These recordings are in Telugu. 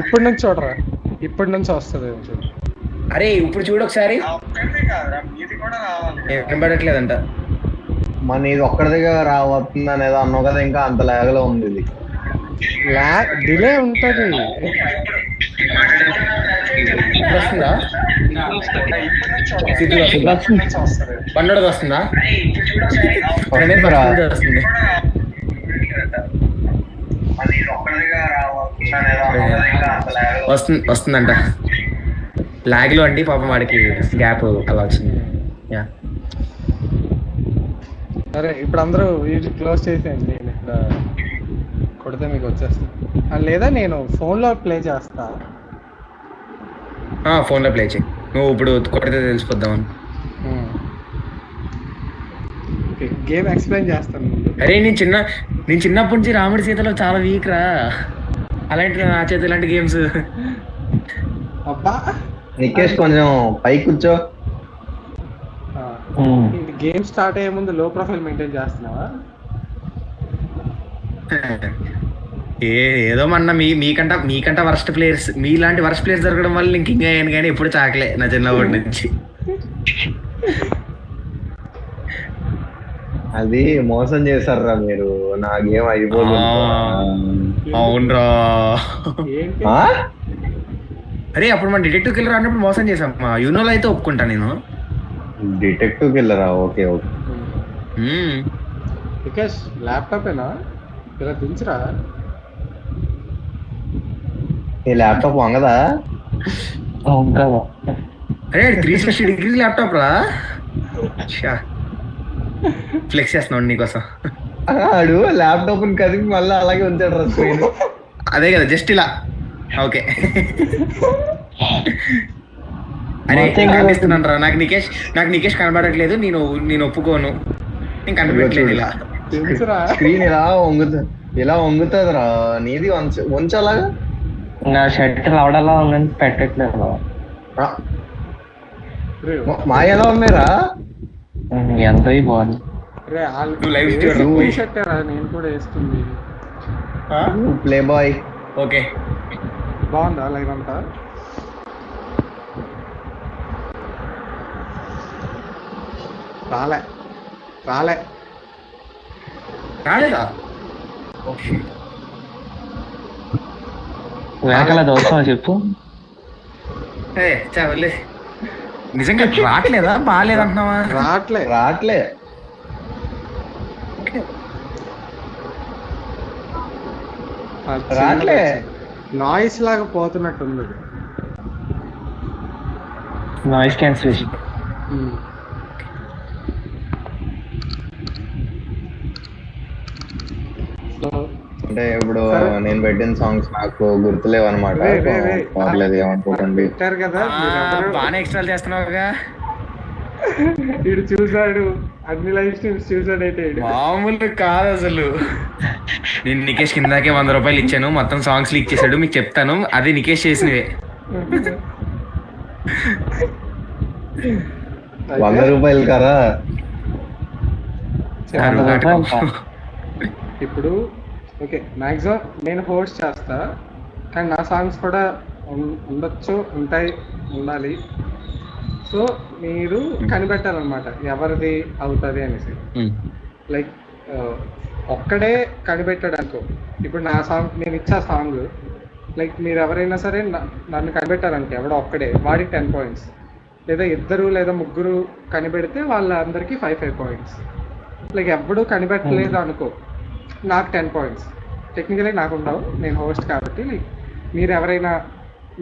ఇప్పటి నుంచి చూడరా, ఇప్పటి నుంచి వస్తుంది చూడు. అరే ఇప్పుడు చూడు ఒకసారి, వినబడట్లేదంట. మన ఇది ఒక్కడిదిగా రావస్తుంది అనేది అన్నావు కదా, ఇంకా అంత లాగలో ఉంది ఇది. డిలే ఉంటది. వస్తుందా పండుగ వస్తుందా? వస్తుంది. వస్తుందంట లాగ్ లో అండి పాపం వాడికి గ్యాప్ అలా వచ్చింది. సరే ఇప్పుడు అందరూ ఇది క్లోజ్ చేసేయండి, నేను ఇక్కడ కొడితే మీకు వచ్చేస్తాను. లేదా నేను ఫోన్లో ప్లే చేస్తా. ఫోన్లో ప్లే చేయి, నువ్వు ఇప్పుడు కొడితే తెలిసిపోద్దామని. గేమ్ ఎక్స్ప్లెయిన్ చేస్తాను. అరే నేను చిన్నప్పటి నుంచి రాముడి సీతలో చాలా వీక్ రా, అలాంటి నా చేతి ఇలాంటి గేమ్స్. అబ్బా నికేష్ కొంచెం పై కూర్చో. గేమ్ స్టార్ట్ అయ్యే ముందు లో ప్రొఫైల్ మెయింటైన్ చేస్తున్నావా? ఏదో మొన్న మీకంట వర్స్ట్ ప్లేయర్స్, మీలాంటి వర్స్ట్ ప్లేయర్స్ దొరకడం వల్ల ఇంక ఇంకా అయ్యాను, కానీ ఎప్పుడు చాకలే నా చిన్నప్పటి నుంచి. అది మోసం చేశారా మీరు, నా గేమ్ అయిపోతుంది. అవునరా, అరే అప్పుడు మన డిటెక్టివ్ కిల్లర్ అన్నప్పుడు మోసం చేసాం. మా యూనోలో అయితే ఒప్పుకుంటా నేను. డిటెక్టివ్ కిల్లరా? Okay okay. బికాస్ ల్యాప్టాపేనా ఇలా దించరా? ఈ ల్యాప్టాప్ వంగదా? అరే 360 degrees ల్యాప్టాప్ రా, ఫ్లెక్స్ చేస్తున్నాడు నీకోసం. ఆడు ల్యాప్టాప్ కదిపి మళ్ళీ అలాగే ఉంచాడు రా స్క్రీన్. అదే కదా జస్ట్ ఇలా. ఓకే అరే కనిపిస్తున్నాను రా, నాకు నికేష్ కనబడట్లేదు. నేను ఒప్పుకోను, నేను కనబడట్లేదు. ఇలా స్క్రీన్ ఇలా వంగుతుంది రా. నీది వంచలాగా నా షర్ట్ లవడలా ఉందని పెట్టట్లేదు. మా ఎలా ఉన్నాయిరా? ఎంత బాగుంది. నేను కూడా వేస్తుంది. Play boy. ఓకే బాగుందా లైవ్ అంతా? రాలేదా? వెనకాల దోస్తావా చెప్పు. చాలే, నిజంగా రావట్లేదా? బాగాలేదంటున్నావా? రావట్లే. నాయిస్ లాగా పోతున్నట్టుంది. Noise cancellation. అంటే ఇప్పుడు నేను పెట్టిన సాంగ్స్ నాకు గుర్తులేవు అనమాట. పర్లేదు, ఏమనుకోకండి. బాగానే ఎక్స్ట్రా చేస్తున్నావుగా. ఇడు చూసాడు, అన్ని లైవ్ స్ట్రీమ్స్ చూసాడు. అయితే మామూలు కాదు అసలు. నేను నికేష్ కిందాకే 100 రూపాయలు ఇచ్చాను, మొత్తం సాంగ్స్ లీక్ చేశాడు. మీకు చెప్తాను, అది నికేష్ చేసినవే. 100 రూపాయలు కారా? ఇప్పుడు ఓకే, మ్యాక్సిమం నేను హోస్ట్ చేస్తా, కానీ నా సాంగ్స్ కూడా ఉండాలి. సో మీరు కనిపెట్టాలన్నమాట ఎవరిది అవుతుంది అనేసి. లైక్ ఒక్కడే కనిపెట్టాడు అనుకో, ఇప్పుడు నా సాంగ్ నేను ఇచ్చా సాంగ్, లైక్ మీరు ఎవరైనా సరే నన్ను కనిపెట్టారనుకో, ఎవడో ఒక్కడే, వాడికి 10 పాయింట్స్. లేదా 2 లేదా 3 కనిపెడితే వాళ్ళందరికీ 5 పాయింట్స్. లైక్ ఎప్పుడు కనిపెట్టలేదు అనుకో, నాకు 10 పాయింట్స్. టెక్నికలీ నాకు ఉండవు, నేను హోస్ట్ కాబట్టి. లైక్ మీరు ఎవరైనా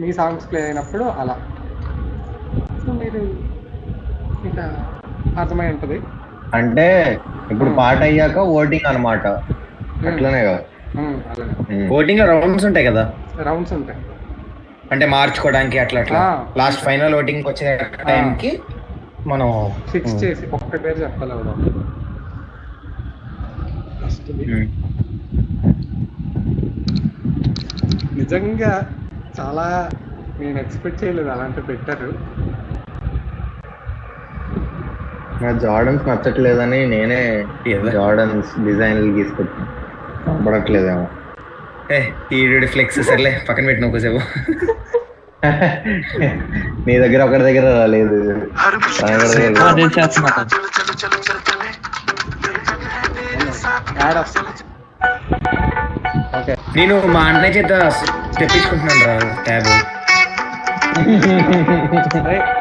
మీ సాంగ్స్ ప్లే అయినప్పుడు అలా. సో మీరు ఇంకా అర్థమై ఉంటుంది. అంటే ఇప్పుడు పాట అయ్యాక ఓటింగ్ అనమాట, అట్లనే కదా? ఓటింగ్ లో రౌండ్స్ ఉంటాయి కదా? రౌండ్స్ ఉంటాయి, అంటే మార్చుకోవడానికి అట్లా అట్లా. లాస్ట్ ఫైనల్ ఓటింగ్ వచ్చే టైంకి మనం ఫిక్స్ చేసి ఒక్క పేరు చెప్పాలి. ఎవడో నిజంగా చాలా నేను ఎక్స్పెక్ట్ చేయలేదు అలాంటి పెట్టారు. నా జార్డన్స్ నచ్చట్లేదని నేనే జార్డన్స్ డిజైన్లు గీసుకొచ్చాను. కనపడట్లేదేమో. ఈ ఫ్లెక్స్ సర్లే పక్కన పెట్టిన ఒకసేపు. నీ దగ్గర ఒకటి దగ్గర రాలేదు. అదే చేస్తున్నా. ఓకే నేను మా అన్నయ్య చేత తెప్పించుకుంటున్నాను రా ట్యాబ్.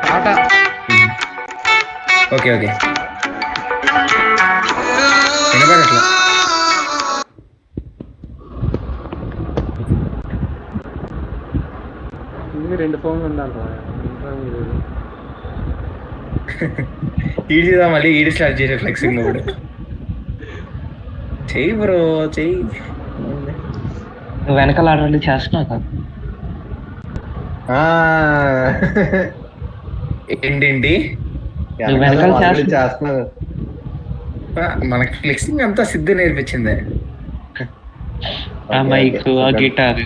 పాట ఓకే ఓకే వినపడట్లా. ఇది 2 ఫోన్లు ఉండాలి రా. ఈడీదా మళ్ళీ ఈడి స్టార్ట్ చేసే ఫ్లెక్సింగ్ కూడా చెయ్యి బ్రో చెయ్యి. నువ్వు వెనకాల ఆల్రెడీ చేస్తున్నావు కదా. ఏంటేంటి నువ్వు వెనకాల చేస్తున్నావు. మనకి ఫ్లెక్సింగ్ అంతా సిద్ధు నేర్పించింది. ఆ మైక్ ఆ గిటార్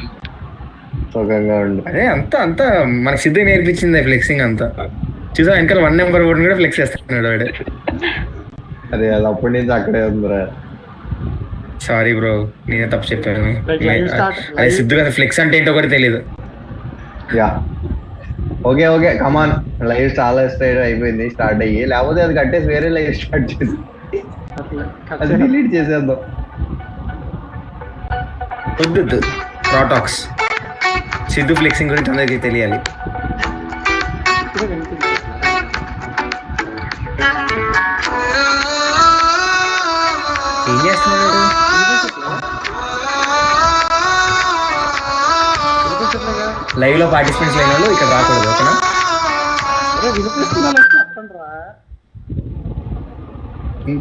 సుఖంగా ఉండు. అదే అంతా మన సిద్ధు నేర్పించింది ఫ్లెక్సింగ్ అంతా. చూసా వెనకాల 1 నెంబర్ బోర్డు కూడా ఫ్లెక్స్ చేస్తున్నాడు వాడు. అదే అది అప్పటి నుంచి అక్కడే ఉందిరా. సారీ బ్రో నేనే తప్పు చెప్పాను. Like live start- అదే సిద్ధు కదా ఫ్లెక్స్ అంటే ఏంటో కూడా తెలియదు. Yeah okay come on. లైవ్ చాలా అయిపోయింది స్టార్ట్ అయ్యి, లేకపోతే అది కట్టేసి వేరే లైవ్ స్టార్ట్ చేసి అది డిలీట్ చేసేద్దాం. వద్దు ప్రాటాక్స్ సిద్ధు ఫ్లెక్సింగ్ గురించి అందరికీ తెలియాలి. ఏం చేస్తున్నాడు లైవ్ లో పార్టిసిపెంట్స్ లేని వాళ్ళు ఇక్కడ రాకూడదు ఓకేనా.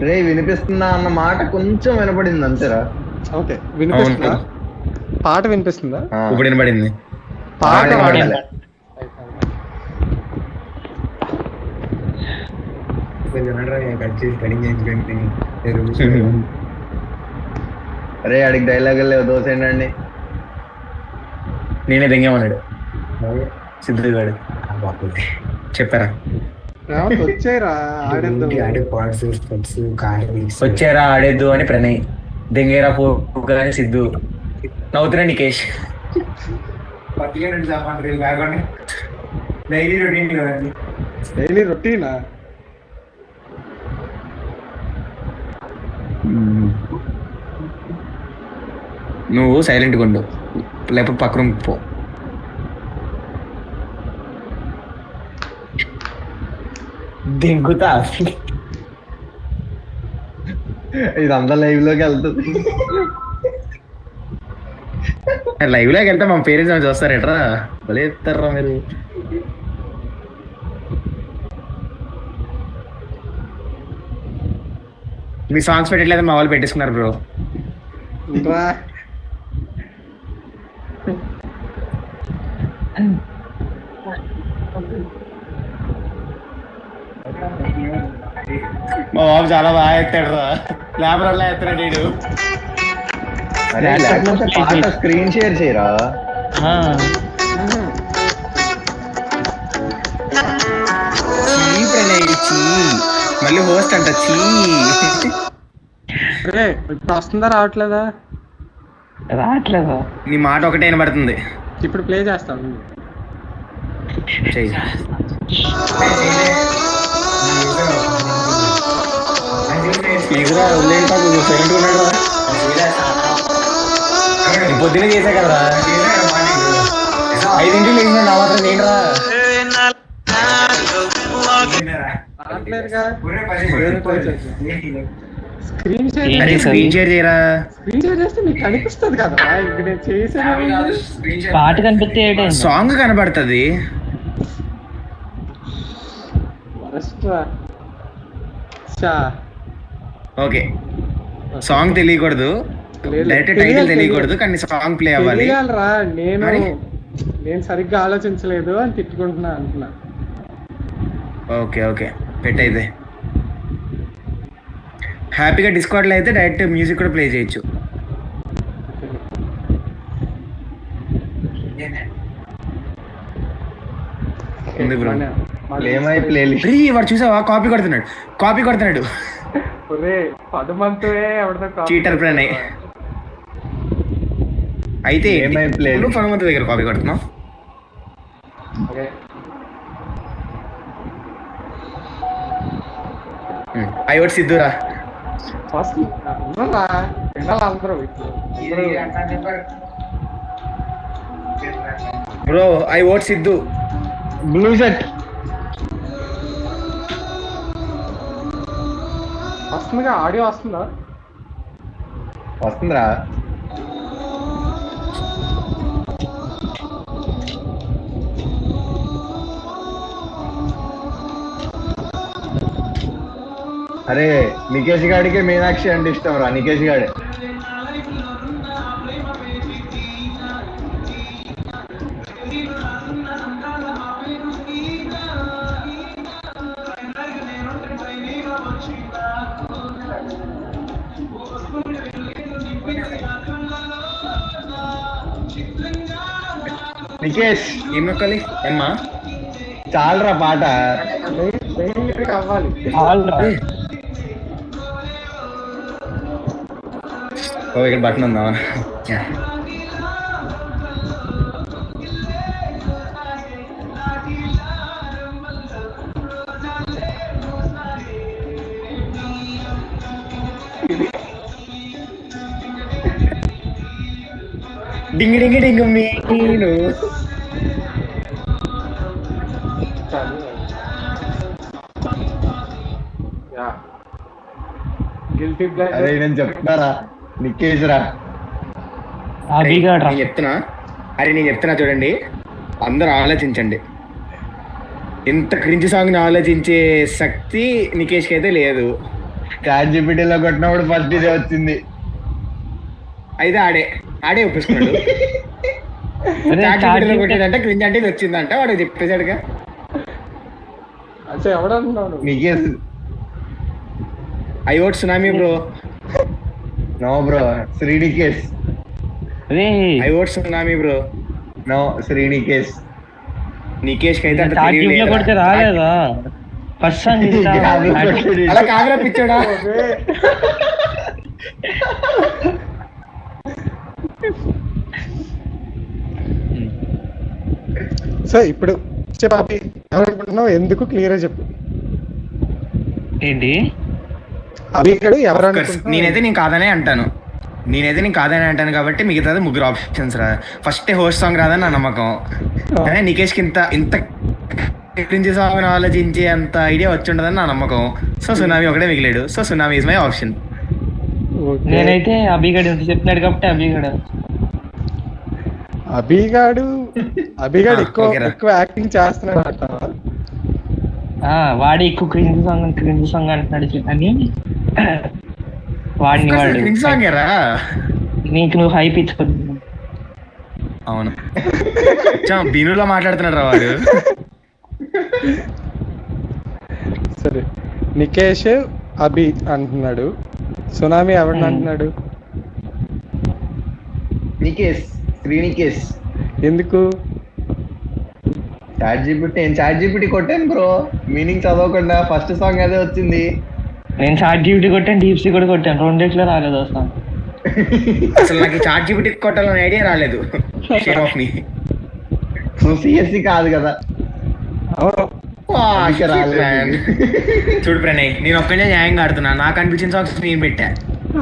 రే వినిపిస్తుందా అన్న మాట కొంచెం వినపడింది అంతేరా. ఓకే వినిపిస్తుందా? పాట వినిపిస్తుందా? ఇప్పుడు వినపడింది. పాట వినపడాలి. అరే అడిగి డైలాగులు లేవు, దోసేయండి. నేనే దెంగేమన్నాడు సిద్ధు గారు. చెప్పారా వచ్చాయిరా వచ్చారా ఆడేద్దు అని ప్రణయ్, దెంగేరా పోగా అని సిద్ధు, నవ్వుతున్నా నికేష్. డైలీ రొటీనా? నువ్వు సైలెంట్గా ఉండు లేకపోతే పక్క రూమ్ పో. దింగుతా ఇదంతా లైవ్ లోకి వెళ్తుంది. లైవ్ లోకి వెళ్తే మా పేరెంట్స్ చూస్తారు ఎట్రా భలే చెప్తారా మీరు. మీ సాంగ్స్ పెట్టట్లేదు మా వాళ్ళు పెట్టేసుకున్నారు బ్రో. మా బాబు చాలా బాగా ఎత్తాడు రా, ల్యాబ్ ఎత్తాడు వీడు. అరే లేకపోతే పాట స్క్రీన్ షేర్ చేయరా. మళ్ళీ హోస్ట్ అంట చీ. ఇప్పుడు వస్తుందా రావట్లేదా? రావట్లేదా? నీ మాట ఒకటే వినబడుతుంది. ఇప్పుడు ప్లే చేస్తాను. పొద్దున చేసా కదరా 5 లేచినా నా మాత్రం ఏంట్రా. స్క్రీన్ షేర్ చేయరా. స్క్రీన్ షేర్ చేస్తే మీకు కనిపిస్తుంది కదా. ఇక్కడ నేను చేసాను పాట కనిపిస్తే సాంగ్ కనబడుతుంది. ఓకే సాంగ్ తెలియకూడదు, డైరెక్ట్ టైటిల్ తెలియకూడదు, కానీ సాంగ్ ప్లే అవ్వాలి. నేను సరిగ్గా ఆలోచించలేదు అని తిట్టుకుంటున్నా అంటున్నా. ఓకే పెట్టయితే హ్యాపీగా డిస్కౌంట్ లో అయితే డైరెక్ట్ మ్యూజిక్ కూడా ప్లే చేయొచ్చు. వాడు చూసావా కాపీ కొడుతున్నాడు. చీటర్ ప్రణయ్ అయితే ఏమై play? నువ్వు హనుమంతు దగ్గర కాపీ కొడుతున్నావు. ఓకే ఐ ఓట్ సిద్ధురా. ఫస్ట్ వినాలి అందరూ ఇప్పుడు bro I vote Siddhu. Blue shirt. వస్తుందిగా ఆడియో వస్తుందా? వస్తుందిరా. అరే నికేష్ గాడికి మీనాక్షి అంటే ఇష్టం రా. నికేష్ గాడి నికేష్ ఏం నొక్కాలి ఏమ్మా? చాలరా పాట. అవ్వాలి ఓ ఇక్కడ బటన్ ఉందా? డింగి డింగి డింగు మీను. గిల్టీ అరే నేను చెప్తారా నికేష్ రా. నేను చెప్తున్నా. అరే నేను చెప్తున్నా చూడండి, అందరూ ఆలోచించండి. ఇంత క్రింజ్ సాంగ్ ని ఆలోచించే శక్తి నికేష్ కి అయితే లేదు. చాట్ జీపీటీలో కొట్టినప్పుడు ఫస్ట్ ఇదే వచ్చింది. అయితే ఆడే ఒప్పేసుకున్నాడు. కొట్టాడంటే క్రింజ్ అంటే ఇది వచ్చిందంట, వాడు చెప్పేశాడుగా. అంటే ఎవడన్నాను Nikesh. I vote tsunami bro. No bro Srinikesh. I vote tsunami bro. No Srinikesh. Nikesh కి అయితే అంత చాట్ తెలివి జీపీటీలో లేదురా. కొడితే రాలేదా ఫస్ట్ సాంగ్? అలా కాదురా పిచ్చోడా. సో ఇప్పుడు చెప్పి ఎవరనుకుంటున్నావు? ఎందుకు క్లియర్ చెప్పు. ఏంటి అభిగడు ఎవరు నేనైతే నేను కాదనే అంటాను కాబట్టి మిగతాది ముగ్గురు ఆప్షన్స్ రా. ఫస్ట్ హోస్ట్ సాంగ్ రాదని నా నమ్మకం. అదే నికేష్ కి ఇంత క్రింజ్ సాంగ్ ఆలోచించే అంత ఐడియా వచ్చి ఉండదని నా నమ్మకం. సో సునామీ ఒకటే మిగిలాడు. So tsunami is my option. నేనైతే అభిగడ్ ఎంత చెప్తున్నాడు కాబట్టి అభిగడ్. అభిగాడు ఎక్కువ యాక్టింగ్ చేస్తున్నాడు అంట. వాడు ఎక్కువ క్రింజ్ సాంగ్ అంటున్నాడు అని వాడిని క్రింజ్ సాంగ్ రా. నీకు నువ్వు హైప్ ఇచ్చుకుంటున్నావు. అవును బీనులో మాట్లాడుతున్నాడు రా వాడు. సరే నికేష్ అభి అంటున్నాడు. సునామీ ఎవరిని అంటున్నాడు? నికేష్. శ్రీనికేష్. ఎందుకు? Chat GPT. నేను చాట్ జీపీటీ కొట్టాను బ్రో, మీనింగ్ చదవకుండా. ఫస్ట్ సాంగ్ అదే వచ్చింది. నేను చాట్ జీపీటీ కొట్టాను, డీప్సీ కూడా కొట్టాను, రెండిట్లో రాలేదు వస్తాను. అసలు నాకు చాట్ జీపీటీ కొట్టాలని ఐడియా రాలేదు. నువ్వు సిఎస్సి కాదు కదా. చూడు ప్రణయ్, నేను ఒక్కడే న్యాయంగా ఆడుతున్నా. నాకు అనిపించిన సాంగ్స్ నేను పెట్టా.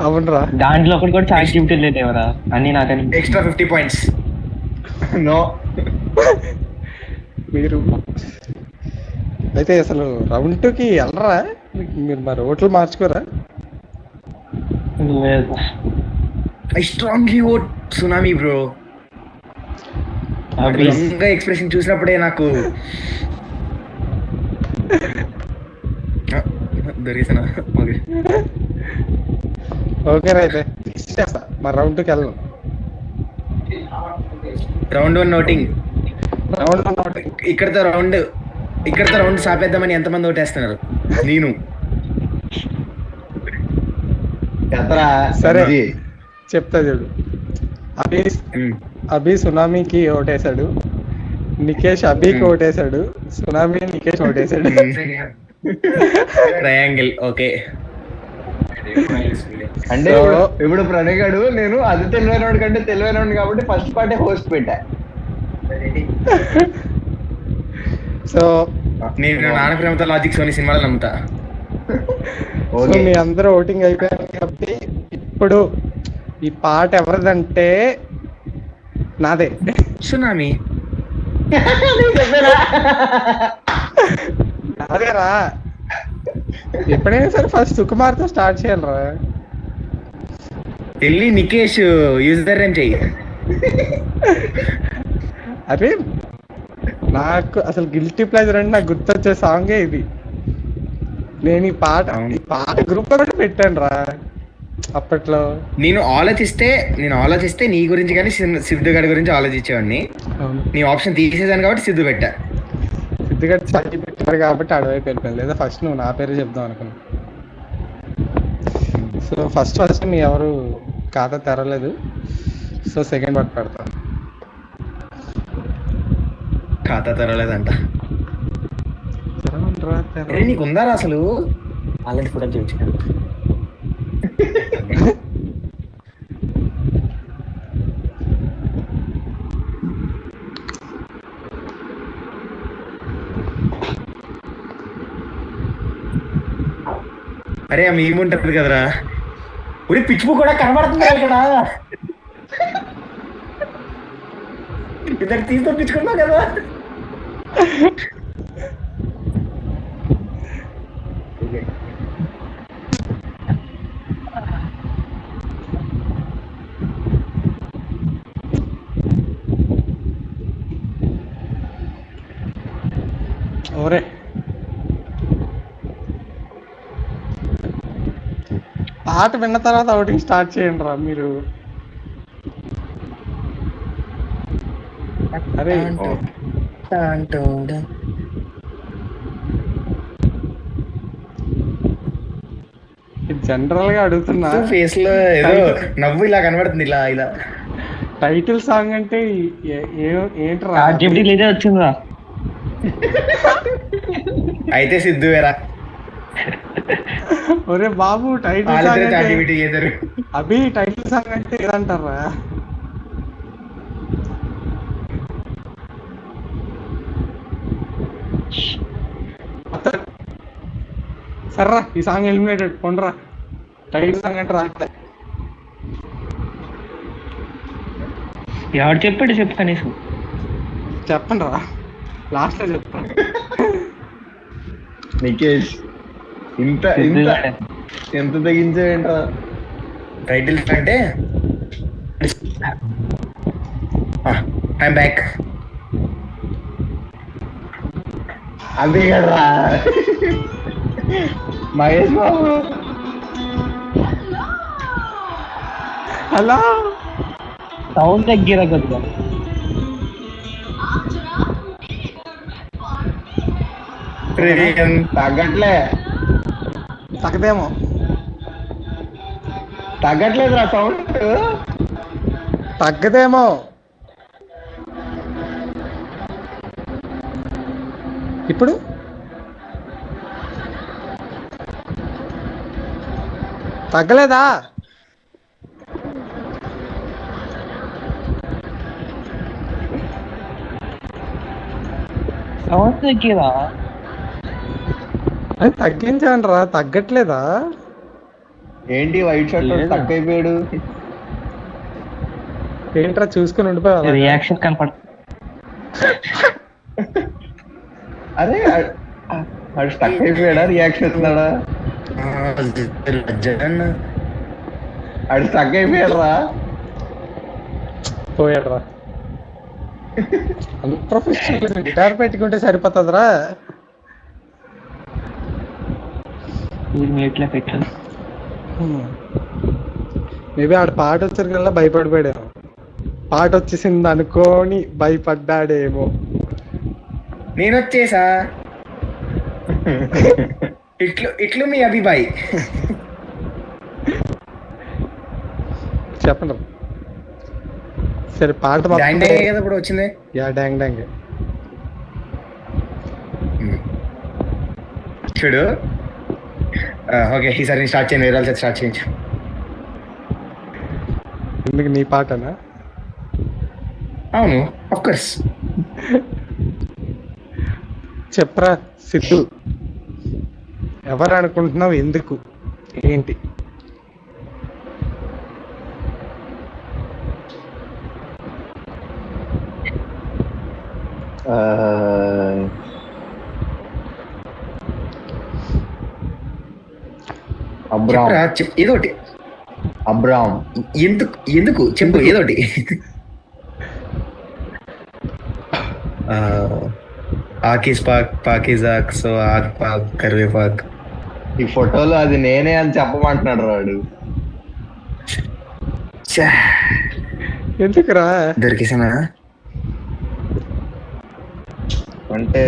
అవునరా, దాంట్లో ఒకటి కూడా చాట్ జీపీటీ లేదు ఎవరా అన్ని నాకు ఎక్స్ట్రా 50 పాయింట్స్. నో మీరు అయితే అసలు రౌండ్ 2కి వెళ్ళరా? మీరు మరి ఓట్లు మార్చుకోరా? లేదు. I strongly vote tsunami bro. Expression చూసినప్పుడే నాకు దొరికేసానా? ఓకే ఓకే అయితే చేస్తా. మరి రౌండ్ 2కి వెళ్ళను. Round 1 nothing. రౌండ్ ఇక్కడతో రౌండ్ సాపేద్దామని ఎంతమంది ఓటేస్తున్నారు? నేను. సరే చెప్తా చూడు. అభి సునామీకి ఓటేశాడు, నికేష్ అభికి ఓటేశాడు, సునామీ నికేష్ ఓటేశాడు. ట్రయాంగిల్. ఓకే అంటే ఇప్పుడు ప్రణయ్ గాడు నేను అది తెలివైనవాడు కంటే తెలివైనవాడు కాబట్టి ఫస్ట్ పార్టే హోస్ట్ పెట్టా. సో నేను నాన్న ప్రేమతో లాజిక్ సోని సినిమాలో నమ్ముతా. సో మీ అందరూ ఓటింగ్ అయిపోయారు కాబట్టి ఇప్పుడు ఈ పాట ఎవరిదంటే నాదే. సునామీ నాదేరా. ఎప్పుడైనా సరే ఫస్ట్ సుకుమార్తో స్టార్ట్ చేయాలరా. వెళ్ళి నికేష్ యూజర్ నేమ్ చెయ్యి. అరే నాకు అసలు గిల్టీ ప్లెజర్ అంటే నాకు గుర్తొచ్చే సాంగే ఇది. నేను ఈ పాట గ్రూప్ లో కూడా పెట్టాను రా అప్పట్లో. నేను ఆలోచిస్తే నీ గురించి కానీ సిద్ధు గారి గురించి ఆలోచించేవాడిని. నీ ఆప్షన్ తీసేసాను కాబట్టి సిద్ధు పెట్టా. సిద్ధు గారు చదివి పెట్టారు కాబట్టి అడవైపు వెళ్ళిపోయాను. లేదా ఫస్ట్ నువ్వు నా పేరు చెప్దాం అనుకున్నా. సో ఫస్ట్ మీ ఎవరు ఖాతా తెరలేదు. సో సెకండ్ పార్ట్ పెడతా. ఖాతా తెరలేదంట. నీకు ఉందారా అసలు అలాంటి ఫోటో చూపించాను. అరే ఆ మేము ఉంటుంది కదరా, ఉడి పిచ్చుపు కూడా కనబడుతుంది ఇక్కడ. ఇద్దరు తీసి తప్పించుకున్నావు కదా. ఓరే పాట విన్న తర్వాత అవుటింగ్ స్టార్ట్ చేయండి రా మీరు. అరే జనరల్ గా అడుగుతున్నా, ఫేస్ లో ఏదో నవ్వు ఇలా కనబడుతుంది. ఇలా ఇలా టైటిల్ సాంగ్ అంటే ఏంట్రా వచ్చిందా? అయితే సిద్ధు వేరా. ఒరే బాబు టైటిల్ సాంగ్ అభి టైటిల్ సాంగ్ అంటే ఏదంటారా? సర్రా ఈ సాంగ్ ఎలిమినేటెడ్ కొండ్రా. టైటిల్ సాంగ్ అంటే రాట్లే. ఎవరు చెప్పాడు చెప్పు కనీసం చెప్పండి రా, లాస్ట్ లో చెప్తాను. నికేష్ ఇంత ఇంత ఎంత తగ్గించేంట్రా టైటిల్ అంటే ఐఎమ్ బ్యాక్. అదే కదరా మహేష్ బాబు. హలో సౌండ్ తగ్గిరా కొద్దిగా. తగ్గట్లే తగ్గదేమో. తగ్గట్లేదురా సౌండ్. తగ్గదేమో. ఇప్పుడు తగ్గలేదా? సౌండ్ తగ్గిరా. అది తగ్గించాను రా, తగ్గట్లేదా? ఏంటి వైట్ షర్ట్ తక్కువ అయిపోయాడు. ఏంట్రా చూసుకుని ఉండిపోయా. రియాక్షన్ కనపడ. అరే వాడు స్టక్ అయిపోయాడా? రియాక్షన్ ఇస్తున్నాడా? వాడు స్టక్ అయిపోయాడు రా. పోయాడు రా. ప్రొఫెషనల్ గిటార్ పెట్టుకుంటే సరిపోతుందిరా. మీట్లా పెట్టాను. మేబీ ఆడ పాట వచ్చారు కల్లా భయపడిపోయాడేమో. పాట వచ్చేసింది అనుకోని భయపడ్డాడేమో. నేను వచ్చేసా. ఇట్లు మీ అభిబాయ్. చెప్పండి సరే. పాట ఇప్పుడు వచ్చింది. Yeah dong dong. చూడు ఓకే ఈసారి నేను స్టార్ట్ చేయండి, వేరే వాళ్ళతో స్టార్ట్ చేయించు. ఎందుకు నీ పాటనా? అవును ఆఫ్ కోర్స్. చెప్పరా సిద్ధు, ఎవరు అనుకుంటున్నావు, ఎందుకు, ఏంటి? అబ్రామ్. ఏదో ఒకటి. అబ్రామ్. ఎందుకు ఎందుకు చెప్పు ఏదో ఒకటి. ఆకీస్ పాక్ పాకీజాక్ సో ఆక్ పాక్ కరివేపాక్. ఈ ఫోటోలో అది నేనే అని చెప్పమంటున్నాడు వాడు. ఎందుకురా దొరికేసానా? అంటే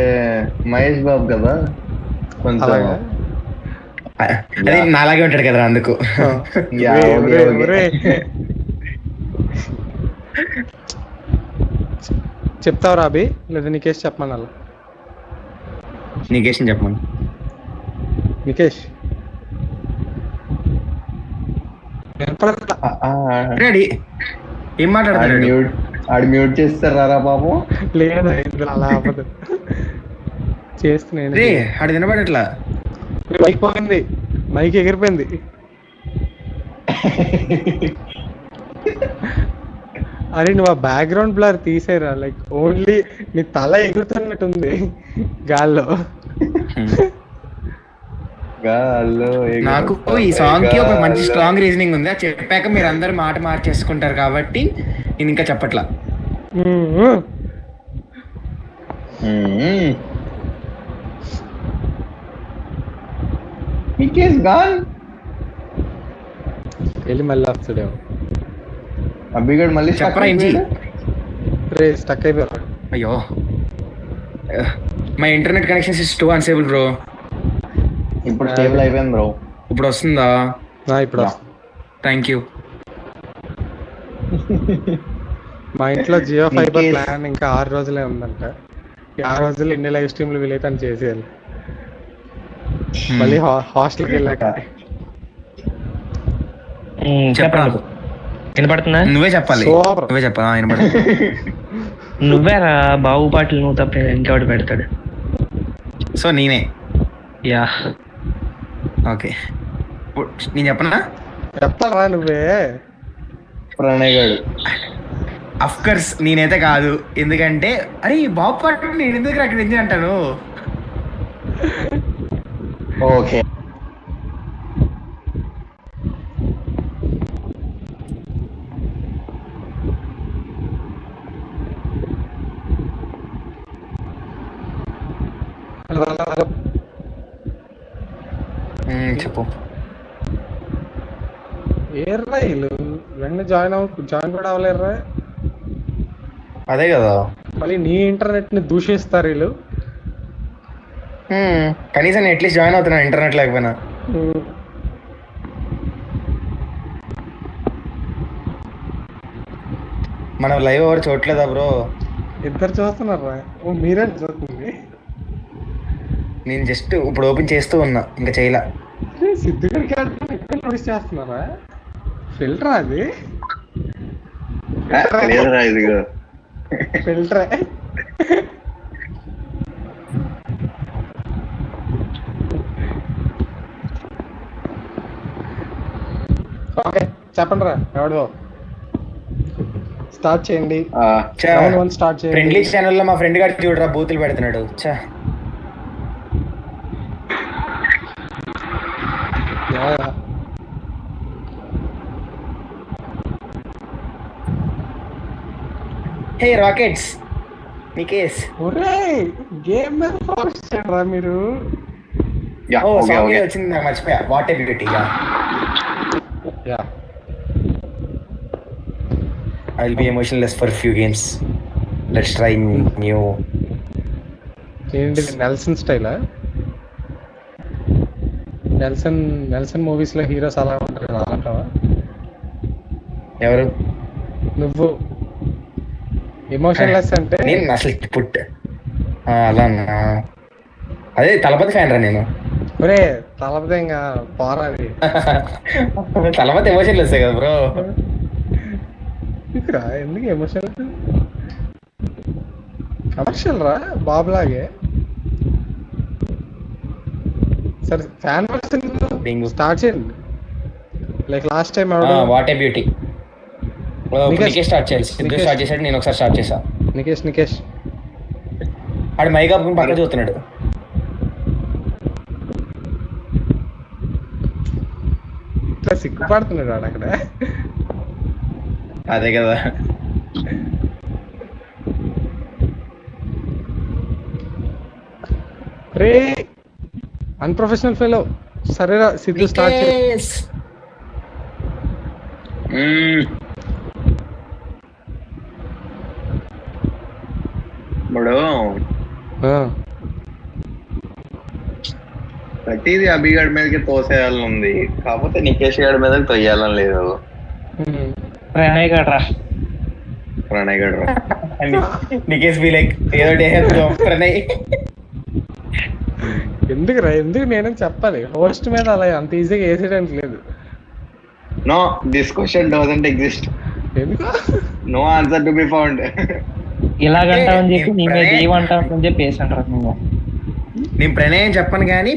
మహేష్ బాబు కదా కొంచెం. అలాగా? అదే నాలాగే ఉంటాడు కదా అందుకు. Yeah, okay, okay. చెప్తావురా అభి, లేదా నికేష్ చెప్పమని? అలా నీకేసి చెప్పమను. నికేష్ రెడీ. ఏం మాట్లాడతాడు? ఆడు మ్యూట్ చేస్తారా పాపం? లేదా ఇందులో అలా అవ్వదు. చేస్తున్నాను. రే ఆడు వినపడట్లా. మైక్ పోయింది, మైక్ ఎగిరిపోయింది. అరే నువ్వు ఆ బ్యాక్గ్రౌండ్ బ్లర్ తీసేరా, లైక్ ఓన్లీ నీ తల ఎగురుతున్నట్టుంది గాల్లో. నాకు ఈ సాంగ్ కి ఒక మంచి స్ట్రాంగ్ రీజనింగ్ ఉంది, అది చెప్పాక మీరు అందరు మాట మార్చేసుకుంటారు కాబట్టి నేను ఇంకా చెప్పట్లా. వెళ్ళి మళ్ళీ వస్తాడేమో. అబ్బిగడ్ మళ్ళీ చెప్పరా ఇంచి. రే స్టక్ అయిపోయారు. అయ్యో my internet connection is two unstable bro. ఇప్పుడు స్టేబుల్ అయిపోయింది బ్రో. ఇప్పుడు వస్తుందా? ఇప్పుడు థ్యాంక్ యూ. మా ఇంట్లో జియో ఫైబర్ ప్లాన్ ఇంకా 6 రోజులే ఉందంట. ఈ 6 రోజులు ఎన్ని లైవ్ స్ట్రీమ్లు వీలైతే అని చేసేయాలి. మళ్ళీ హాస్టల్కి వెళ్ళాక. చెప్పండి, వినపడుతుందా? నువ్వే చెప్పాలి. సూపర్. నువ్వే చెప్పాలి. వినపడుతుంది. నువ్వేరా బాబు పాటలు, నువ్వు తప్ప ఇంకెవడు పెడతాడు? సో నేనే. యా ఓకే నేను చెప్పనా? చెప్తారా నువ్వే? ప్రణయ్ గారు. అఫ్ కోర్స్ నేనైతే కాదు, ఎందుకంటే అరే బాబు పాట నేను ఎందుకు అక్కడ ఎందుకు అంటాను. ఓకే చెప్పు. ఏర్రా వీళ్ళు వెంటనే జాయిన్ కూడా అవ్వలేరురా. అదే కదా, మళ్ళీ నీ ఇంటర్నెట్ ని దూషిస్తారు వీళ్ళు. కనీసం అట్లీస్ట్ జాయిన్ అవుతున్నా ఇంటర్నెట్ లేకపోయినా. మనం లైవ్ ఎవరు చూడలేదా బ్రో? ఇద్దరు చూస్తున్నారా? ఓ మీరే చూస్తుంది. నేను జస్ట్ ఇప్పుడు ఓపెన్ చేస్తూ ఉన్నా, ఇంకా చేయలా. సిద్ధుగడికి ఇక్కడ నోటీస్ చేస్తున్నారా? ఫిల్టరా అది? ఫిల్టరే. ఓకే చెప్పండి రా, ఎవడో స్టార్ట్ చేయండి. స్టార్ట్ చేయండి. ఫ్రెండ్లీ ఛానల్లో మా ఫ్రెండ్ గారికి చూడరా బూతులు పెడుతున్నాడు. చా హే రాకెట్స్ నికేష్. ఒరే గేమ్ మీద ఫోకస్ చేయండి రా మీరు. ఓ సాంగ్ వచ్చింది నాకు మర్చిపోయా. What a beauty. Yeah I will be emotionless for a few games. Let's try new. ఏంటి నెల్సన్ స్టైలా? నెల్సన్ మూవీస్ లో హీరోస్ అలా ఉంటారు కదా, అంటావా? ఎవరు నువ్వు? ఎమోషన్లెస్ అంటే నేను అసలు పుట్ అలా అదే తలపతి ఫ్యాన్ రా నేను. ఒరే తలపతి ఇంకా పోరాది తర్వాత ఎమోషన్లు వస్తాయి కదా బ్రో. ఇక్కడ ఎందుకు ఎమోషన్ కమర్షియల్ రా బాబులాగే. సరే ఫ్యాన్ వర్షన్ స్టార్ట్ చేయండి. Like last time what a beauty. Nikesh start చేయాలి. సిద్ధు స్టార్ట్ చేశాడు, నేను ఒకసారి స్టార్ట్ చేసా. నికేష్ ఆడు మైక్ అప్ పక్క చూస్తున్నాడు. ఇట్లా సిగ్గుపడుతున్నాడు వాడు అక్కడ. అదే కదా. రే అన్ప్రొఫెషనల్ ఫెలో. సరేరా సిద్ధు స్టార్ట్ చేయి. ఇప్పుడు ప్రతిదీ అభిగాడి మీదకి తోసేయాలని ఉంది, కాకపోతే నికేష్ గారి మీదకి తొయ్యాలని లేదు. ప్రణయ్ గడ్రా ప్రణయ్ గడ్రా నికేష్ బి లైక్ ఏదో ప్రణయ్. ఎందుకు నేనేం చెప్పాలి. హోస్ట్ మీద అలా అంత ఈజీగా వేసేయడానికి లేదు. No, this question doesn't exist. ఎందుకు? No answer to be found. ఇలాగంటావని చెప్పి నీ మీద ఏమంటావని చెప్పి వేసంటారు. నేను ప్రణయం చెప్పను కానీ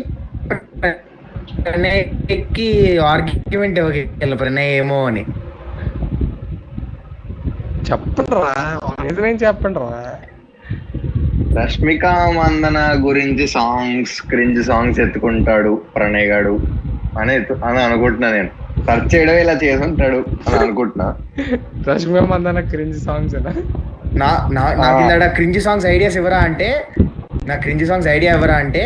ప్రణయ్కి ఆర్గ్యుమెంట్ ప్రణయ్ ఏమో అని చెప్పండి రా, నిజమేం చెప్పండి రా. రష్మిక మందన గురించి క్రింజ్ సాంగ్స్ ఎత్తుకుంటాడు ప్రణయ్ గాడు అని అనుకుంటున్నా. నేను సర్చ్ చేయడం ఇలా చేసుంటాడు అని అనుకుంటున్నా. రష్మిక మందన క్రింజ్ సాంగ్స్ నాకు క్రింజ్ సాంగ్స్ ఐడియాస్ ఎవరా అంటే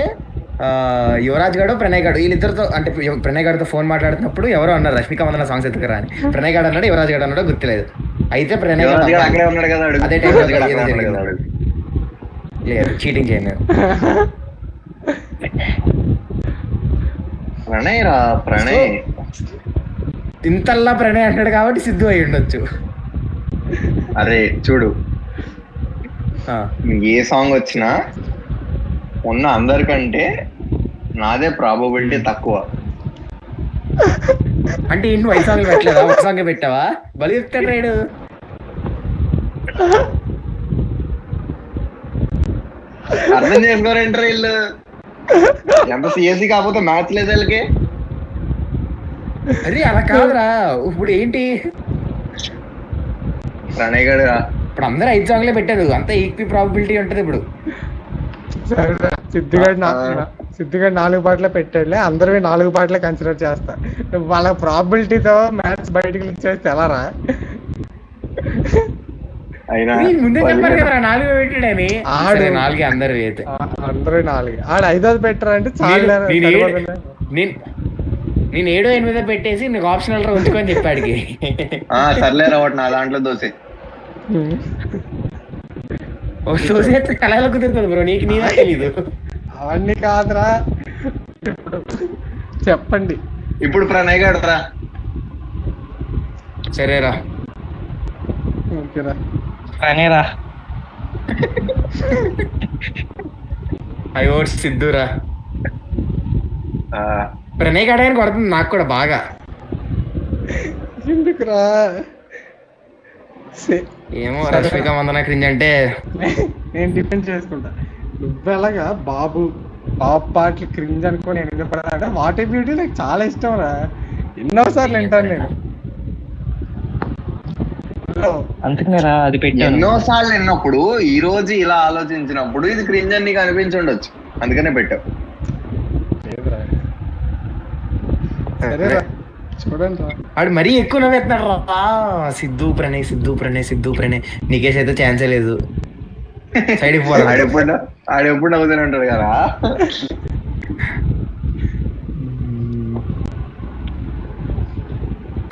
యువరాజ్ గాడు ప్రణయ్ గాడు వీళ్ళిద్దరితో అంటే ప్రణయ్ గారితో ఫోన్ మాట్లాడుతున్నప్పుడు ఎవరో అన్నారు రష్మిక మందన సాంగ్స్ ఎత్తుకరా అని. ప్రణయ్ గాడు అన్నాడు, యువరాజ్ గాడు అన్నాడు గుర్తులేదు. అయితే ప్రణయ్ అక్కడే ఉన్నాడు కదా, అదే టైం లేదు, చీటింగ్ చేయను. ప్రణయ్ ఇంతల్లా ప్రణయ్ అంటాడు కాబట్టి సిద్ధు అయి ఉండొచ్చు. అరే చూడు, ఏ సాంగ్ వచ్చినా ఉన్న అందరికంటే నాదే ప్రాబబిలిటీ తక్కువ. అంటే నువ్వు 5 సాంగ్లు పెట్టలేదా, ఒక సాంగ్ పెట్టావా? బలి చెప్తాడు రైడు. అర్థం చేసుకోరంటారు వీళ్ళు. ఎంత సిఎస్సి కాకపోతే మ్యాథ్స్ లేదు వీళ్ళకి. అరే అలా కాదురా, ఇప్పుడు ఏంటి ప్రణయ్ గారు ఇప్పుడు అందరూ 5 సాంగ్లే పెట్టారు, అంత ఈక్వి ప్రాబిలిటీ ఉంటది. ఇప్పుడు సిద్ధిగాడు 4 పాటలే పెట్టాడులే, అందరూ 4 పాటలే కన్సిడర్ చేస్తా. వాళ్ళ ప్రాబిలిటీతో మ్యాథ్స్ బయటకు ఇచ్చేస్తే ఎలా రా? ముందే చెప్పారు కదా 4 పెట్టాడని. 4 అందరు అందరూ 4. ఆడ 5వ పెట్టారంటే చాలా. నేను 7, 8 పెట్టేసి నీకు ఆప్షనల్ రా ఉంచుకొని చెప్పాడికి. సర్లేరా ఒకటి నా దాంట్లో దోసే చూసేస్తే కళలో కుదురుతుంది బ్రో, నీకు నీదే తెలీదు. అవన్నీ కాదురా, చెప్పండి. ఇప్పుడు ప్రణయ్ గారు రా. సరేరా, ఓకేరా ప్రణయ్ రా. ఐ ఓట్ సిద్ధురా. ప్రణయ్ గడని కొడుతుంది నాకు కూడా బాగా. ఎందుకురా? ఏమో రష్మిక మందన క్రింజ్ అంటే నేను డిపెండ్ చేసుకుంటా. నువ్వెలాగా బాబు పాటలు క్రింజ్ అనుకో నేను ఎందుకు పడతా. వాట్ ఏ బ్యూటీ నాకు చాలా ఇష్టం రా, ఎన్నోసార్లు వింటాను నేను. అందుకనేరా అది పెట్టాను. ఎన్నోసార్లు విన్నప్పుడు ఈ రోజు ఇలా ఆలోచించినప్పుడు ఇది క్రింజ్ అని నీకు అనిపించుండొచ్చు, అందుకనే పెట్టావు. చూడండి వాడు మరీ ఎక్కువ నవ్వేస్తున్నాడు రా. సిద్ధు ప్రణయ్ నికేష్ అయితే ఛాన్సే లేదు. సైడ్ ఆడెప్పుడు నవ్వుతూనే ఉంటాడు కదా.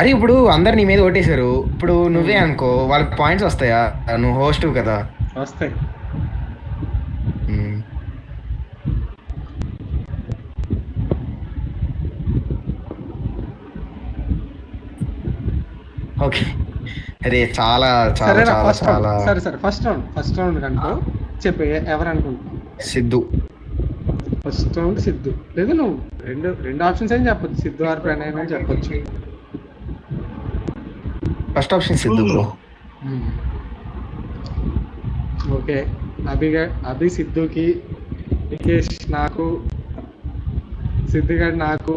అరే ఇప్పుడు అందరు నీ మీద ఓటేశారు, ఇప్పుడు నువ్వే అనుకో వాళ్ళకి పాయింట్స్ వస్తాయా? నువ్వు హోస్ట్ కదా. వస్తాయి. ఓకే, అరే చాలా చాలా చాలా చాలా సరే ఫస్ట్ రౌండ్ కనుకో చెప్పు ఎవరు అనుకుంటున్నావు? సిద్ధు ఫస్ట్ రౌండ్ సిద్ధు, లేదా నువ్వు రెండు ఆప్షన్స్ అని చెప్పొచ్చు, సిద్ధు ఆర్ ప్రణయ్ అని చెప్పొచ్చు. First option Siddhu bro. Okay, Abhi సిద్ధుకి, నికేష్ నాకు, సిద్ధు గారు నాకు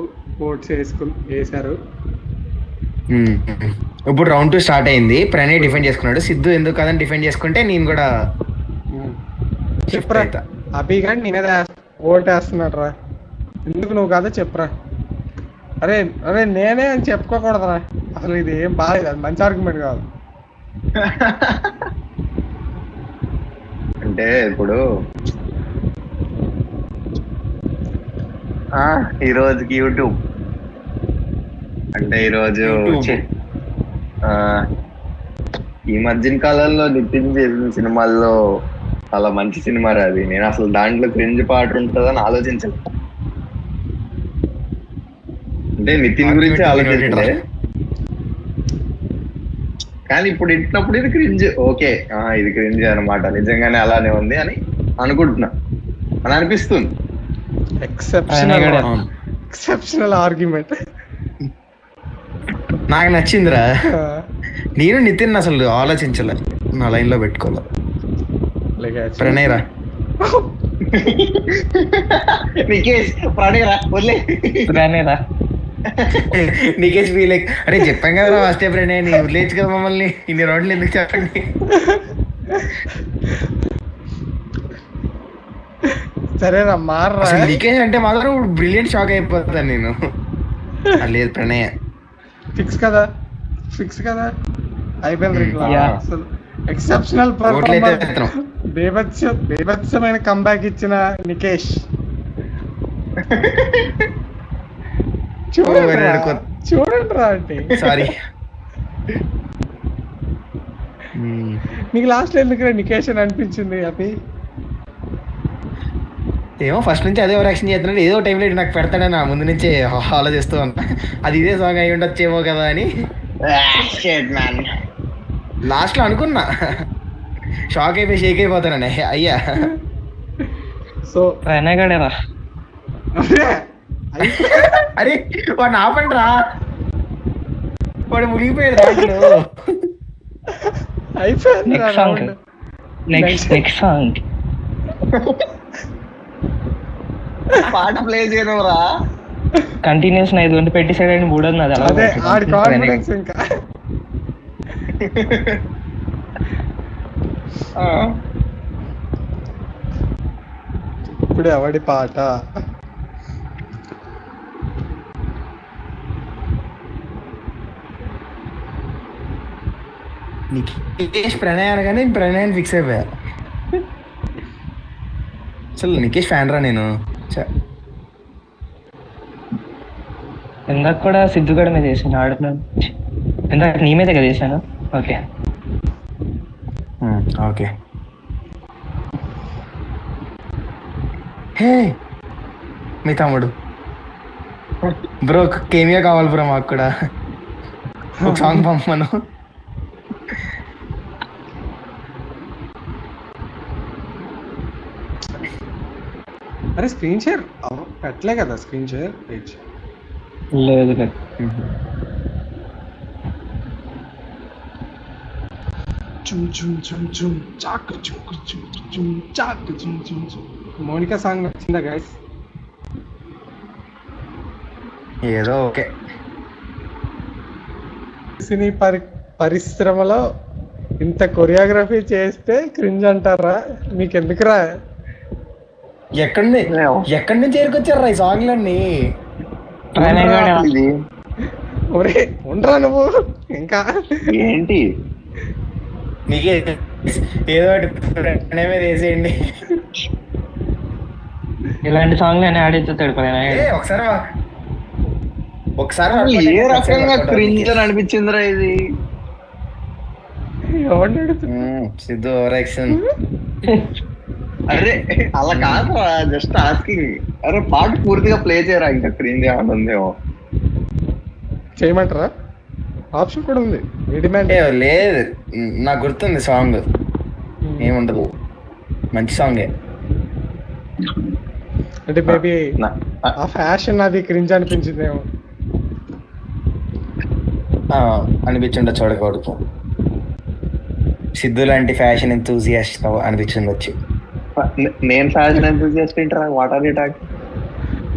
ఓట్స్ వేశారు. ఇప్పుడు రౌండ్ 2 స్టార్ట్ అయింది. ప్రణయ్ డిఫెండ్ చేసుకున్నాడు, సిద్ధు ఎందుకు కాదని డిఫెండ్ చేసుకుంటే నేను కూడా చెప్పరా. అభి గారు నీ మీద ఓట్ వేస్తున్నాడు రా, ఎందుకు నువ్వు కదా చెప్పరా. అరే అరే నేనే అని చెప్పుకోకూడదురా, అసలు ఇది ఏం బాగాలేదు, అది మంచి ఆర్గ్యుమెంట్ కాదు. అంటే ఇప్పుడు ఈ రోజుకి యూట్యూబ్ అంటే ఈరోజు ఈ మధ్యన కాలంలో నితిన్ చేసిన సినిమాల్లో చాలా మంచి సినిమా అది. నేను అసలు దాంట్లో క్రింజ్ పాట ఉంటుందని ఆలోచించలేదు. అంటే నితిన్ గురించి ఆలోచించలే, కానీ ఇప్పుడు ఇంటినప్పుడు ఇది క్రింజ్. ఓకే ఇది క్రింజ్ అనమాట, నిజంగానే అలానే ఉంది అని అనుకుంటున్నా, అని అనిపిస్తుంది. ఎక్సెప్షనల్ ఆర్గ్యుమెంట్ నాకు నచ్చిందిరా. నేను నితిన్ అసలు ఆలోచించలే, నా లైన్ లో పెట్టుకోలే. ప్రణయ్ రా, నికేష్ ప్రణయ్ రా, వదిలే ప్రణయ్ రా. నికేష్ ఫీల్ అరే చెప్పాం కదా ఫస్ట్ ప్రణయ్ నీ వదిలేచ్చు కదా మమ్మల్ని, ఇన్ని రౌండ్లు ఎందుకు చెప్పండి. సరేనా మార్రా. నికేష్ అంటే మాత్రం బ్రిలియంట్ షాక్ అయిపోతాను నేను. లేదు ప్రణయ్ ఫిక్స్ కదా, ఫిక్స్ కదా, అయిపోయింది. అసలు ఎక్సెప్షనల్ పర్ఫార్మెన్స్, బేభత్సమైన కంబ్యాక్ ఇచ్చిన నికేష్. చూడండి రా అంటే సారీ. నీకు లాస్ట్ ఎందుకు నికేష్ అని అనిపించింది అది? ఏమో ఫస్ట్ నుంచి అదే యాక్షన్ చేస్తున్నాడు, ఏదో టైంలో నాకు పెడతాడని నా ముందు నుంచే ఆలోచిస్తూ ఉన్నా, అది ఇదే సాంగ్ అయి ఉండొచ్చేమో కదా అని. లాస్ట్ లో అనుకున్నా, షాక్ అయిపోయి షేక్ అయిపోతానని. అయ్యా సో ప్రణయగడరా, అరే వాడు ఆపండి రా, వాడు మునిగిపోయాడు దాంట్లో. అయిపోయింది. నెక్స్ట్ సాంగ్ పాట ప్లే చేయరా, కంటిన్యూస్ 5 గంటలు పెట్టేసాడని మూడోది నాది. అదే ఆడి కాన్ఫిడెన్స్. ఇంకా ఇప్పుడు ఎవడి పాట? నికేష్ ప్రణయ్ అనగానే నేను ప్రణయాన్ని ఫిక్స్ అయిపోయా. అసలు నికేష్ ఫ్యాన్ రా నేను. ఇందాక కూడా సిద్ధుగడ మీద వేసాను, ఆడుతున్నాను. ఇందాక నీ మీద కదా వేసాను. Okay okay. హే మీ తమ్ముడు బ్రో, కేమియా కావాలి బ్రో మాకు కూడా, ఒక సాంగ్ పంపను. అరే స్క్రీన్ షేర్ పెట్టలే కదా, స్క్రీన్ షేర్ పేజ్ లేదు. మౌనిక సాంగ్ వచ్చిందా గైస్? ఏదో ఓకే. సినీ పరిశ్రమలో ఇంత కొరియోగ్రఫీ చేస్తే క్రింజ్ అంటారా? మీకు ఎందుకురా? ఎక్కడి నుంచి చేరుకొచ్చారా ఈ సాంగ్లన్నీ? ఒరే ఉండరా నువ్వు ఇంకా ఏంటి? నీకే ఏదో మీద వేసేయండి. ఇలాంటి సాంగ్లు అని ఆడిస్తాడు ఒకసారి ఏ రకంగా క్రింజ్ అని అనిపించిందిరా ఇది? Siddhu over action. అరే అలా కాదురా, జస్ట్ ఆస్కింగ్. అరే పాట పూర్తిగా ప్లే చేయరా, ఇంకా క్రింజ్ ఏమన్నా ఉందేమో. చేయమంటారా? ఆప్షన్ కూడా ఉంది. లేదు నాకు గుర్తుంది సాంగ్, ఏముండదు, మంచి సాంగే. అంటే మేబీ నా- ఆ ఫ్యాషన్ అది క్రింజ్ అనిపించిందేమో. అనిపించుండ చూడకూడదు. సిద్ధు లాంటి ఫ్యాషన్ ఎంతూజియాస్ట్ అనిపించుండొచ్చు. నేను ఫ్యాషన్ ఎంతూజియాస్ట్ ఏంట్రా, వాట్ ఆర్ యు టాకింగ్?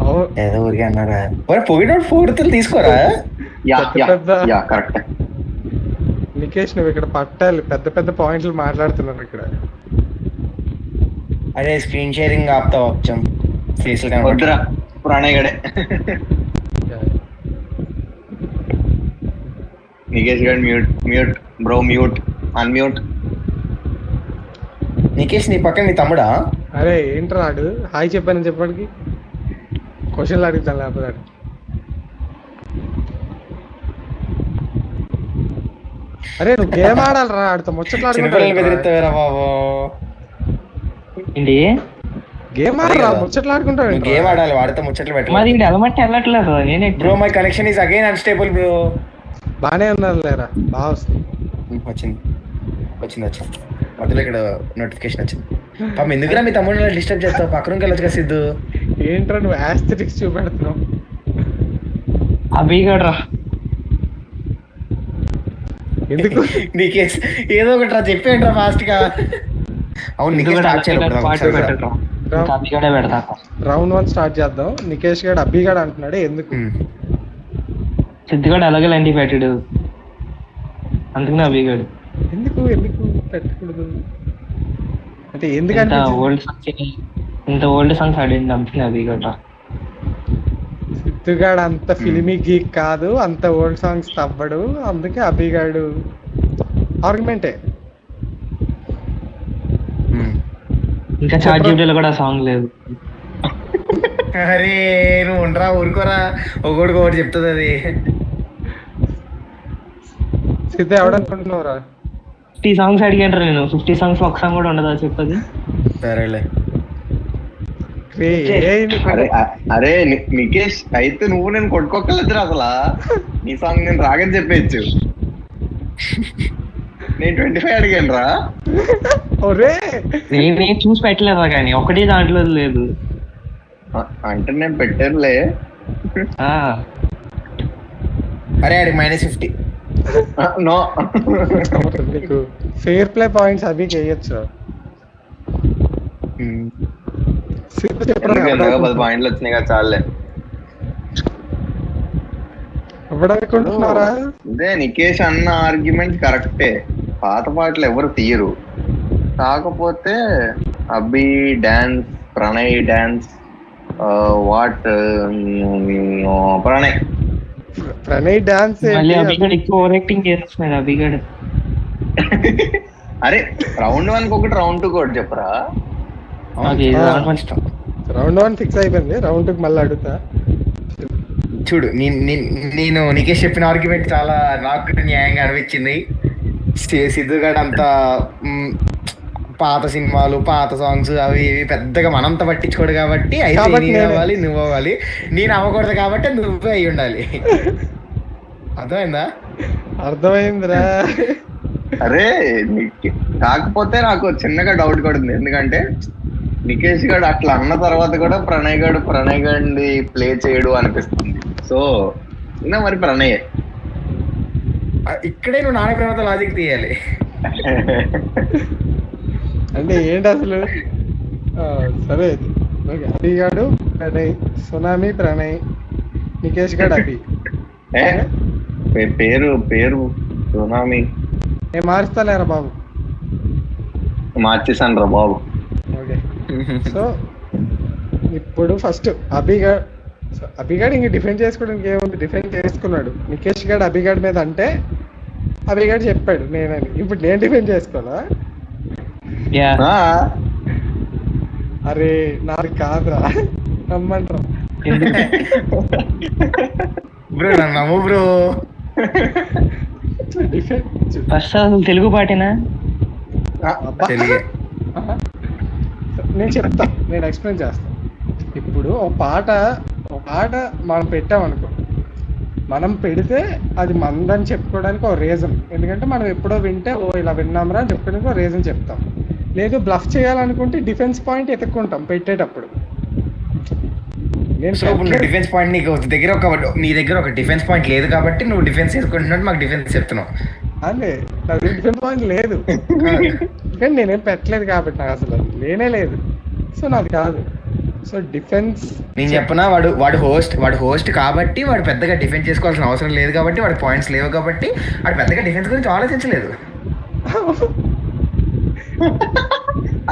అవును. ఏదో ఊరికే అన్నారా? పోయినోడు ఫోర్తులు తీసుకోరా? యా యా పెద్ద- యా కరెక్ట్. నికేష్ నువ్వు ఇక్కడ పట్టాలి, పెద్ద పెద్ద పాయింట్లు మాట్లాడుతున్నారు ఇక్కడ. అదే స్క్రీన్ షేరింగ్ ఆపుతావు వచ్చాం ఫేస్ వద్దురా ప్రణయ్ గడే. నికేష్ గడ్ mute mute bro, mute unmute. Nikesh నీ పక్కన నీ తమ్ముడా? అరే ఏంట్రా నాడు హాయ్ చెప్పానని చెప్పడానికి క్వశ్చన్లు అడుగుతాను లేకపోతే ఆడు. అరే నువ్వు గేమ్ ఆడాలరా, ఆడితో చిన్నపిల్లలు ముచ్చట్లాడుకుంటా. బెదిరిస్తావేరా బాబు. ఏంటి గేమ్ ఆడరా, ముచ్చట్లాడుకుంటావు. నువ్వు గేమ్ ఆడాలి, వాడితో ముచ్చట్లు మాది పెట్టాలి. ఇక్కడ ఎలమంటే వెళ్ళట్లేదు. నేనే bro my connection is again unstable bro. బానే ఉన్నారు లేరా, బాగా వస్తుంది. వచ్చింది వచ్చింది వచ్చింది మధ్యలో ఇక్కడ నోటిఫికేషన్ వచ్చింది. పాపం ఎందుకురా మీ తమ్ముడు డిస్టర్బ్ చేస్తావు? పక్కన వెళ్ళొచ్చు కదా సిద్ధు. ఏంట్రా నువ్వు యాస్థెటిక్స్ చూపెడుతున్నావు? అభిగడ్రా ఎందుకు? నీకే ఏదో ఒకటి రా చెప్పేయండిరా ఫాస్ట్ గా. అవును నీకే స్టార్ట్ చేయాలి ఇప్పుడు ఒకసారి రా. అభిగడే పెడతా. రౌండ్ 1 స్టార్ట్ చేద్దాం. నికేష్ గాడు అబ్బిగాడు అంటున్నాడు ఎందుకు? సిద్ధిగాడు అలాగే లండి పెట్టాడు, అందుకనే అభిగాడు. ఎందుకు ఎందుకు పెట్టకూడదు అంటే ఇంత ఎందుకంటే ఓల్డ్ సాంగ్స్ ఆడింది, అందుకనే అభిగడ్రా. సిద్ధుగాడు అంత ఫిలిమీ గీక్ కాదు, అంత ఓల్డ్ సాంగ్స్ తవ్వడు, అందుకే అభిగాడు ఆర్గ్యుమెంటే. ఇంకా చార్ట్ జీబీలో కూడా సాంగ్ లేదు. అరే నువ్వు ఉండరా, ఊరుకోరా, ఒకటికి ఒకటి చెప్తుంది అది. సిద్ధ ఎవడనుకుంటున్నావురా? 50 సాంగ్స్ అడిగాను నేను. 50 సాంగ్స్ ఒక సాంగ్ కూడా ఉండదా చెప్పది? సరేలే. అరే అరే నికేష్ అయితే నువ్వు నేను కొట్టుకోగలదురా అసలు. నీ సాంగ్ నేను రాగని చెప్పేయచ్చు. నేను 25 అడిగాను రా. నేను చూసి పెట్టలేదా కానీ ఒకటి దాంట్లో లేదు. అంటే నేను పెట్టానులే. అరే ఆడికి -50. నో నీకు ఫెయిర్ ప్లే పాయింట్స్ అవి చేయొచ్చు. సిద్ధ చెప్పరా 10 పాయింట్లు వచ్చినాయి కదా చాలే. ఎవడనుకుంటున్నారా? అదే నికేష్ అన్న ఆర్గ్యుమెంట్ కరెక్టే, పాత పాటలు ఎవరు తీయరు. కాకపోతే అబ్బి dance, Pranay dance, what Pranay dance మళ్ళీ అభిగడ్ ఎక్కువ ఓవర్ యాక్టింగ్ చేస్తున్నాడు అభిగడ్. అరే రౌండ్ 1 ఒకటి, రౌండ్ 2 ఒకటి చెప్పరా. రౌండ్ 1 ఫిక్స్ అయిపోయింది, రౌండ్ 2 మళ్ళీ అడుగుతా. చూడు నేను నికేష్ చెప్పిన ఆర్గ్యుమెంట్ చాలా నాకు న్యాయంగా అనిపించింది. సిద్ధుగాడు అంతా పాత సినిమాలు, పాత సాంగ్స్ అవి ఇవి పెద్దగా మనంతా పట్టించుకోడు కాబట్టి అయితే నేను అవ్వాలి, నువ్వు అవ్వాలి. నేను అవ్వకూడదు కాబట్టి నువ్వే అయి ఉండాలి. అర్థమైందా? అర్థమైందిరా. అరే కాకపోతే నాకు చిన్నగా డౌట్ కూడా ఉంది. ఎందుకంటే నికేష్ గారు అట్లా అన్న తర్వాత కూడా ప్రణయ్ గడ్ని ప్లే చేయడు అనిపిస్తుంది. సో మరి ప్రణయ్ ఇక్కడే నువ్వు నాన్న ప్రేమతో లాజిక్ తీయాలి. అంటే ఏంటి అసలు? సరే అభిగాడు ప్రణయ్, సునామీ ప్రణయ్, నికేష్ గాడు అభి. పేరు సునామీ నేను మారుస్తాలేరా బాబు. మార్చేసాను రా బాబు. ఓకే సో ఇప్పుడు ఫస్ట్ అభిగాడు ఇంక డిఫెండ్ చేసుకోవడానికి ఏముంది, డిఫెండ్ చేసుకున్నాడు. నికేష్ గాడు అభిగాడు మీద అంటే అభిగాడు చెప్పాడు నేనని. ఇప్పుడు నేను డిఫెండ్ చేసుకోవాలా? అరే నాకు కాదురా, నమ్మంటారా? బ్రో నమ్ము బ్రో. ఫస్ట్ అసలు తెలుగు పాటేనా? నేను చెప్తా, నేను ఎక్స్ప్లెయిన్ చేస్తాను. ఇప్పుడు ఒక పాట మనం పెట్టామనుకో, మనం పెడితే అది మందని చెప్పుకోవడానికి ఒక రీజన్. ఎందుకంటే మనం ఎప్పుడో వింటే ఓ ఇలా విన్నాంరా అని చెప్పుకోవడానికి ఒక రీజన్ చెప్తాం. లేదు బ్లఫ్ చేయాలనుకుంటే డిఫెన్స్ పాయింట్ ఎత్తుక్కుంటాం పెట్టేటప్పుడు. నేను సో ఇప్పుడు నువ్వు డిఫెన్స్ పాయింట్ నీ దగ్గర ఒక డిఫెన్స్ పాయింట్ లేదు కాబట్టి నువ్వు డిఫెన్స్ చేసుకుంటున్నట్టు మాకు డిఫెన్స్ చెప్తున్నావు. అదే నా డిఫెన్స్ పాయింట్ లేదు కానీ నేనేం పెట్టలేదు కాబట్టి నాకు అసలు అది లేనే లేదు. సో నాది కాదు. సో డిఫెన్స్ నేను చెప్పనా, వాడు హోస్ట్ కాబట్టి వాడు పెద్దగా డిఫెన్స్ చేసుకోవాల్సిన అవసరం లేదు కాబట్టి వాడు పాయింట్స్ లేవు కాబట్టి వాడు పెద్దగా డిఫెన్స్ గురించి ఆలోచించలేదు.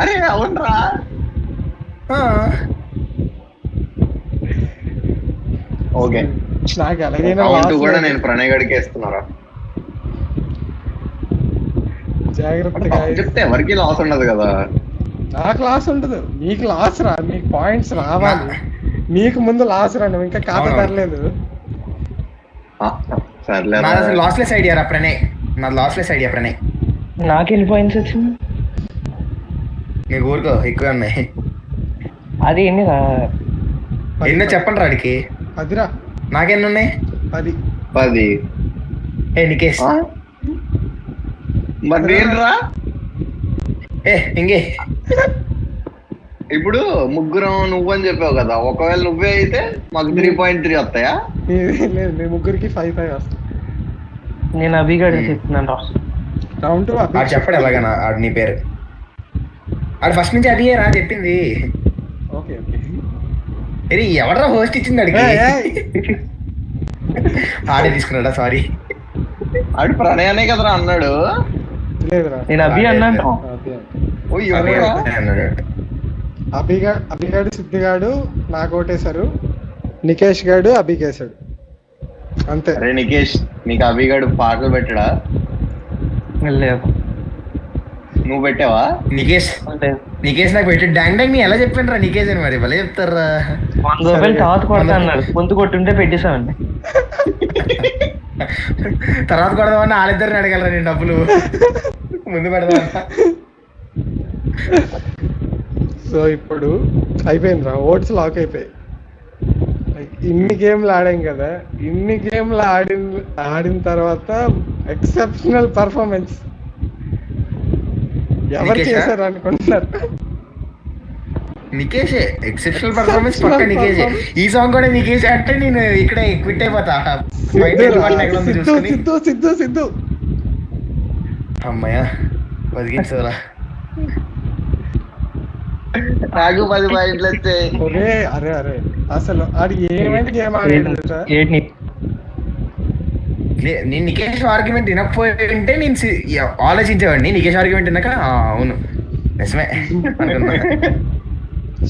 అరే అవునరా, ఓకే నాకు ఎలాగైనా కూడా నేను ప్రణయ్ గడికి వేస్తున్నారా జాగ్రత్తగా చెప్తే ఎవరికి లాస్ ఉండదు కదా. నాకు లాస్ ఉండదు, నీకు లాస్ రా, నీకు పాయింట్స్ రావాలి. నీకు ముందు లాస్ రా, నువ్వు ఇంకా ఖాతా తరలేదు. సర్లే లాస్లెస్ ఐడియా రా ప్రణయ్, నా లాస్లెస్ ఐడియా ప్రణయ్. నాకు ఎన్ని పాయింట్స్ వచ్చింది? నీకు ఊరుకో ఎక్కువ ఉన్నాయి. అది ఎన్ని ఎన్నో చెప్పండి రాడికి. అదిరా నాకెన్ని ఉన్నాయి? 10. ఏ నికేష్ మరి నేనురా ఇంకే ఇప్పుడు ముగ్గురం నువ్వని చెప్పావు కదా, ఒకవేళ నువ్వే అయితే మాకు 3.3 వస్తాయా? లేదు మీ ముగ్గురికి 5 వస్తాయి. నేను అభిగాడు చెప్తున్నాను రౌండ్ ఆడు చెప్పాడు ఎలాగనా ఆడు నీ పేరు. ఆడు ఫస్ట్ నుంచి అడిగే రా చెప్పింది. ఓకే అరే ఎవడరా హోస్ట్ ఇచ్చింది అడిగి? ఆడే తీసుకున్నాడా? సారీ ఆడు ప్రణయ్ అనే కదరా అన్నాడు. లేదురా నేను అభి అన్నాను. అభిగాడు సిద్ధిగాడు నాకు ఓటేశారు, నికేష్ గాడు అభికేశాడు అంతే. అరే నికేష్ నీకు అభిగాడు పాటలు పెట్టడా? లేదు. నువ్వు పెట్టావా? నికేష్ నాకు పెట్టి డాంగ్ డాంగ్ నీ ఎలా చెప్పాను రా నికేష్ అని. మరి భలే చెప్తారా. 100 రూపాయలు తర్వాత కొడతా అన్నాడు, ముందు కొట్టుంటే పెట్టేసామండి. తర్వాత కొడదామన్నా వాళ్ళిద్దరిని అడగలరా నేను డబ్బులు ముందు పెడదామన్నా. సో ఇప్పుడు అయిపోయిందిరా, ఓట్స్ లాక్ అయిపోయాయి. ఇన్ని గేమ్లు ఆడాం కదా, ఇన్ని గేమ్లు ఆడిన తర్వాత ఎక్సెప్షనల్ పర్ఫార్మెన్స్ ఎవరు చేశారు అనుకుంటున్నారు? నికేషే ఎక్సెప్షనల్ పర్ఫార్మెన్స్ పక్క నికేషే. ఈ సాంగ్ కూడా నికేష్ అంటే నేను ఇక్కడే క్విట్ అయిపోతా. సిద్ధు అమ్మయ్యా బతికించరా. నాకు 10 పాయింట్లు వచ్చాయి. అరే అసలు ఆడి ఏమైనా గేమ్ ఆడాడు. నేను నికేష్ ఆర్గ్యుమెంట్ వినకపోయి ఉంటే నేను ఆలోచించేవాడిని. నికేష్ ఆర్గ్యుమెంట్ విన్నాక అవును నిజమే అనుకున్నా.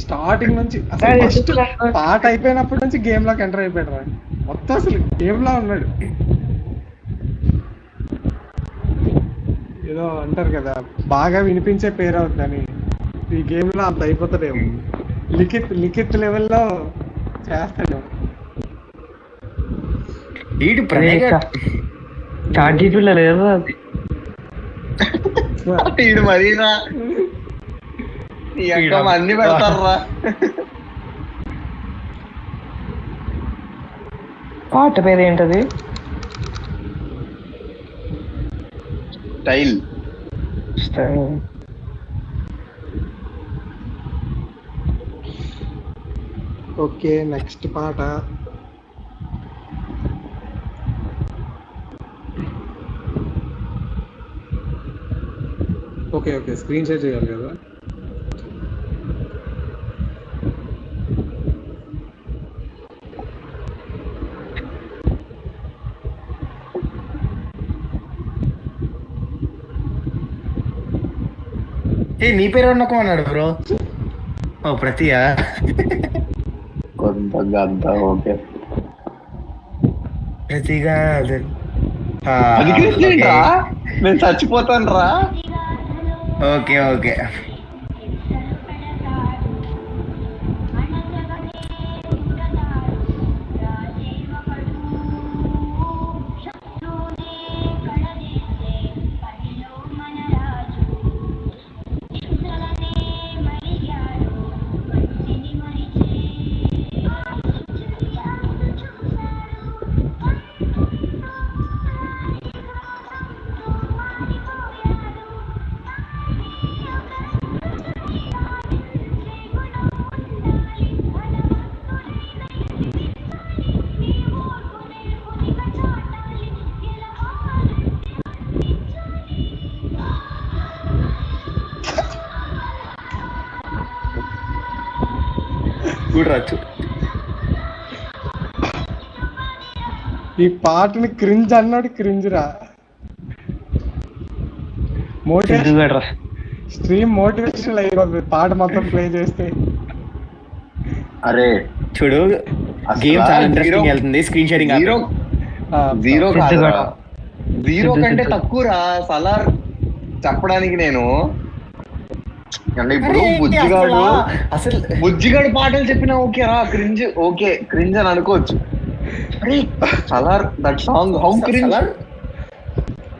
స్టార్టింగ్ నుంచి అసలు ఫస్ట్ పాట అయిపోయినప్పటి నుంచి గేమ్ లోకి ఎంటర్ అయిపోయాడు రా. మొత్తం అసలు గేమ్ లో ఉన్నాడు. ఏదో అంటారు కదా బాగా వినిపించే పేరు అవుతుందని, ఈ గేమ్ లో అంత అయిపోతాడేమో. లిఖిత్ లెవెల్లో చేస్తాడు. చార్జీపీలో లేదు ఈడు మరీనా అన్ని పెడతారా. పాట పేరు ఏంటది? స్టైల్. ఓకే నెక్స్ట్ పాట. ఓకే స్క్రీన్ షేర్ చేయాలి కదా. నీ పేరు అన్నకు అన్నాడు బ్రో. ఓ ప్రతియా కొంత గద్ద. ఓకే ప్రతిగా నేను చచ్చిపోతాను రా. ఓకే చూడరా ఈ పాటని క్రింజ్ అన్నాడు, క్రింజ్ రా. సిద్ధు గడ రా. స్ట్రీమ్ మోటివేషనల్ అయిపోతుంది పాట మొత్తం ప్లే చేస్తే. అరే చూడు గేమ్ చాలా ఇంట్రెస్టింగ్ వెళ్తుంది. స్క్రీన్ షేరింగ్ జీరో సిద్ధు కాదురా, గడ. జీరో సిద్ధు కంటే సిద్ధు. తక్కువరా సలార్ చెప్పడానికి. నేను అంటే ఇప్పుడు బుజ్జిగాడు అసలు బుజ్జిగాడు పాటలు చెప్పినా ఓకే రా, క్రింజ్ ఓకే, క్రింజ్ అని అనుకోవచ్చు. అరే Salaar that song how cringe.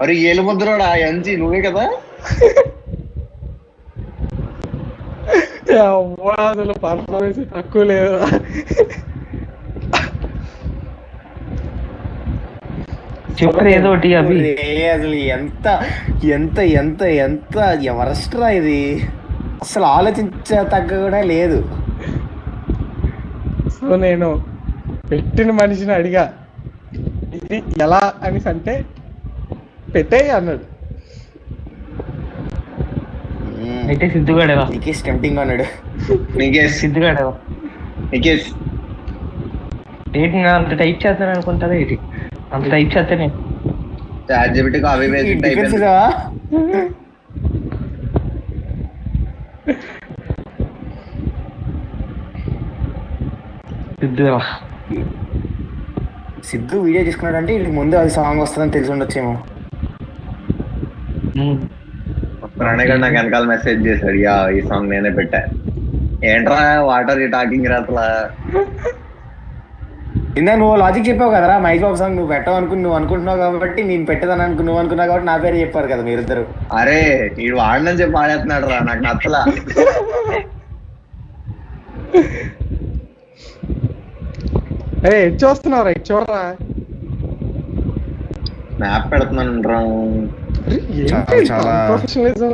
అరే ఏలు ముద్రోడా ఎంజీ నువ్వే కదా. అసలు పర్ఫార్మెన్స్ తక్కువ లేదు. చెప్పరు ఏదో ఒకటి అవి. అసలు ఎంత ఎంత ఎంత ఎంత ఎవరస్ట్రా ఇది, అసలు ఆలోచించే తగ్గ కూడా లేదు. సో నేను పెట్టిన మనిషిని అడిగా ఇది ఎలా అనేసి, అంటే పెట్టేయి అన్నాడు. అయితే సిద్ధు గడేవా. నికేష్ టెంప్టింగ్ అన్నాడు. నికేష్ సిద్ధు గడేవా. నికేష్ ఏంటి నా అంత టైప్ చేస్తాను అనుకుంటారా ఏంటి? అంత టైప్ చేస్తే నేను చాట్ జీపీటీకి అవి వేసి డిఫెన్స్ అయిపోయింది. ఇదావా? సిద్ధు రా. సిద్ధు వీడియో తీసుకున్నాడు అంటే వీడికి ముందు అది సాంగ్ వస్తుందని తెలిసి ఉండొచ్చేమో. ప్రణయ్ గారు నాకు వెనకాల మెసేజ్ చేశాడు, యా ఈ సాంగ్ నేనే పెట్టా. ఏంట్రా వాటర్ టాకింగ్ రా అసలు. ఇందా నువ్వు లాజిక్ చెప్పావు కదరా, మహేష్ బాబు సాంగ్ నువ్వు పెట్టావు నువ్వు అనుకుంటున్నావు కాబట్టి నేను పెట్టేదాన్ని నువ్వు అనుకున్నావు కాబట్టి నా పేరు చెప్పారు కదా మీరిద్దరు. అరే వీడు వాడినని చెప్పి ఆడేస్తున్నాడు రా, నాకు నచ్చలా. ఎట్ చూస్తున్నావురా, ఇటు చూడరా. మ్యాప్ పెడుతున్నాను రా. చాలా ప్రొఫెషనలిజం.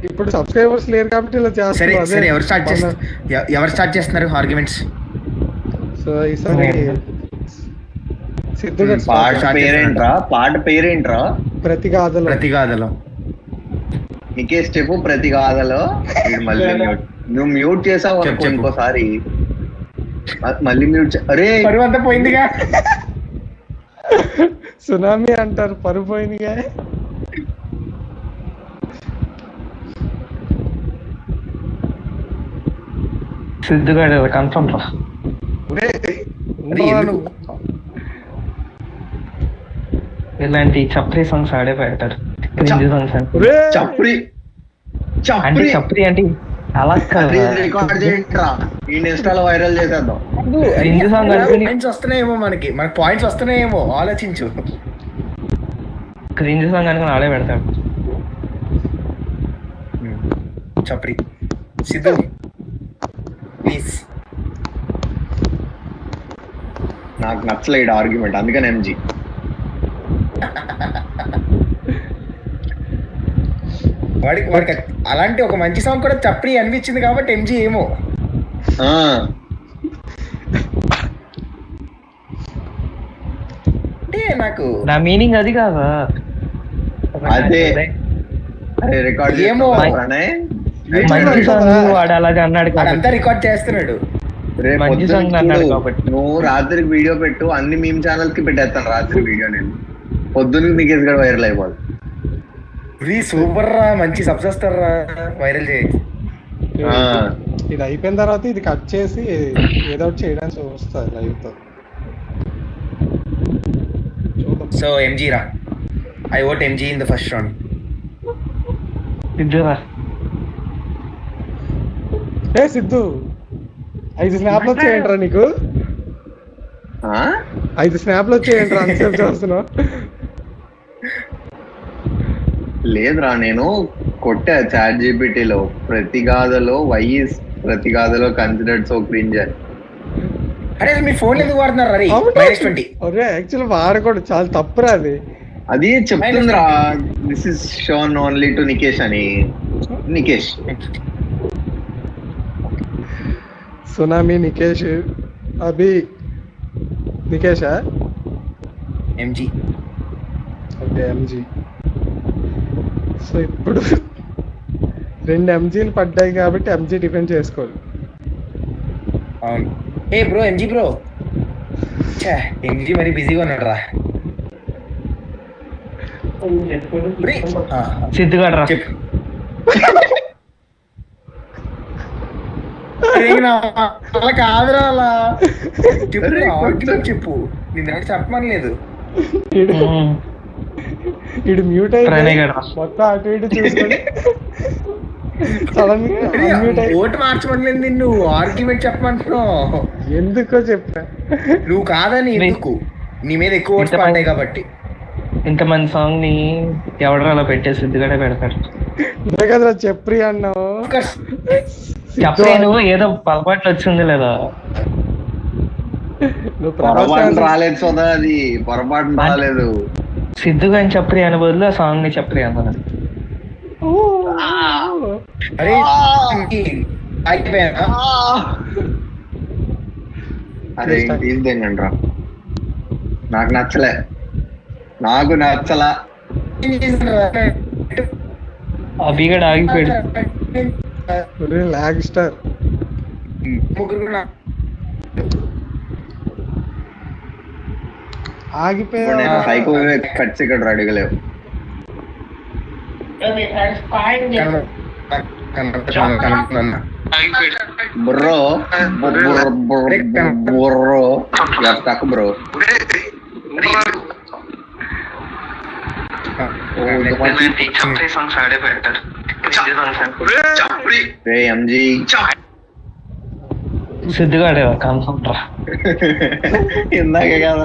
ఇప్పుడు సబ్స్క్రైబర్స్ లేరు కాబట్టి ఇలా సరే చేస్తున్నారు. సరే ఎవరు స్టార్ట్ చేస్తున్నారు ఆర్గ్యుమెంట్స్? సో ఈసారి సిద్ధు గారు పాట పేరేంట్రా, పాట పేరేంట్రా? ప్రతిగాథలు. ప్రతిగాథలో నికేష్ చెప్పు. ప్రతిగాథలో వీడు మళ్ళీ మ్యూట్. నువ్వు మ్యూట్ చేసావు అనుకో చెప్పు. ఇంకోసారి మళ్ళీ మ్యూట్. అరే పరువు అంతా పోయిందిగా. సునామీ అంటారు, పరుపోయిందిగా. సిద్ధు గడేవా కన్ఫర్మ్ రా. ఇలాంటి చప్రీ సాంగ్స్ ఆడే పెడతారు. క్రింజ్ సాంగ్స్ అంటే చప్రి అంటే చప్రి చప్రీ అంటే అలా కాదు. రికార్డ్ చేయండిరా, ఈ ఇన్స్టాలో వైరల్ చేసేద్దాం. క్రింజ్ సాంగ్ అనుకుని పాయింట్స్ వస్తున్నాయేమో, మనకి పాయింట్స్ వస్తున్నాయేమో, ఆలోచించు. క్రింజ్ సాంగ్ అనుకుని ఆడే పెడతాడు. చప్రి సిద్ధు ప్లీజ్. నాకు నచ్చలేదు ఆర్గ్యుమెంట్, అందుకని ఎంజీ. వాడికి అలాంటి ఒక మంచి సాంగ్ కూడా చప్రి అనిపించింది కాబట్టి ఎంజీ ఏమో. అంటే నాకు నా మీనింగ్ అది కాదా. అదే రికార్డ్ ఏమో. ప్రణయ్. మంచి సాంగ్ వాడు అలాగే అన్నాడు కాబట్టి. వాడంతా రికార్డ్ చేస్తున్నాడు. రేపు మంచి పొద్దున్న సాంగ్ అన్నాడు చూడు, కాబట్టి. నువ్వు రాత్రికి వీడియో పెట్టు, అన్ని మీమ్ ఛానల్స్ కి పెట్టేస్తాను రాత్రి వీడియో. నేను పొద్దున్న నికేష్ కూడా వైరల్ అయిపోదు. సూపర్ రా, మంచి సబ్స్క్రైబర్ రా, వైరల్ చేయొచ్చు. ఇది అయిపోయిన తర్వాత ఇది కట్ చేసి ఏదో ఒకటి చేయడానికి వస్తుంది లైవ్ తో. సో ఎంజీ రా, I vote MG in the first round. Siddhu రా. ఏ సిద్ధు 5 స్నాప్లు వచ్చేయండిరా నీకు. 5 స్నాప్లు వచ్చేయండిరా, అంతసేపు చూస్తున్నావు. లేదురా, నేను కొట్టా చాట్ జీపీటీలో ప్రతిగాథలో వైఈస్ ప్రతిగాథలో కన్సిడర్డ్ సో క్రింజ్ అని. అరే మీ ఫోన్ ఎందుకు వాడుతున్నారు రా? -20. అరే యాక్చువల్లీ వాడకూడదు, చాలా తప్పురా అది. అది చెప్తుందిరా, this is shown only to Nikesh అని. నికేష్ సునామీ నికేష్ అభి నికేషా? ఎంజీ. Okay MG. సో ఇప్పుడు 2 ఎంజీలు పడ్డాయి కాబట్టి ఎంజీ డిఫెండ్ చేసుకోవాలి. అవును. ఏ బ్రో ఎంజీ బ్రో, ఎంజీ మరి బిజీగా ఉన్నాడు రా. సిద్ధుగాడు రా. చెప్పు. అలా కాదురా, అలా చెప్పు, ఆర్గ్యుమెంట్ చెప్పు. నేను చెప్పమని లేదు. ఇడు మ్యూట్ ప్రణయ్ అయ్యి గాడు రా. మొత్తం అటు ఇటు చూసుకొని సడన్ గా unmute అయ్యి ఓటు మార్చమని నిన్ను ఆర్గ్యుమెంట్ చెప్పమంటున్నావు. ఎందుకో చెప్పా. నువ్వు కాదని ఎందుకు, నీ మీద ఎక్కువ ఓట్స్ పడ్డాయి కాబట్టి. ఇంతమంది సాంగ్ ని ఎవడరా అలా పెట్టేసి సిద్ధుగాడే పెడతాడు. ఇదే కదరా చెప్పి అన్నావు. చెప్పలేను, ఏదో పొరపాట్లు వచ్చింది లేదా. నువ్వు పొరపాటు రాలేదు సోదా, అది పొరపాటు రాలేదు. సిద్ధుగా చెప్పరి అనే బదులు ఆ సాంగ్ ని చెప్పరి అన్నాడు. అరే అయిపోయానా? అరే ఏంటండ్రా, నాకు నచ్చలే, నాకు నచ్చలా. అభిగడ్ ఆగిపోయాడు. లాగ్ స్టార్ ముగ్గురు ఆగిపోయా. సైకో కట్స్ ఇక్కడ రెడీగా లేవు. బ్రో బ్రో తక్కువ బ్రో. ఎంజీ సిద్ధుగాడే కన్ఫర్మ్ రా. ఇందాకే కదా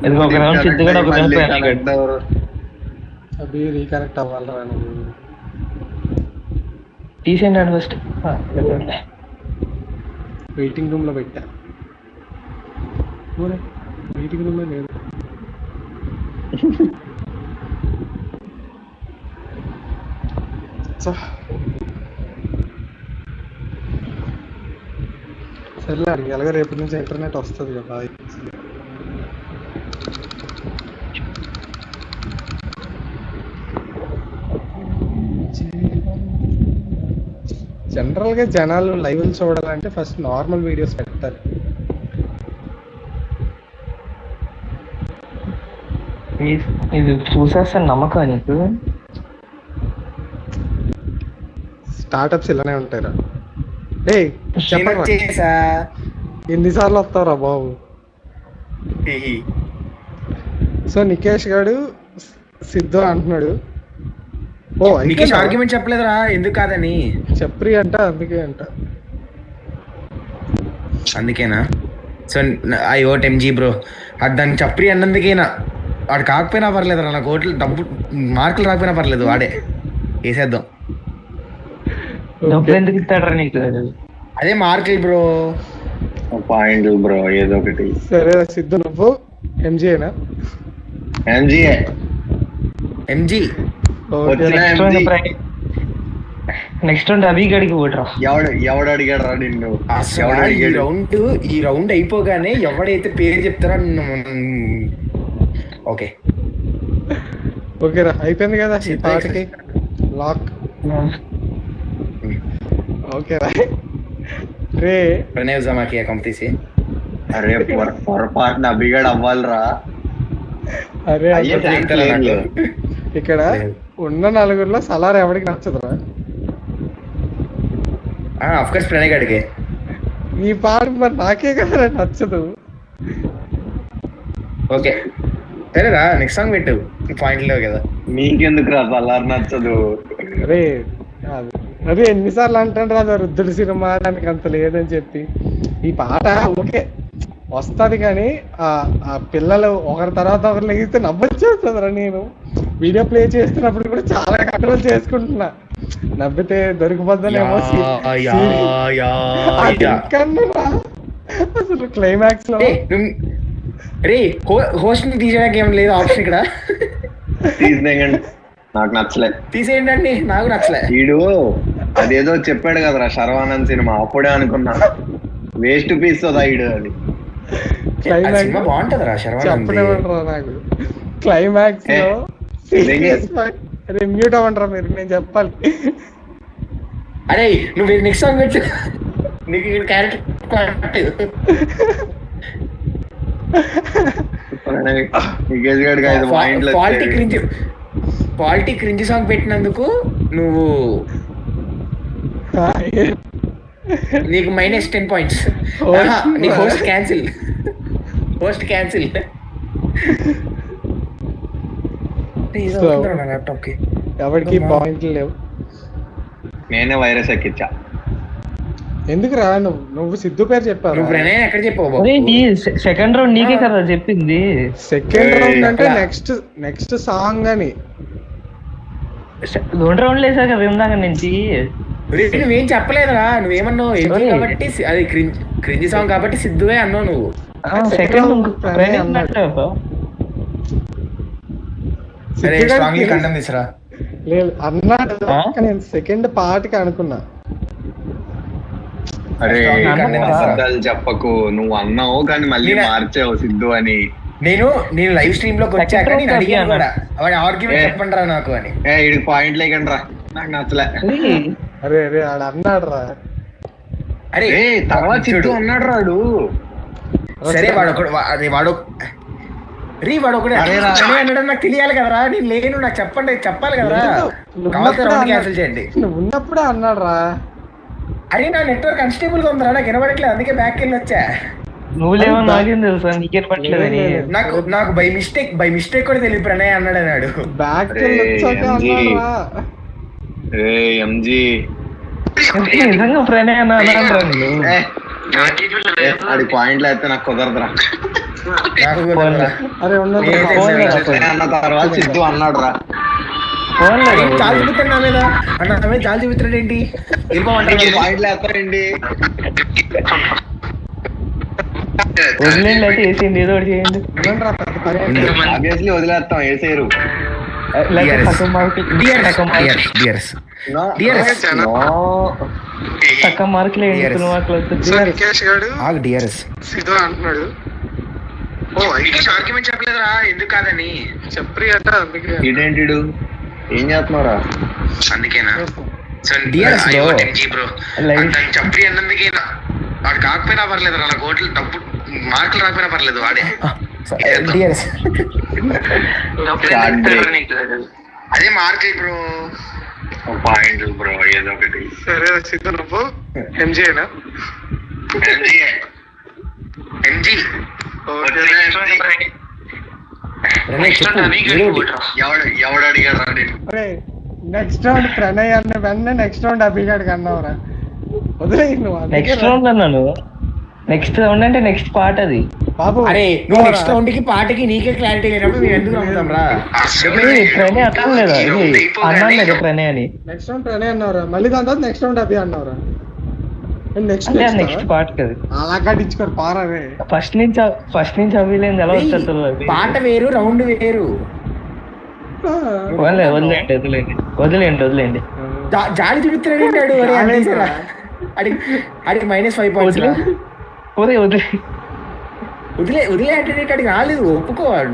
ఇది ఒక రౌండ్ సిద్ధుగాడు, ఒక రౌండ్ ప్రణయ్ గాడు. అవి రీకనెక్ట్ అవ్వాలరా నువ్వు. తీసేయండి అండి ఫస్ట్. వెయిటింగ్ రూమ్ లో పెట్టా. వెయిటింగ్ రూమ్ లో లేదు. సర్లే అడిగి ఎలాగో రేపటి నుంచి ఇంటర్నెట్ వస్తుంది కదా. జనరల్ గా జనాలు లైవ్ చూడాలంటే ఫస్ట్ నార్మల్ వీడియోస్ పెట్టాలి. ఇది చూసేస్తాను నమ్మకం నీకు. స్టార్టప్స్ ఇలానే ఉంటాయిరా. డే చెప్పండి, ఎన్నిసార్లు వస్తావురా బాబు. సో నికేష్ గాడు సిద్ధు అంటున్నాడు. ఓ నికేష్ ఆర్గ్యుమెంట్ చెప్పలేదురా ఎందుకు కాదని. చెప్పరి అంట, అందుకే అంట. అందుకేనా? So I vote MG bro. అది దాన్ని చప్రి అన్నందుకేనా, వాడు కాకపోయినా పర్లేదురా, నాకు ఓట్లు డబ్బు మార్కులు రాకపోయినా పర్లేదు, వాడే వేసేద్దాం. డబ్బులు ఎందుకు ఇస్తాడరా నీకు? అదే మార్కులు బ్రో, పాయింట్లు బ్రో, ఏదో ఒకటి. సరే సిద్ధు నువ్వు ఎంజీనా? ఎంజీఏ. ఎంజీ నెక్స్ట్ రౌండ్ అభిగడికి ఓటరా. ఎవడు అడిగాడు రా నిన్ను? ఈ రౌండ్ అయిపోగానే ఎవడైతే పేరు చెప్తారో. ఓకే ఓకేరా, అయిపోయింది కదా ఈ పాటకి లాక్. ఓకేరా రే ప్రణయ్ జమాకి కంప్లీసి. అరే పొరపాటున అభిగాడు అవ్వాలిరా. అరే ఇక్కడ ఉన్న నలుగురిలో సలార్ ఎవరికి నచ్చదురా? ఆఫ్ కోర్స్ ప్రణయ్ గడికి. నీ పాట మరి నాకే కదా నచ్చదు. ఓకే సరేరా, నెక్స్ట్ సాంగ్ పెట్టు. పాయింట్ లేవు కదా నీకెందుకు రా సలార్ నచ్చదు? అరే అదే ఎన్నిసార్లు అంటాడు రా రుద్దుడు సినిమా, దానికి అంత లేదని చెప్పి. ఈ పాట ఓకే వస్తుంది కానీ ఆ పిల్లలు ఒకరి తర్వాత ఒకరు లెగిస్తే నవ్వొచ్చేస్తుందిరా. నేను వీడియో ప్లే చేస్తున్నప్పుడు కూడా చాలా కంట్రోల్ చేసుకుంటున్నా, నవ్వితే దొరికిపోద్దనేమో. అసలు క్లైమాక్స్ లో రే హోస్ట్ ని తీసేయడానికి ఏం లేదు ఆప్షన్ ఇక్కడ. తీసేయండి, నాకు నచ్చలే. తీసేయండి అండి, నాకు నచ్చలే. వీడు అదేదో చెప్పాడు కదరా శర్వానంద్ సినిమా, అప్పుడే అనుకున్నా వేస్ట్ పీస్ వీడు అది. బాగుంటది రా చెప్పలేమంటారా నాకు క్లైమాక్స్ లో. మ్యూట్ అవ్వంటారా మీరు, నేను చెప్పాలి. అరే నువ్వు నెక్స్ట్ సాంగ్ పెట్టు, నీకు ఇక్కడ క్యారెక్టర్ నికేష్ గారికి 5 పాయింట్లు క్వాలిటీ క్రింజ్ సాంగ్ పెట్టినందుకు నువ్వు నీకు -10 పాయింట్స్. నీ హోస్ట్ క్యాన్సిల్. ల్యాప్టాప్ కి ఎవరికి పాయింట్లు లేవు. నేనే వైరస్ ఎక్కించా. ఎందుకు రా నువ్వు సిద్ధు పేరు చెప్పావు. నువ్వు ప్రణయ్ ఎక్కడ చెప్పావు? సెకండ్ రౌండ్ నీకే కదా చెప్పింది. సెకండ్ రౌండ్ అంటే నెక్స్ట్ సాంగ్ అని. 2 రౌండ్లు వేసా కదా ఇందాక నుంచి. నువ్వేం చెప్పలేదురా, నువ్వేమన్నావు కాబట్టి అది క్రింజ్ సాంగ్ కాబట్టి సిద్ధువే అన్నావు నువ్వు. సెకండ్ లేదు అన్నాడు, నేను సెకండ్ పార్ట్కి అనుకున్నా. అరే అబద్ధాలు చెప్పకు, నువ్వు అన్నావు కానీ మళ్ళీ మార్చావు సిద్ధు అని. నేను లైవ్ స్ట్రీమ్ లోకి వచ్చాక నేను అడిగాను కూడా, వాడి ఆర్గ్యుమెంట్ చెప్పండి రా నాకు అని. ఇది పాయింట్ లేకండి రా, నాకు నచ్చలే. అరే ఆడ అన్నాడు రా. అరే తర్వాత సిద్ధు అన్నాడు రాడు. సరే వాడు అన్నాడు, నాకు తెలియాలి కదరా, నేను లేను, నాకు చెప్పాలి కదరా. క్యాన్సిల్ చేయండి. నువ్వు ఉన్నప్పుడే అన్నాడు రా. అరే నా నెట్వర్క్ అన్స్టేబుల్ గా ఉందిరా, నాకు వినబడట్లేదు, అందుకే బ్యాక్ వెళ్ళి వచ్చా. నువ్వు లేవో నాకేం తెలుసా, నీకేం పట్టలేదని. నాకు బై మిస్టేక్ కూడా తెలియదు ప్రణయ్ అన్నాడు. బ్యాక్ ఎంజీ నిజంగా ప్రణయ్ అన్నా అది పాయింట్లు అయితే నాకు కుదరదురా. అరే అన్న తర్వాత సిద్ధు అన్నాడు రా. చాలు చూపిస్తాడు నా మీద అన్న, చాలు చూపిస్తాడు ఏంటి? పాయింట్లు వేస్తారండి. వదిలేండి అయితే వేసేయండి, ఏదో ఒకటి చేయండి. ఆబ్వియస్లీ వదిలేస్తాం, వేసేయరు. సగం మార్కులు చెప్పలేదురా ఎందుకు కాదని చెప్పి ఇదేంటిడు ఏం చేస్తున్నారా? అందుకేనా చెప్పి అన్నందుకేనా? వాడు కాకపోయినా పర్లేదు, అలా కోట్లు డబ్బు మార్కులు రాకపోయినా పర్లేదు, వాడే అదే మార్కులు బ్రో, పాయింట్లు బ్రో ఏదో ఒకటి. సరే సిద్ధు నువ్వు ఎంజీనా? ఎవడు అడిగాడు రా? నెక్స్ట్ రౌండ్ ప్రణయ్ అన్న వెన్న నెక్స్ట్ రౌండ్ అభిగాడికి అన్నావురా. వదిలే నువ్వు. నెక్స్ట్ రౌండ్ అన్నాను. నెక్స్ట్ రౌండ్ అంటే నెక్స్ట్ పార్ట్ అది బాబు. అరే నువ్వు నెక్స్ట్ రౌండ్ కి పాటకి నీకే క్లారిటీ లేనప్పుడు మేము ఎందుకు నమ్ముతాం రా? ప్రణయ్ అర్థం లేదా, అన్నాను లేదా ప్రణయ్ అని. నెక్స్ట్ రౌండ్ ప్రణయ్ అన్నావురా, మళ్ళీ దాని తర్వాత నెక్స్ట్ రౌండ్ అభి అన్నావురా. నెక్స్ట్ పార్ట్ కదా, అలా కట్టించుకోరు పారే. ఫస్ట్ నుంచి అవి లేదు ఎలా వస్తుంది. పాట వేరు, రౌండ్ వేరు. వదిలేండి. జాలి చూపిస్తున్నాడు అడిగి -5 పాయింట్స్. వదిలే అంటే అడిగి రాలేదు, ఒప్పుకోవాడు.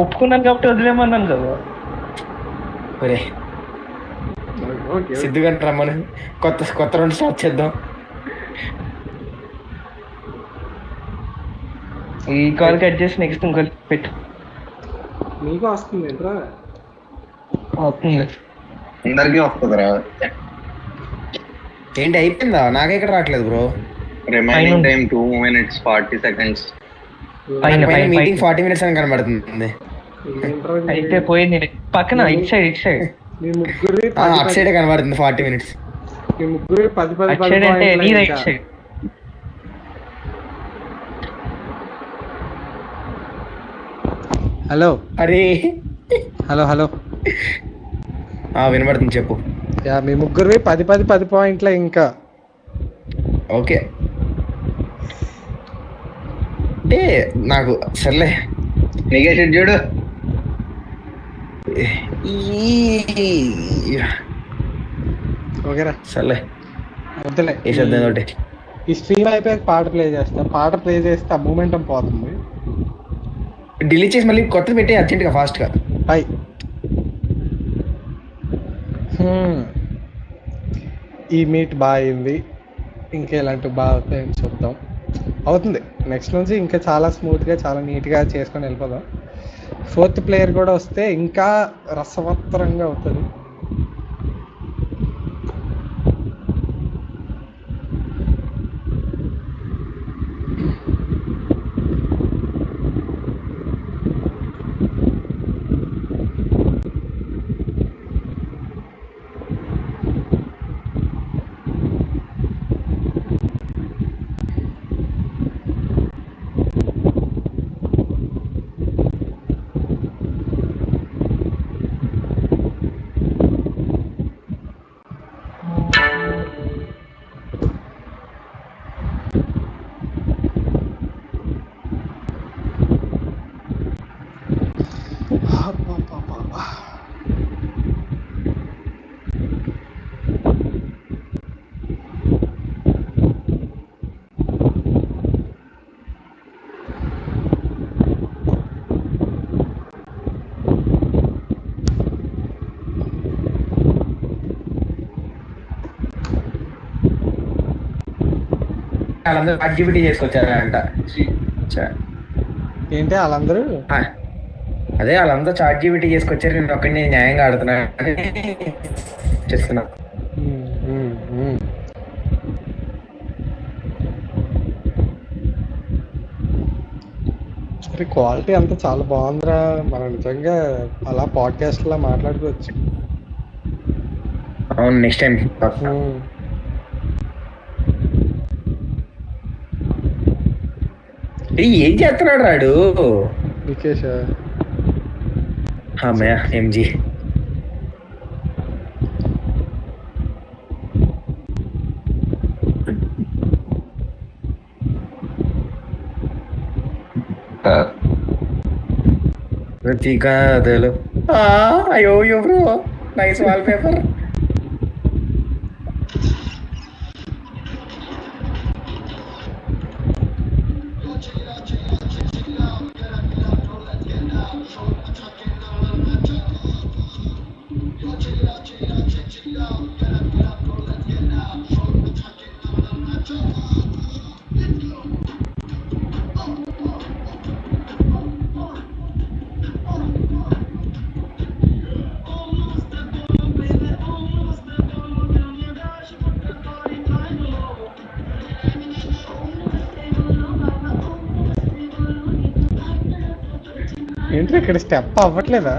ఒప్పుకున్నాను కాబట్టి వదిలేమన్నాను కదా. ఒరే సిద్ధు గంట రమ్మను, కొత్త రౌండ్ స్టార్ట్ చేద్దాం. ఈ కాల్ కట్ చేసి నెక్స్ట్ ఇంకోటి పెట్టు. నీకు వస్తుంది అందరికీ వస్తుందిరా. ఏంటి అయిపోయిందా? నాకే ఇక్కడ రావట్లేదు bro. Remaining time 2 minutes 40 seconds. Meeting 40 minutes అని కనబడుతుంది. అయితే పోయింది పక్కన ఇట్ సైడ్ అట్ సైడ్ కనబడుతుంది 40 minutes. మీ ముగ్గురు 10 అంటే నీ రైట్ సైడ్. హలో అరే హలో వినబడుతుంది, చెప్పు. మీ ముగ్గురు 10 పాయింట్ల ఇంకా. ఓకే అంటే నాకు సర్లే. నికేష్ చూడు, ఓకేరా సర్లే వద్దులే. ఈ స్ట్రీమ్ అయిపోయాక పాట ప్లే చేస్తే ఆ మూమెంటం పోతుంది. డిలీట్ చేసి మళ్ళీ కొత్తది పెట్టి అర్జెంట్గా ఫాస్ట్గా. ఈ మీట్ బాగా అయింది, ఇంకా ఇలాంటివి బాగా అవుతాయని చూద్దాం. అవుతుంది నెక్స్ట్ నుంచి ఇంకా చాలా స్మూత్గా చాలా నీట్గా చేసుకొని వెళ్ళిపోదాం. 4th ప్లేయర్ కూడా వస్తే ఇంకా రసవత్తరంగా అవుతుంది. వాళ్ళందరూ యాక్టివిటీ చేసుకొచ్చారంట. ఏంటి వాళ్ళందరూ అదే వాళ్ళందరూ చాట్ జీబీటీ చేసుకొచ్చారు, నేను ఒక్కడిని న్యాయంగా ఆడుతున్నా చేస్తున్నా. క్వాలిటీ అంతా చాలా బాగుందిరా. మనం నిజంగా అలా పాడ్కాస్ట్ లా మాట్లాడుకోవచ్చు. అవును, నెక్స్ట్ టైం. ఏం చేస్తున్నాడు రాడు వికేష్ ఎంజీ? ప్రతికాదలు అయ్యో బ్రో, నైస్ వాల్ పేపర్. ఏంటి ఇక్కడ స్టెప్ అవ్వట్లేదా?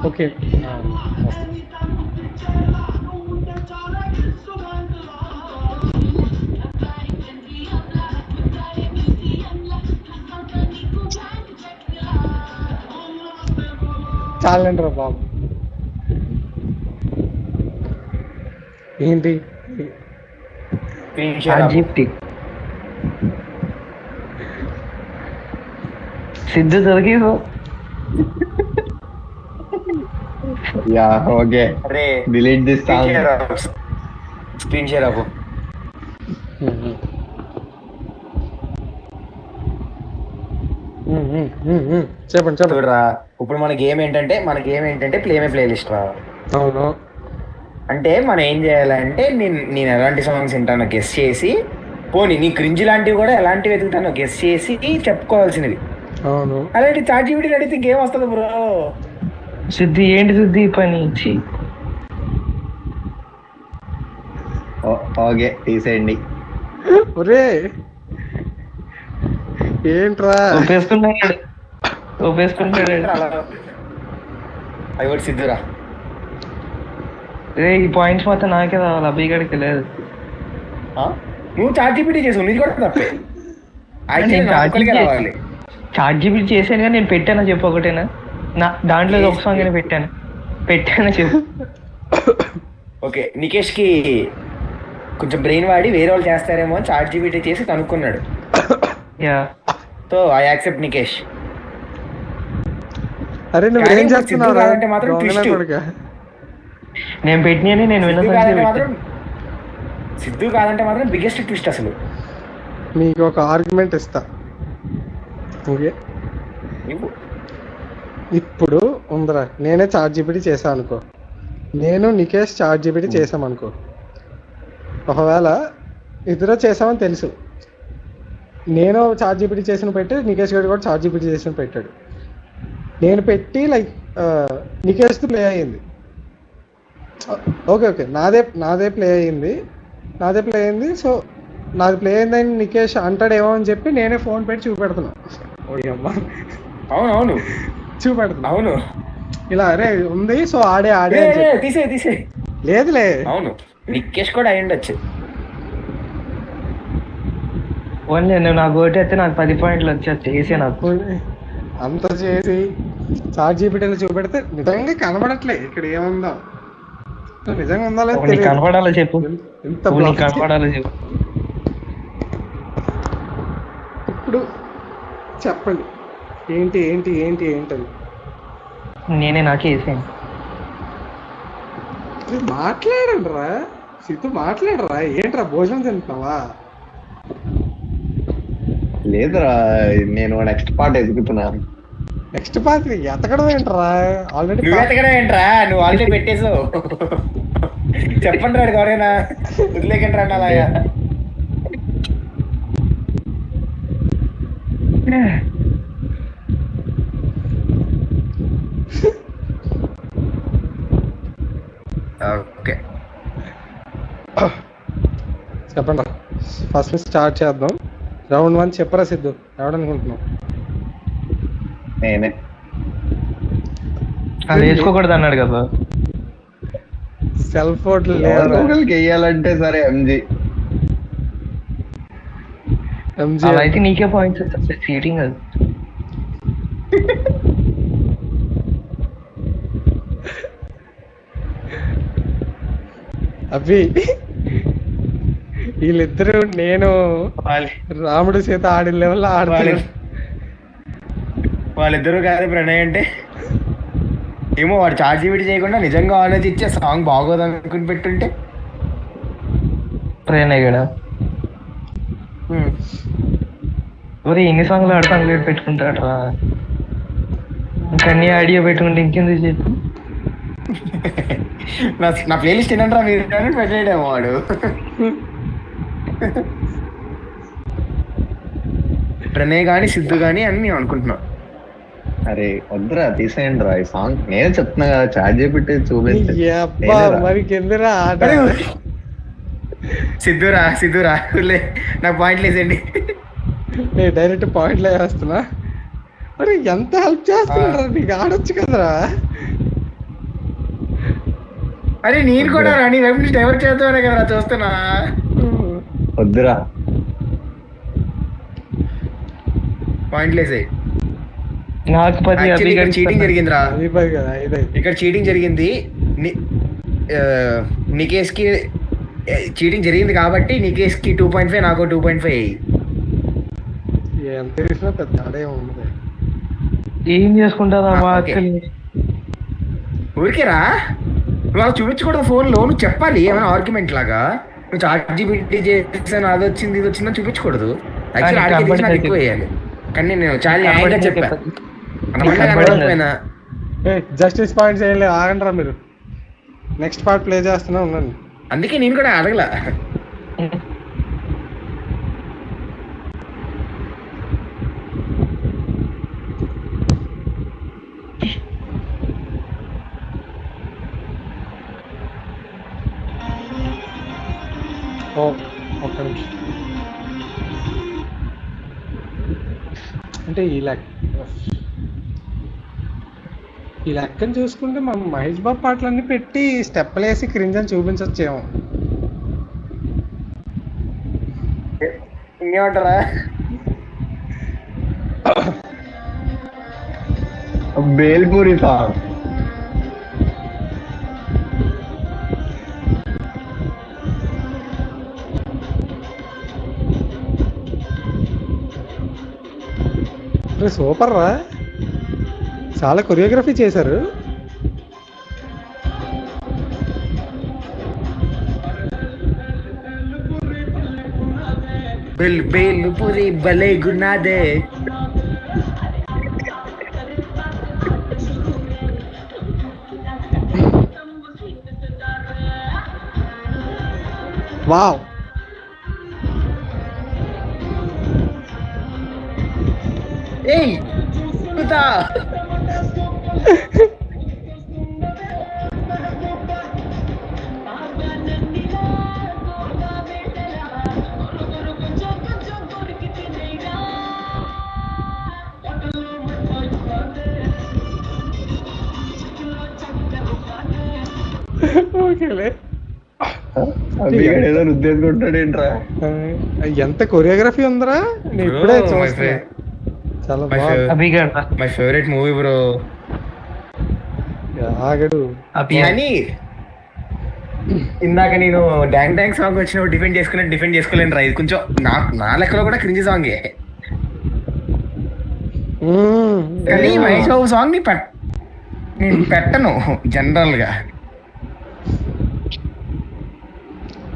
ఓకే చాలండి రా బాబు. ఏంటి సిద్ధు దొరికి yeah okay, delete this song. Screen share అవ్వు. చెప్పండి చూడరా, ఇప్పుడు మన గేమ్ ఏంటంటే ప్లే లిస్ట్ రా. అవును, అంటే మనం ఏం చేయాలంటే నేను ఎలాంటి సాంగ్స్ వింటానో గెస్ చేసి, పోనీ నీ క్రింజ్ లాంటివి కూడా ఎలాంటివి వెతుకుతానో గెస్ చేసి చెప్పుకోవాల్సినవి. అవును, అలాంటి చాట్ జీపీటీ అడిగితే ఇంకేం వస్తుంది బ్రో? సిద్ధి ఏంటి సిద్ధి పని? ఓకే తీసేయండి. ఒరే ఏంట్రా ఒప్పేసుకున్నాడు అవి కూడా సిద్ధురా. ఈ పాయింట్స్ మొత్తం నాకే రావాలి, అభిగడికి లేదు. నువ్వు చాట్ జీపీటీ చేసావు, నీది కూడా తప్పే. రావాలి. చాట్ జీపీటీ చేసాను కానీ నేను పెట్టానా చెప్పు ఒకటేనా? దాంట్లో ఒక సాంగ్ అని పెట్టానా చెప్పు. ఓకే, నికేష్ కి కొంచెం బ్రెయిన్ వాడి వేరే వాళ్ళు చేస్తారేమో అని చాట్ జీపీటీ చేసి కనుక్కున్నాడు. Yeah, so I accept Nikesh. అరే నువ్వు కానీ ఏం ఇప్పుడు చేస్తున్నావు సిద్ధు కాదంటే మాత్రం twist. నేను పెట్టినని నేను సిద్ధు విన్న కాదంటే మాత్రం సిద్ధు కాదంటే మాత్రం బిగ్గెస్ట్ ట్విస్ట్ అసలు. నీకు ఒక ఆర్గ్యుమెంట్ ఇస్తా. ఓకే, నువ్వు ఇప్పుడు ఉందరా, నేనే చాట్ జీపీటీ చేశాను అనుకో, నేను నికేష్ చాట్ జీపీటీ చేసామనుకో, ఒకవేళ ఇద్దరు చేసామని తెలుసు, నేను చాట్ జీపీటీ చేసిన పెట్టి నికేష్ గారు కూడా చాట్ జీపీటీ చేసిన పెట్టాడు, నేను పెట్టి లైక్ నికేష్ది ప్లే అయ్యింది. ఓకే ఓకే, నాదే ప్లే అయింది. సో నాది ప్లే అయిందని నికేష్ అంటాడేమో అని చెప్పి నేనే ఫోన్ పెట్టి చూపెడుతున్నా. అవును చూపెడుతున్నా అవును ఇలా, అరే ఉంది సో ఆడే అని చెప్పి. తీసే లేదులే, అవును నికేష్ కూడా అయి ఉండొచ్చు. ఓన్లీ నువ్వు నాకు ఓటు అయితే నాకు 10 పాయింట్లు వచ్చేసి నాకు అంత చేసి చాట్ జీపీటీలో చూపెడితే నిజంగా కనబడట్లే ఇక్కడ ఏముందో, నిజంగా ఉందా లేదు నీకు తెలియదు. కనపడాలో చెప్పు, ఎంత నీకు bluff. కనపడాలో చెప్పు. ఇప్పుడు చెప్పండి ఏంటి అని నేనే నాకే వేసాను. మాట్లాడండి రా సిద్ధు, మాట్లాడరా. ఏంట్రా భోజనం తింటున్నావా? లేదురా, నేను నెక్స్ట్ పార్ట్ ఎదుగుతున్నాను. నెక్స్ట్ పార్ట్ ఎతకడం ఏంట్రా? ఆల్రెడీ నువ్వు ఎతకడా ఏంట్రా, నువ్వు ఆల్రెడీ పెట్టేసావు. చెప్పండి రాడు ఎవరైనా వదిలేకండి రండి అలాగా. ఓకే చెప్పండి రా, ఫస్ట్ స్టార్ట్ చేద్దాం. రౌండ్ 1 చెప్పరా సిద్ధు, ఎవడనుకుంటున్నావు? నేనే. అది వేసుకోకూడదు అన్నాడు కదా. సెల్ఫ్ ఓట్లు ఒకరికి వెయ్యాలంటే సరే ఎంజీ. అలా అయితే నీకే పాయింట్స్ వస్తాయి, చీటింగ్ అది. అవి వీళ్ళిద్దరు నేను రాముడు సీత ఆడిన లెవెల్ ఆడతారు. వాళ్ళిద్దరూ కాదు ప్రణయ్ అంటే ఏమో, వాడు చార్జ్ జీబీటీ చేయకుండా నిజంగా ఆలోచించే సాంగ్ బాగోదు అనుకుని పెట్టుంటే ప్రణయ్ కూడా మరి ఎన్ని సాంగ్లు ఆడుతా కంప్లీట్ పెట్టుకుంటాడు రా. ఇంకా అన్ని ఆడియో పెట్టుకుంటే ఇంకెందుకు చెప్పు. నా ప్లేలిస్ట్ ఏంటంటారా మీరు పెట్టేయడేమో వాడు. ప్రణయ్ కానీ సిద్ధు కానీ అని నేను అనుకుంటున్నా. అరే వద్దురా, తీసేయండి రా ఈ సాంగ్. నేనే చెప్తున్నా కదా, చార్జ్ చేపెట్టి చూపించండి. మరి కిందరా ఆట. సిద్ధురా నాకు పాయింట్లు వేసేయండి. నేను డైరెక్ట్ పాయింట్లో వేస్తున్నా. మరి ఎంత హెల్ప్ చేస్తున్నారా, నీకు ఆడొచ్చు కదరా. అరే నేను కూడా నీ వైపు నుంచి డైవర్ట్ చేద్దామనే కదరా చూస్తున్నా. వద్దురా, పాయింట్లు వేసాయి. నాకు 10 చీటింగ్ జరిగిందిరా, అయిపోయి కదా ఇదే. ఇక్కడ చీటింగ్ జరిగింది. నికేష్ కి చీటింగ్ జరిగింది కాబట్టి నికేష్ కి 2.5 నాకు 2.5. ఎంత చేసినా పెద్ద ఆడే ఉంది. ఏం చేసుకుంటారా మా అక్కని. ఊరికేరా వాళ్ళు చూపించకూడదు ఫోన్ లో, నువ్వు చెప్పాలి ఏమైనా ఆర్గ్యుమెంట్ లాగా. నువ్వు చాట్ జీపీటీ చేసాను అది వచ్చింది ఇది వచ్చిందని చూపించకూడదు. యాక్చువల్లీ ఆడికి తెలిసి నాకు ఎక్కువ వేయాలి, కానీ నేను చాలా న్యాయంగా చెప్పాను. జస్టిస్ పాయింట్స్ ఏం లేదు, ఆగండి రా మీరు. నెక్స్ట్ పార్ట్ ప్లే చేస్తున్నా ఉన్నాను. అందుకే నేను కూడా అడగల. ఒక్క నిమిషం. అంటే ఈ లెక్కను చూసుకుంటే మనం మహేష్ బాబు పాటలన్నీ పెట్టి స్టెప్పులు వేసి క్రింజ్ అని చూపించచ్చేమో. ఇంకేమంటారా? బేల్పూరి సాంగ్. సూపర్ రా, చాలా కొరియోగ్రఫీ చేశారు. బెల్ బెల్ పూరి భలే గున్నాదే. వావ్, ఏయ్ కుతా. ఓకేలే. అభిగాడు ఏదో ఉద్దేశించుకుంటాడు ఏంట్రా. ఎంత కొరియోగ్రఫీ ఉందిరా, నేను ఇప్పుడే Bro, my చూస్తున్నా. చాలా my బాగుంది. అభిగడ్ మై ఫేవరెట్ మూవీ బ్రో. ఆగడు. కానీ ఇందాక నేను డాంగ్ డాంగ్ సాంగ్ వచ్చినప్పుడు డిఫెండ్ చేసుకోలేను రా. ఇది కొంచెం నా లెక్కలో కూడా క్రింజి సాంగే. కానీ మహేష్ బాబు సాంగ్ నేను పెట్టను జనరల్ గా.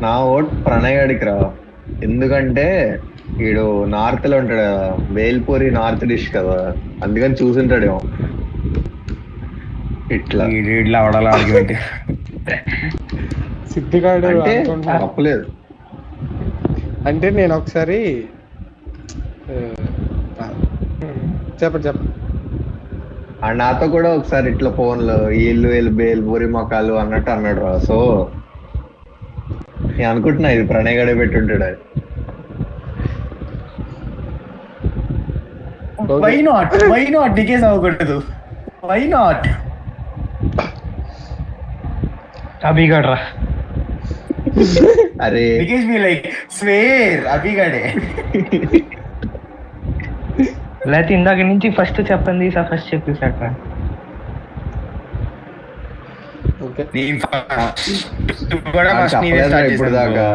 నా ఓట్ ప్రణయ్ గాడికి రా. ఎందుకంటే వీడు నార్త్ లో ఉంటాడు కదా, వేల్పూరి నార్త్ డిష్ కదా, అందుకని చూసుంటాడేమో ఇట్లా. ఇట్లా అవడాలి ఆర్గ్యుమెంట్. సిద్ధిగాడు అంటే అనుకుంటున్నా. తప్పలేదు. అంటే నేను ఒకసారి చెప్పండి. అండ్ నాతో కూడా ఒకసారి ఇట్లా ఫోన్ లో వీళ్ళు బేల్పూరి మొక్కలు అన్నట్టు అన్నాడు రా. సో నేను అనుకుంటున్నా ఇది ప్రణయ్ గడే పెట్టుంటాడు అది. వై నాట్ డికేస్ అవ్వకూడదు. వై నాట్ అభిగడ్ రా. అరే డికేస్ మీ లైక్ స్వేర్ అభిగాడే. లేకపోతే ఇందాక నుంచి ఫస్ట్ చెప్పండి సార్, ఫస్ట్ చెప్పేసాక ఓకే. చెప్పలేదురా ఇప్పుడు దాకా.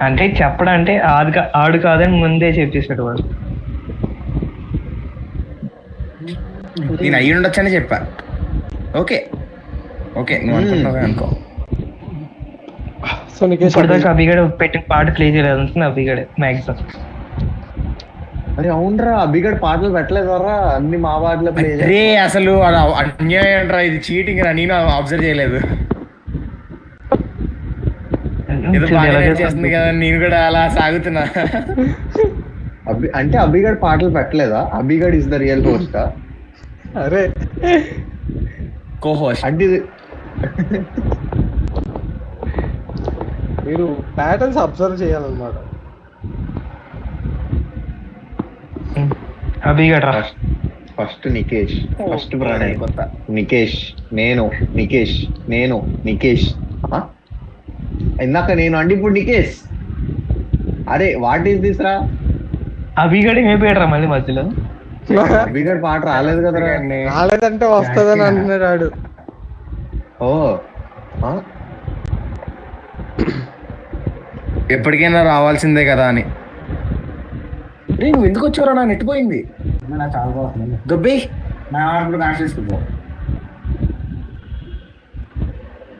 అంటే చెప్పడం అంటే ఆడు కాదని ముందే చెప్పేసాడు వాడు. నేను అయ్యి ఉండొచ్చని చెప్పా. ఓకే నువ్వు అనుకుంటున్నావే అనుకో. సో నికేష్ ఇప్పుడు దాకా అభిగడ్ పెట్టిన పాట ప్లే చేయలేదు అనుకున్నా. అభిగడ్ మ్యాక్సిమం. అరే అవునరా, అభిగడ్ పాటలు పెట్టలేదరా, అన్ని మా పాటలు ప్లే రే అసలు అది అన్యాయం అంటారా, ఇది చీటింగ్ రా. నేను అబ్జర్వ్ చేయలేదు. ఏదో బాగా చేస్తుంది కదా, నేను కూడా అలా సాగుతున్నా. అంటే అభిగడ్ పాటలు పెట్టలేదా? అభిగడ్ ఇస్ ద రియల్ హోస్ట్. అరే కోహోస్ట్ అంటే మీరు ప్యాటర్న్స్ అబ్జర్వ్ చేయాలన్నమాట. అభిగడ్ రా. First Nikesh, first Pranay, Nikesh, Nikesh. ఇందాక నేను అంటే ఇప్పుడు నికేష్. అరే వాట్ ఈస్ దిస్ రా? అభిగడ్ ఏమైపోయాడు రా మళ్ళీ మధ్యలో. అభిగడ్ పాట రాలేదు కదరా. రాలేదంటే వస్తుందని అంటున్నాడు ఆడు. ఓ ఎప్పటికైనా రావాల్సిందే కదా అని. నువ్వు ఎందుకు వచ్చారా? నా నెట్టిపోయింది. దుబ్బి నా ఆర్డర్ క్యాన్సిల్ చేసుకుంటా.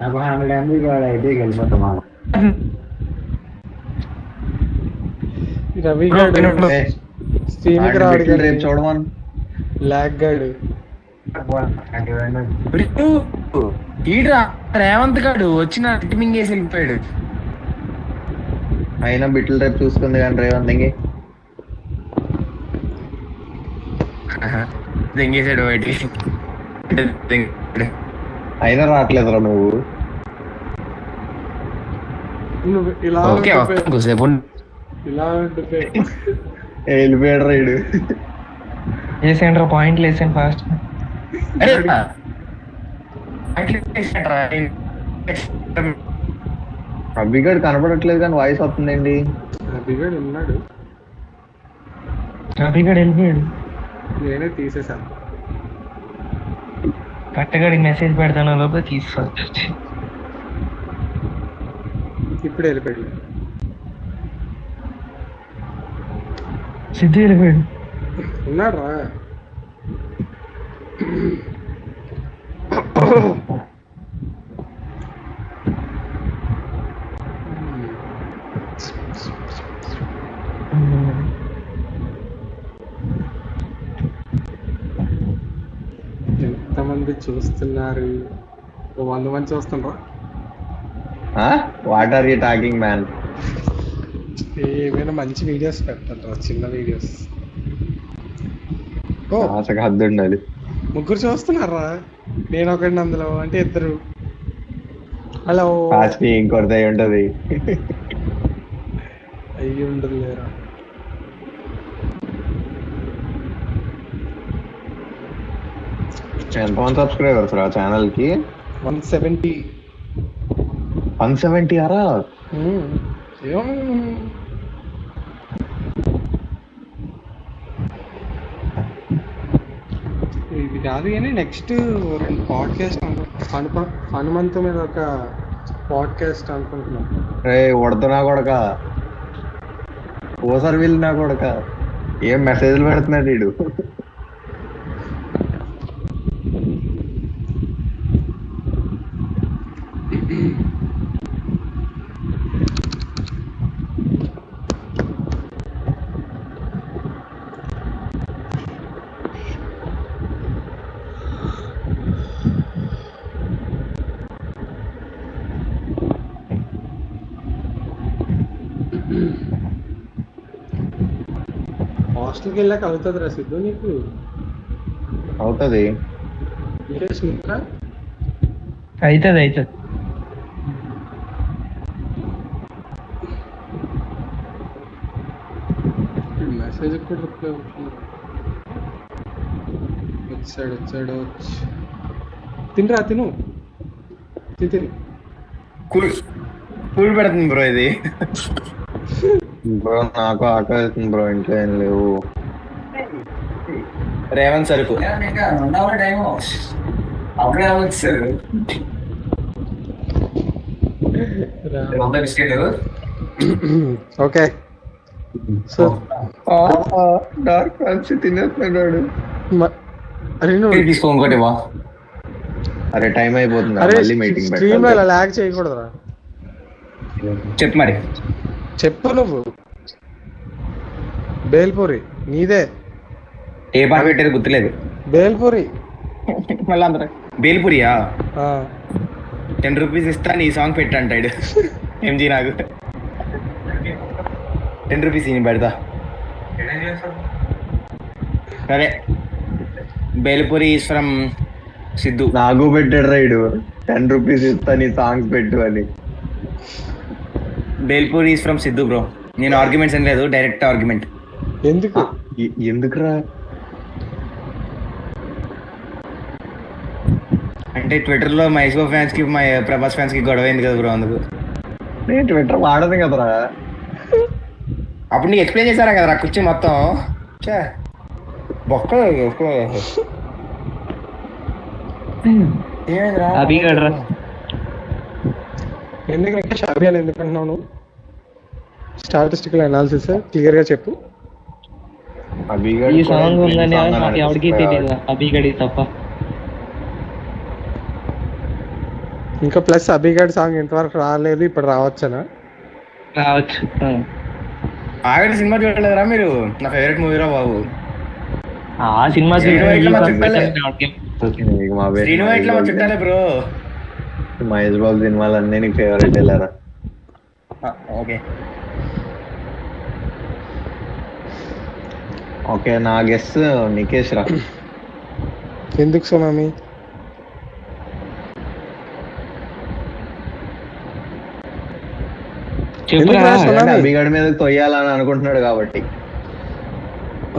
నాకు 100 MB అయితే వెళ్ళిపోతామా? రవి గాడు స్ట్రీమ్కి రాడు కదా, రేపు చూడమని. లాగ్ గాడు. ఈడ్రా రేవంత్ గాడు వచ్చిన టిమింగ్ వేసి వెళ్ళిపోయాడు. అయినా బిట్లు రేపు చూసుకుంది కానీ రేవంత్ ఇంకే దెంగేసాడు బయటికి. అయినా రావట్లేదురా నువ్వు. నువ్వు ఇలా ఓకే ఉండిపోయి- ఇలా ఉండిపోయి. వెళ్ళిపోయాడు రైడు. వేసేయండి రా, పాయింట్లు వేసేయండి ఫాస్ట్. అభిగడ్ కనపడట్లేదు కానీ వాయిస్ వస్తుందండి. రవి గాడు ఉన్నాడు, అభిగడ్ వెళ్ళిపోయాడు. నేనే తీసేసాను. కట్టగడికి మెసేజ్ పెడతాను లోపల తీసుకో. ఇప్పుడు వెళ్ళిపోయాడు. సిద్ధు వెళ్ళిపోయాడు. ఉన్నాడు రా. ఎంతమంది చూస్తున్నారు? 100 మంది చూస్తుండ్రా? What are you talking man? ఏమైనా మంచి వీడియోస్ పెట్టండి, చిన్న వీడియోస్. ఓ ఆశకు హద్దు ఉండాలి. 3 చూస్తున్నారా? నేను ఒకటి అందులో, అంటే 2. హలో కాస్ట్లీ ఇంకొకటి ఉంటది. అయ్యి ఉండదు లేరా. ఎంతమంది సబ్స్క్రైబర్స్ రా ఛానల్ కి? 170. 170 అరా? ఇది కాదు కానీ నెక్స్ట్ 2 పాడ్కాస్ట్ హనుమంతు మీద ఒక పాడ్కాస్ట్ అనుకుంటున్నాం. రే ఉడతనా కొడక, ఓసారి వెళ్ళినా కొడక, ఏం మెసేజ్లు పెడుతున్నాడు వీడు. హాస్టల్కి వెళ్ళాక అవుతుంది రా సిద్ధు నీకు? అవుతుంది. అవుతుంది. మెసేజ్ కూడా రిప్లై అవుతుంది. వచ్చాడు. తినరా, తిను. కూల్ పెడుతుంది బ్రో ఇది. బ్రో నాకు ఆకలిస్తుంది బ్రో, ఇంట్లో ఏం లేవు. రేవంత్ సరుకు ఓకే. సో డార్క్ ఫ్యాన్సీ తినేస్తున్నాడు. తీసుకో ఇంకోటి వా. అరే టైం అయిపోతుంది, అరే మళ్ళీ మీటింగ్ స్ట్రీమ్ లో లాగ్ చేయకూడదురా. చెప్పు మరి. చెప్పు నువ్వు. బేల్పూరి నీదే. ఏ పాట పెట్టేది గుర్తులేదు. బేల్పూరి. మళ్ళీ అందరూ బేల్పూరియా? ఆ, 10 రూపీస్ ఇస్తా నీ సాంగ్ పెట్టు అంటాడు ఎంజీ. నాకు 10 రూపీస్ ఇని పెడతా. సరే, బేల్పూరి ఈస్ ఫ్రమ్ సిద్ధు. నాకు పెట్టాడు రైడు 10 రూపీస్ ఇస్తా నీ సాంగ్స్ పెట్టు అని. Bhelpuri is from Siddhu bro. నేను ఆర్గ్యుమెంట్స్ ఏం లేదు, డైరెక్ట్ ఆర్గ్యుమెంట్. ఎందుకు? ఎందుకురా? అంటే ట్విట్టర్ లో మహేష్ బాబు ఫ్యాన్స్ కి ప్రభాస్ ఫ్యాన్స్ కి గొడవ అయింది కదా బ్రో, అందుకు. నేను ట్విట్టర్ వాడదు కదరా. అప్పుడు నీకు ఎక్స్ప్లెయిన్ చేశారా కదరా కూర్చొని మొత్తం. బొక్క ఎందుకంటే షాబీ అని ఎందుకంటున్నావు? స్టాటిస్టికల్ అనాలిసిస్ క్లియర్ గా చెప్పు. ఈ సాంగ్ ఉందని నాకు ఎవరికి తెలియదు, అభిగడి తప్ప. ఇంకా ప్లస్ అభిగడ్ సాంగ్ ఇంతవరకు రాలేదు, ఇప్పుడు రావచ్చనా? రావచ్చు. ఆగడి సినిమా చూడలేదురా మీరు? నా ఫేవరెట్ మూవీరా బాబు. ఆ సినిమా చుట్టాలే బ్రో. మహేష్ బాబు సినిమాలన్నీ నీకు ఫేవరెట్ వెళ్ళారా? ఓకే ఓకే, నా గెస్ నికేష్ రా. ఎందుకు సోనామి? అభిగడ్ మీద తొయ్యాలని అనుకుంటున్నాడు కాబట్టి.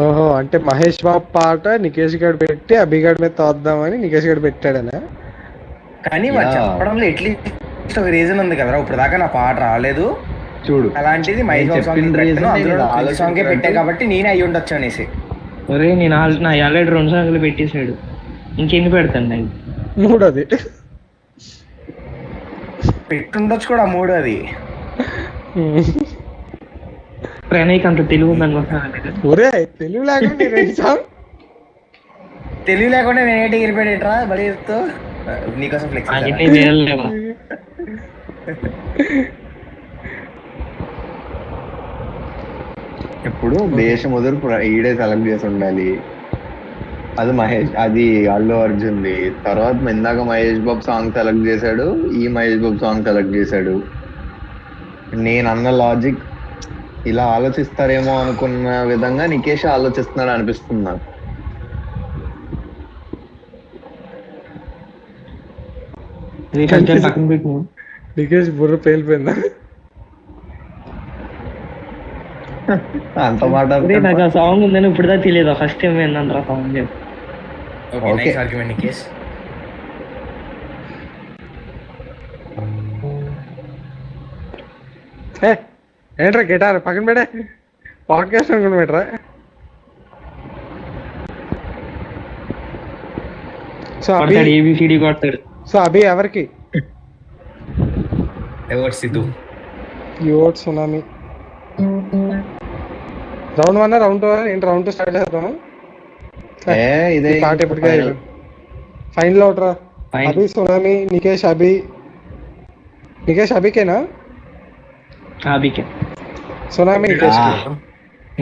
ఓహో, అంటే మహేష్ బాబు పాట నికేష్ గడ్ పెట్టి అభిగడ్ మీద తోద్దామని నికేష్ గడ్ పెట్టాడనా? కానీ వాడు చెప్పడంలో ఎట్లీస్ట్ ఒక రీజన్ ఉంది కదరా. ఇప్పుడు దాకా నా పాట రాలేదు చూడు, అలాంటిది మహేష్ బాబు సాంగ్ పెట్టా కాబట్టి నేనే అయ్యి ఉండొచ్చు అనేసి. ఒరే నేను నా ఆల్రెడీ 2 సాంగ్లు పెట్టేశాడు, ఇంకెన్ని పెడతాను నేను? 3 అది పెట్టుండొచ్చు కూడా 3 అది. ప్రణయ్కి అంత తెలుగు ఉంది అనుకుంటున్నాను. ఒరే తెలుగు లేకుండా తెలివి లేకుండా నేను ఏంటి వెళ్ళిపోయాడేట్రా బలి చెప్తూ నీకోసం ఫ్లెక్స్ అన్ని వేయలేవా? ఇప్పుడు దేశం వదులు ఈడే సెలెక్ట్ చేసి ఉండాలి. అది మహేష్, అది అల్లు అర్జున్ది. తర్వాత ఇందాక మహేష్ బాబు సాంగ్ సెలెక్ట్ చేశాడు, ఈ మహేష్ బాబు సాంగ్ సెలెక్ట్ చేశాడు. నేను అన్న లాజిక్ ఇలా ఆలోచిస్తారేమో అనుకున్న విధంగా నికేష్ ఆలోచిస్తున్నాడు అనిపిస్తుంది నాకు. పక్కన పెట్టు. నికేష్ బుర్ర పేలిపోయిందా? అంత మాట నాకు ఆ సాంగ్ ఉందని ఇప్పుడు దాకా తెలియదు. ఫస్ట్ టైం ఏందంటారా సాంగ్ చెప్పి. Okay argument Nikesh. ఏంట్రా గిటార్ పక్కన పెడే, పాడ్కాస్ట్ అనుకుని పెట్టరా. సో అభి ఏబిసిడి కొడతాడు. సో అభి ఎవరికి? ఎవరు సిద్ధు? యోట్ సునామీ. రౌండ్ 1 రౌండ్ 2 ఏంటి? రౌండ్ 2 స్టార్ట్ చేద్దాం. ఇదే పాట ఎప్పటికే ఫైనల్ అవుట్రా. అభి సునామీ, నికేష్ అభి. నికేష్ అభికేనా? అభికే. సునామీ నికేష్.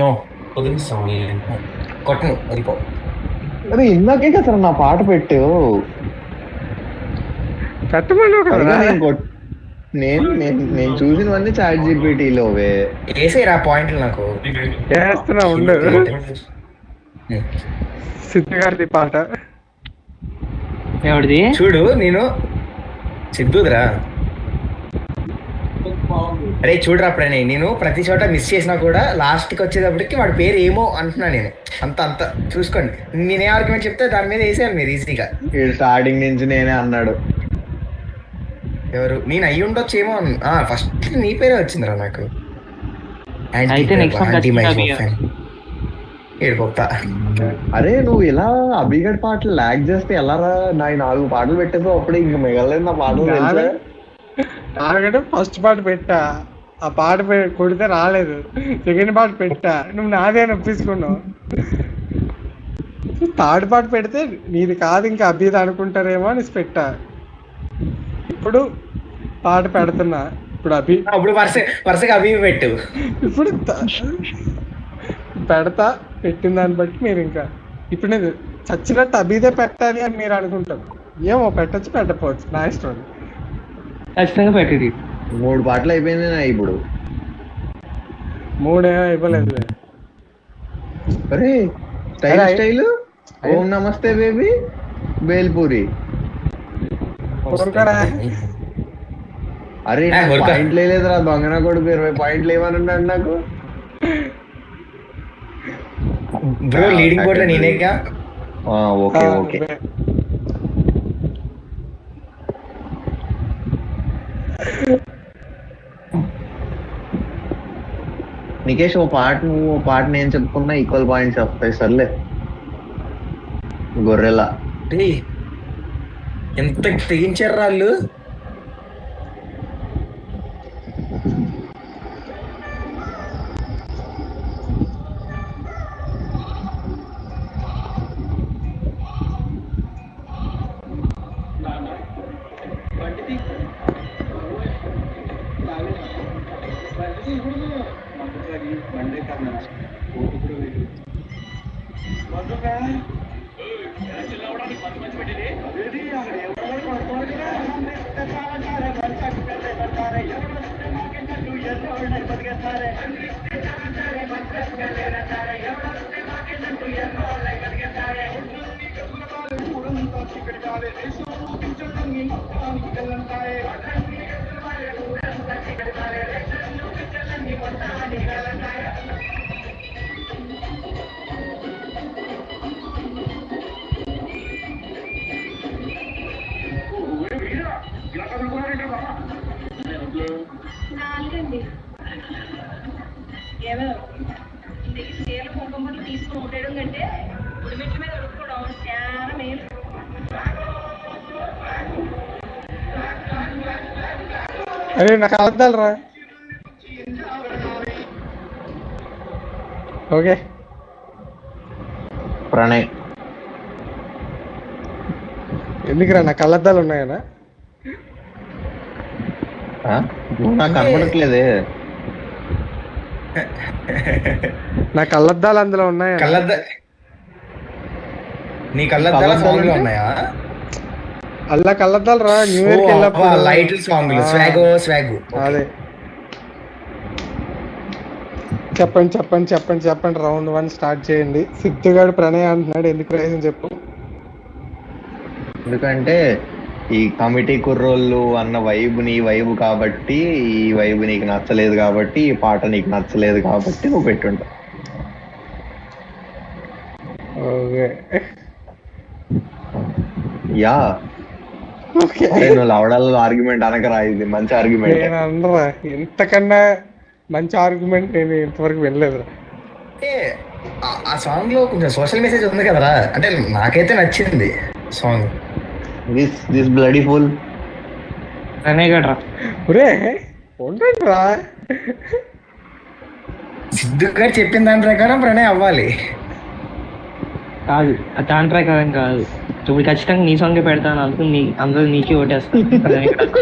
నో కొట్టను వెళ్ళిపో. అరే ఇందాకే కదా నా పాట పెట్టు. పెట్టమను కదా. నేను చూసినవన్నీ చాట్ జీపీటీలోవే. వేసేరా పాయింట్లు నాకు. వేస్తున్నా ఉండు. సిద్ధు గారిది పాట. ఎవరిది? చూడు నేను సిద్ధుదిరా. అరే చూడరా ప్రణయ్, నేను ప్రతి చోట మిస్ చేసినా కూడా లాస్ట్కి వచ్చేటప్పటికి వాడి పేరు ఏమో అంటున్నా నేను. అంత చూసుకోండి. నేనే ఆర్గ్యుమెంట్ చెప్తే దాని మీద వేసేయాలి మీరు ఈజీగా. స్టార్టింగ్ నుంచి నేనే అన్నాడు. ఎవరు? నేను అయ్యి ఉండొచ్చు ఏమో. ఫస్ట్ నీ పేరే వచ్చిందిరా నాకు. ఏడుపోతా. అరే నువ్వు ఇలా అభిగడ్ పాటలు లాగ్ చేస్తే ఎలా రా? నా 4 పాటలు పెట్టేదో అప్పుడే ఇంక మిగలేదు నా పాటలు. నాకంటే ఫస్ట్ పాట పెట్టా, ఆ పాట కొడితే రాలేదు. సెకండ్ పాట పెట్టా, నువ్వు నాదే నొప్పించుకున్నావు. థర్డ్ పాట పెడితే నీది కాదు ఇంకా అభిది అనుకుంటారేమో అని పెట్టా. ఇప్పుడు పాట పెడుతున్నా. ఇప్పుడు అభి, అప్పుడు వరుసగా అభి పెట్టు. ఇప్పుడు పెడతా. పెట్టిన దాన్ని బట్టి మీరు ఇంకా ఇప్పుడు నేను చచ్చినట్టు అభిదే పెట్టాలి అని మీరు అనుకుంటారు. ఏమో పెట్టచ్చు పెట్టకపోవచ్చు, నా ఇష్టం. ఖచ్చితంగా పెట్టేది. 3 పాటలు అయిపోయింది నా ఇప్పుడు. 3 ఇవ్వలేదు. అరే స్టైల్ ఓం నమస్తే బేబీ బేల్పూరి. అరే పాయింట్లు లేదురా దొంగన కొడుకు. 20 పాయింట్లు ఏమన్నాడు నాకు. బ్రో లీడింగ్ బోర్డ్ లో నేనేగా. ఓకే నికేష్, ఓ పాట నేను చెప్పుకున్నా ఈక్వల్ పాయింట్స్ వస్తాయి. సర్లే గొర్రెలా. ఎంత తెగించారు వాళ్ళు. అరే నాకు అర్థాలు రా. ఓకే ప్రణయ్ ఎందుకురా నా కళ్ళద్దాలు ఉన్నాయనా? నాకు కనపడట్లేదే. నా కళ్ళద్దాలు అందులో ఉన్నాయా? నీ కళ్ళద్దాల సాంగ్లు ఉన్నాయా? అల్లా కళ్ళద్దాలు రా, న్యూ ఇయర్ కి వెళ్ళినప్పుడు లైట్ సాంగ్లు, స్వాగ్. అదే చెప్పండి చెప్పండి చెప్పండి చెప్పండి. రౌండ్ 1 స్టార్ట్ చేయండి. సిద్ధుగాడు ప్రణయ్ అంటున్నాడు, ఎందుకు రీజన్ చెప్పు. ఎందుకంటే ఈ కమిటీ కుర్రోళ్ళు అన్న వైబ్ నీ వైబ్ కాబట్టి, ఈ వైబ్ నీకు నచ్చలేదు కాబట్టి, ఈ పాట నీకు నచ్చలేదు కాబట్టి నువ్వు పెట్టుంటావు. ఓకే యా ఓకే నువ్వు లవడాల ఆర్గ్యుమెంట్ అనకరా, ఇది మంచి ఆర్గ్యుమెంట్. నేను అనరా, ఇంతకన్నా మంచి ఆర్గ్యుమెంట్ నేను ఇంతవరకు వినలేదురా. అంటే ఆ సాంగ్ లో కొంచెం సోషల్ మెసేజ్ ఉంది కదరా, అంటే నాకైతే నచ్చింది song. This bloody full Pranay గడ్ రా. ఒరే ఉండండి రా, సిద్ధు గారు చెప్పిన దాని ప్రకారం ప్రణయ్ అవ్వాలి. కాదు దాని ప్రకారం కాదు, ఇప్పుడు ఖచ్చితంగా నీ సాంగే పెడతాను అనుకుని అందరూ నీకే ఓటేస్తాను. ప్రణయ్ గడ్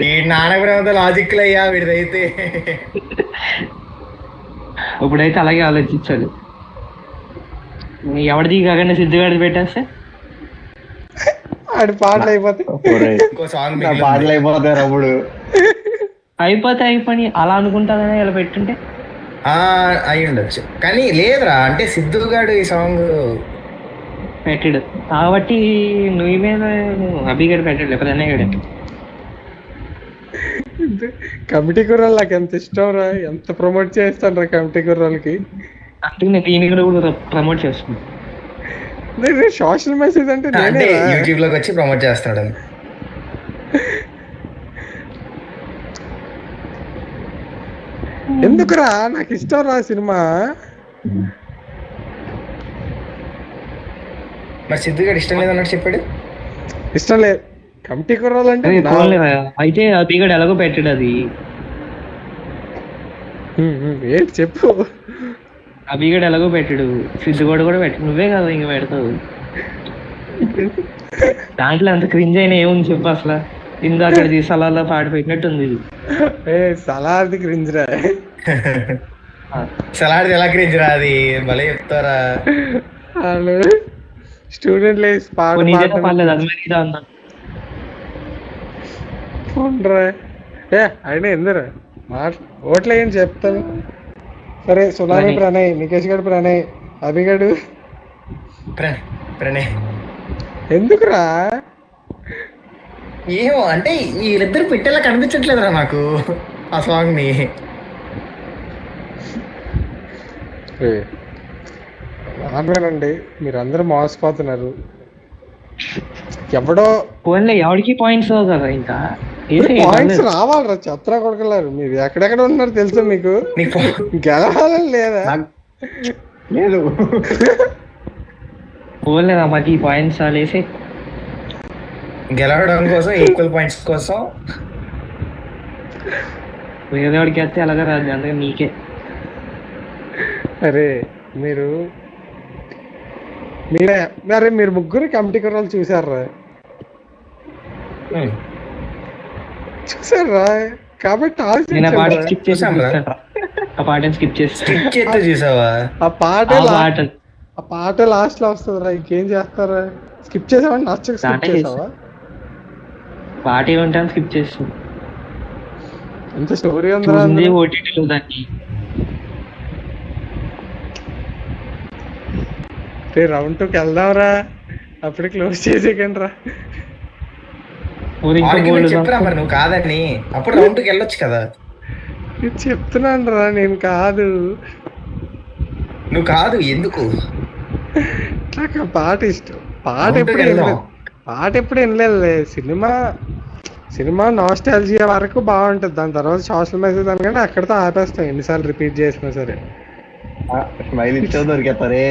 ఈ నానక లాజిక్ అయ్యా వీడిదైతే. ఇప్పుడైతే అలాగే ఆలోచించాలి. ఎవరిది కాకుండా సిద్ధుగాడి పెట్టేస్తే ఆడి పాటలు అయిపోతాయి. ఇంకో సాంగ్ పాటలు అయిపోతారు అప్పుడు. అయిపోయి అలా అనుకుంటానని ఇలా పెట్టుంటే అయి ఉండొచ్చు, కానీ లేదురా. అంటే సిద్ధు గారు ఈ సాంగ్ పెట్టాడు కాబట్టి నువ్వు మీద అభిగడ్ పెట్టాడు, లేకపోతే అన్నయ్య గడ. కమిటీ కుర్రాలు నాకు ఎంత ఇష్టం రా, ఎంత ప్రమోట్ చేస్తాను రా కమిటీ కుర్రాలకి. అందుకే నేను ఈయన కూడా ప్రమోట్ చేస్తున్నాను. సోషల్ మెసేజ్ అంటే అంటే నేనే యూట్యూబ్ లోకి వచ్చి ప్రమోట్ చేస్తున్నాడు. ఎందుకురా, నాకు ఇష్టం రా సినిమా. మరి సిద్ధు గారు ఇష్టం లేదన్నట్టు చెప్పాడు. ఇష్టం లేదు కమిటీ కుర్రాలు అంటే అయితే అభిగడ్ ఎలాగో పెట్టాడు అది. ఏంటి చెప్పు. అభిగడ్ ఎలాగో పెట్టాడు, సిద్ధుగోడు కూడా పెట్టాడు, నువ్వే కదా ఇంక పెడతావు. దాంట్లో అంత క్రింజ్ అయినా ఏముంది చెప్పు అసలు. ఇందాక సలాలో పాట పెట్టినట్టుంది ఇది. సలార్ది క్రింజ్ రా. సలాడ్ ఎలా క్రింజ్ రా, అది భలే చెప్తారా. స్టూడెంట్ లైఫ్ పాట పర్లేదు, అది మరి ఇదా ఉందా అయినా ఎందురా ఓట్లే ఏం చెప్తాను. సరే సునామీ ప్రణయ్, నికేష్ గడు ప్రణయ్, అభిగడు ప్రణయ్. ఎందుకురా? ఏమో అంటే వీళ్ళిద్దరు పెట్టేలా కనిపించట్లేదురా నాకు ఆ సాంగ్ ని. ఆమెనండి మీరందరూ మోసపోతున్నారు. ఎవడో ఫోన్లో ఎవరికి పాయింట్స్ కదా, ఇంకా పాయింట్స్ రావాలరా చెత్త కొడకలేరు. మీరు ఎక్కడెక్కడ ఉన్నారు తెలుసా మీకు? గెలవాలని లేదా? లేదు ఫోన్లేదా మాకు ఈ పాయింట్స్ వేసి గెలవడం కోసం, ఈక్వల్ పాయింట్స్ కోసం వేరేవాడికి వస్తే అలాగే రాదు, అందుకే నీకే. అరే మీరే మీరు ముగ్గురు కమిటీ కుర్రాలు చూసారా? చూసారా? కాబట్టి నేను ఆ పాట స్కిప్ చూసావా? ఆ పాట లాస్ట్ లో వస్తుందిరా, ఇంకేం చేస్తారా? స్కిప్ చేసావా? నచ్చక స్కిప్ చేసావా? పాట ఏమంటాను స్కిప్ చేస్తాను. ఎంత స్టోరీ ఉందా ఓటీటీలో దాన్ని. రౌండ్ 2కి వెళ్దాంరా, అప్పుడు క్లోజ్ చేసేకండి రా. చెప్పురా మరి నువ్వు కాదని, అప్పుడు రౌండ్ 2కి వెళ్ళొచ్చు కదా. చెప్తున్నాను రా, నేను కాదు. నువ్వు కాదు ఎందుకు? నాకు పాట ఇష్టం. పాట ఎప్పుడు వినలేదు. సినిమా నాస్టాల్జియా వరకు బాగుంటుంది, దాని తర్వాత సోషల్ మెసేజ్ అనగానే అక్కడితో ఆపేస్తాం ఎన్నిసార్లు రిపీట్ చేసినా సరే. స్మైల్ ఇచ్చో దొరికేస్తారే.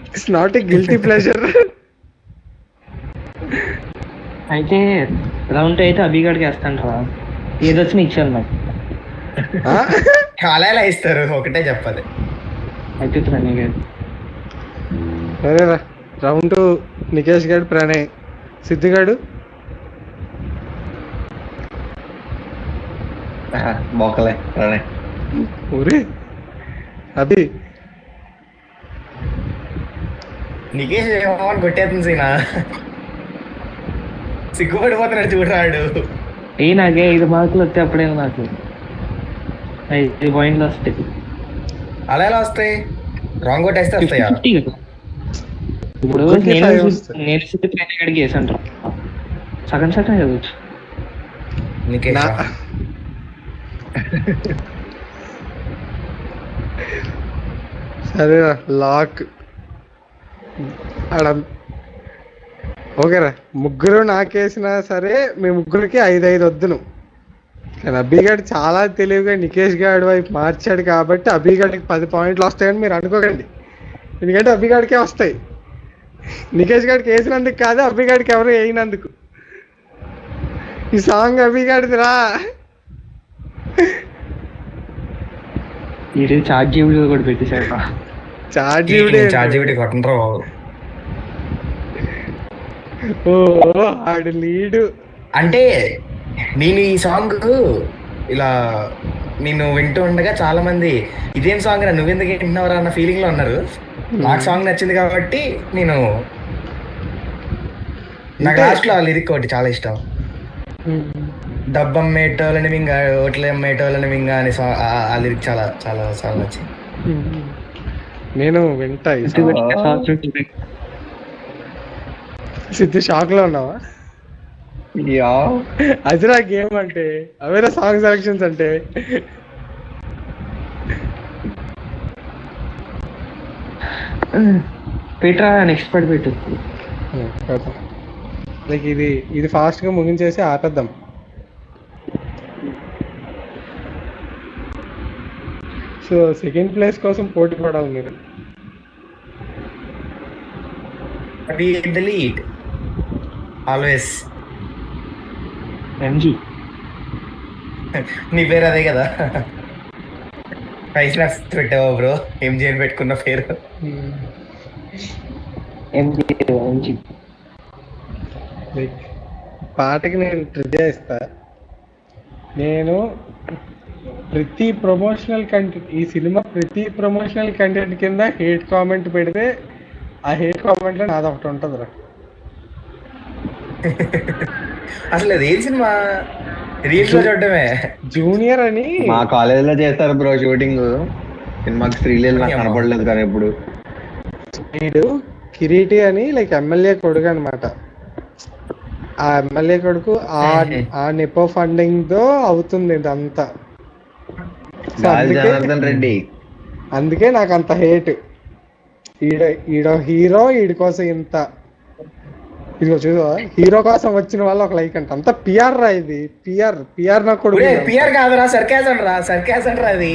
It's not a guilty pleasure. అయితే రౌండ్ అయితే అభిగడికి వేస్తాను రా, ఏదొచ్చిన ఇచ్చాను నాకు. అలా ఎలా ఇస్తారు, ఒకటే చెప్పాలి. అయితే సరేరా రౌండ్ 2 నికేష్ గారు, ప్రణయ్, సిద్ధిగాడు. బొక్కలే ప్రణయ్. ఊరే అది నికేష్ ఏమో అని కొట్టేస్తుంది సీనా, సిగ్గుపడిపోతున్నాడు చూడరాడు. నాకే 5 మార్కులు వస్తే అప్పుడేమో నాకు 5 పాయింట్లు వస్తాయి. అలా ఎలా వస్తాయి? రాంగ్ కొట్టేస్తే వస్తాయా? 50 కదా. ఇప్పుడు ముగ్గురికి నేను 5 వస్తాయి. నేను సిద్ధి ప్రణయ్ గడికి వేసాను సగం చదవచ్చు. నికేష్ నా సరేరా లాక్ ఆడ ఓకేరా. ముగ్గురు నాకేసినా సరే మీ ముగ్గురికి 5-5 వద్దును. కానీ అభిగాడు చాలా తెలివిగా నికేష్ గాడి వైపు మార్చాడు కాబట్టి అభిగాడికి 10 పాయింట్లు వస్తాయని మీరు అనుకోకండి. ఎందుకంటే అభిగాడికే వస్తాయి. నికేష్ గాడికి వేసినందుకు కాదు, అభిగాడికి ఎవరు వేయినందుకు. ఈ సాంగ్ అభిగాడిదిరా. ఇది చార్జ్ జీబులు కూడా పెట్టేశాడు. చార్జీబిటీ కొట్టంటారు బాబు. ఓ ఆడు లీడు. అంటే నేను ఈ సాంగ్ ఇలా నేను వింటూ ఉండగా చాలా మంది ఇదేం సాంగ్ రా, నువ్వెందుకు వింటున్నావురా అన్న ఫీలింగ్ లో ఉన్నారు. నాకు సాంగ్ నచ్చింది కాబట్టి నేను నాకు లాస్ట్ లో ఆ లిరిక్ ఒకటి చాలా ఇష్టం. డబ్బమ్మేటోళ్ళని మింగ ఓట్ల అమ్మేటోళ్ళని మింగ అనే ఆ లిరిక్ చాలా చాలా చాలా నచ్చింది. నేను వింటా. సిద్ధి షాక్ లో ఉన్నావా? అదిరా గేమ్ అంటే, అవేరా సాంగ్ సెలక్షన్స్ అంటే. పెట్టరా నెక్స్ట్ పార్ట్ పెట్టు. లైక్ ఇది ఫాస్ట్ గా ముగించేసి ఆపేద్దాం. సో సెకండ్ ప్లేస్ కోసం పోటీ పడాలి మీరు. Be in the lead always. MG నీ పేరు అదే కదా, పైన పెట్టావా బ్రో? ఎంజీ అని పెట్టుకున్న పేరు. ఎంజీ లైక్ పాటకి నేను ట్రివియా ఇస్తా. నేను ప్రతి ప్రమోషనల్ కంటెంట్, ఈ సినిమా ప్రతి ప్రమోషనల్ కంటెంట్ కింద హేట్ కామెంట్ పెడితే ఆ హేట్ కామెంట్ లో నాది ఒకటి ఉంటుందిరా. అసలు అది ఏం సినిమా? రీల్స్ లో చూడటమే. జూనియర్ అని మా కాలేజ్ లో చేస్తారు బ్రో షూటింగ్. సినిమాకి శ్రీలీల నాకు కనపడలేదు కానీ ఎప్పుడు. వీడు కిరీటి అని లైక్ ఎమ్మెల్యే కొడుకు అనమాట. ఆ ఎమ్మెల్యే కొడుకు ఆ నెపో ఫండింగ్ తో అవుతుంది ఇదంతా. సో జనార్దన్ రెడ్డి. అందుకే నాకు అంత హేట్. ఈడో హీరో, ఈడి కోసం ఇంత. ఇదిగో చూసా, హీరో కోసం వచ్చిన వాళ్ళు ఒక లైక్ అంట. అంత పిఆర్ రా ఇది. పిఆర్ నాకు కూడా పిఆర్ కాదురా, సర్కాజం రా, సర్కాజం రా. అది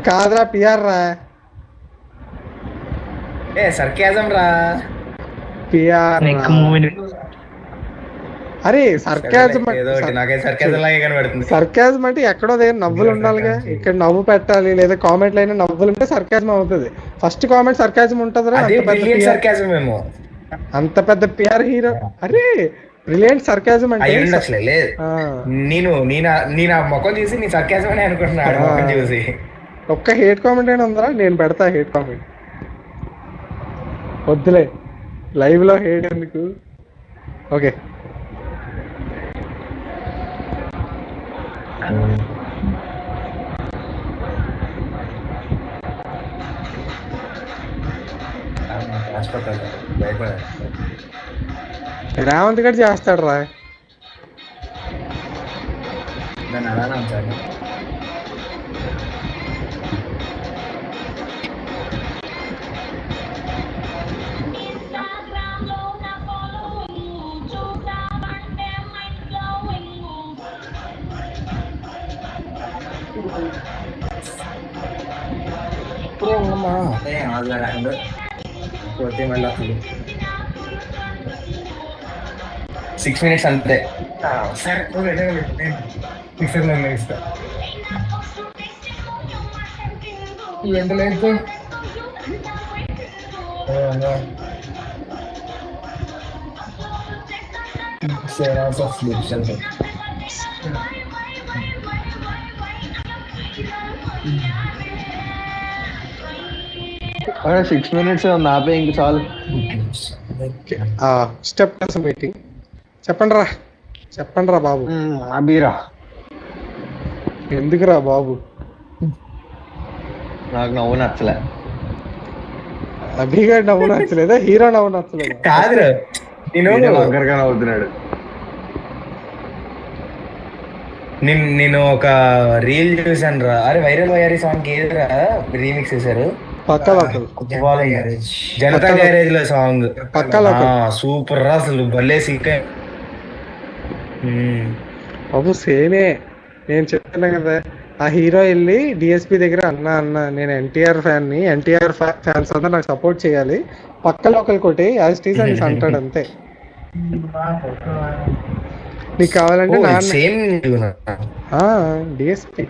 కాదురా, పిఆర్ రా, సర్కాజం రా, పిఆర్. అరే సర్కాజం సర్కాజం అంటే ఎక్కడో దగ్గర నవ్వులు ఉండాలిగా. ఇక్కడ నవ్వు పెట్టాలి, లేదా కామెంట్లు అయినా నవ్వులు ఉంటే సర్కాజం అవుతుంది. ఫస్ట్ కామెంట్ సర్కాజం ఉంటదిరా. అంత పెద్ద పిఆర్ హీరో. అరే బ్రిలియంట్ సర్కాజం అంటే నేను మొక్కలు చూసి నీ సర్కాజం అని అనుకుంటున్నా చూసి. ఒక్క హేట్ కామెంట్ అయినా ఉందరా? నేను పెడతా హేట్ కామెంట్. వద్దులే, లైవ్ లో హేట్ ఎందుకు. ఓకే రేవంత్ గడ్ చేస్తాడు రా. మళ్ళీ 6 minutes అంతే. సరే ఇస్తా. అరే 6 minutes ఉంది, ఆపే ఇంక చాలు. స్టెప్ కోసం మీటింగ్. చెప్పండి రా బాబు. అబీరా ఎందుకురా బాబు? నాకు నవ్వు నచ్చలే. అభిగాడు నవ్వు నచ్చలేదా? హీరో నవ్వు నచ్చలేదా? కాదు నేను వంకరగా నవ్వుతున్నాడు. నేను ఒక రీల్ చూసాను రా. అరే వైరల్ వైఆర్ సాంగ్ ఏదిరా రీమిక్స్ చేశారు? పక్కా లోకల్. జనతా గ్యారేజ్ లో సాంగ్ పక్కా లోకల్. సూపర్ రా అసలు, భలే సీక్. బాబు సేమే నేను చెప్తున్నా కదా, ఆ హీరో వెళ్ళి డిఎస్పి దగ్గర అన్న నేను ఎన్టీఆర్ ఫ్యాన్ని, ఎన్టీఆర్ ఫ్యాన్స్ అంతా నాకు సపోర్ట్ చేయాలి, పక్క లోకల్ కొట్టి యాజ్ టీస్ అని అంటాడు అంతే. నీకు కావాలంటే డిఎస్పి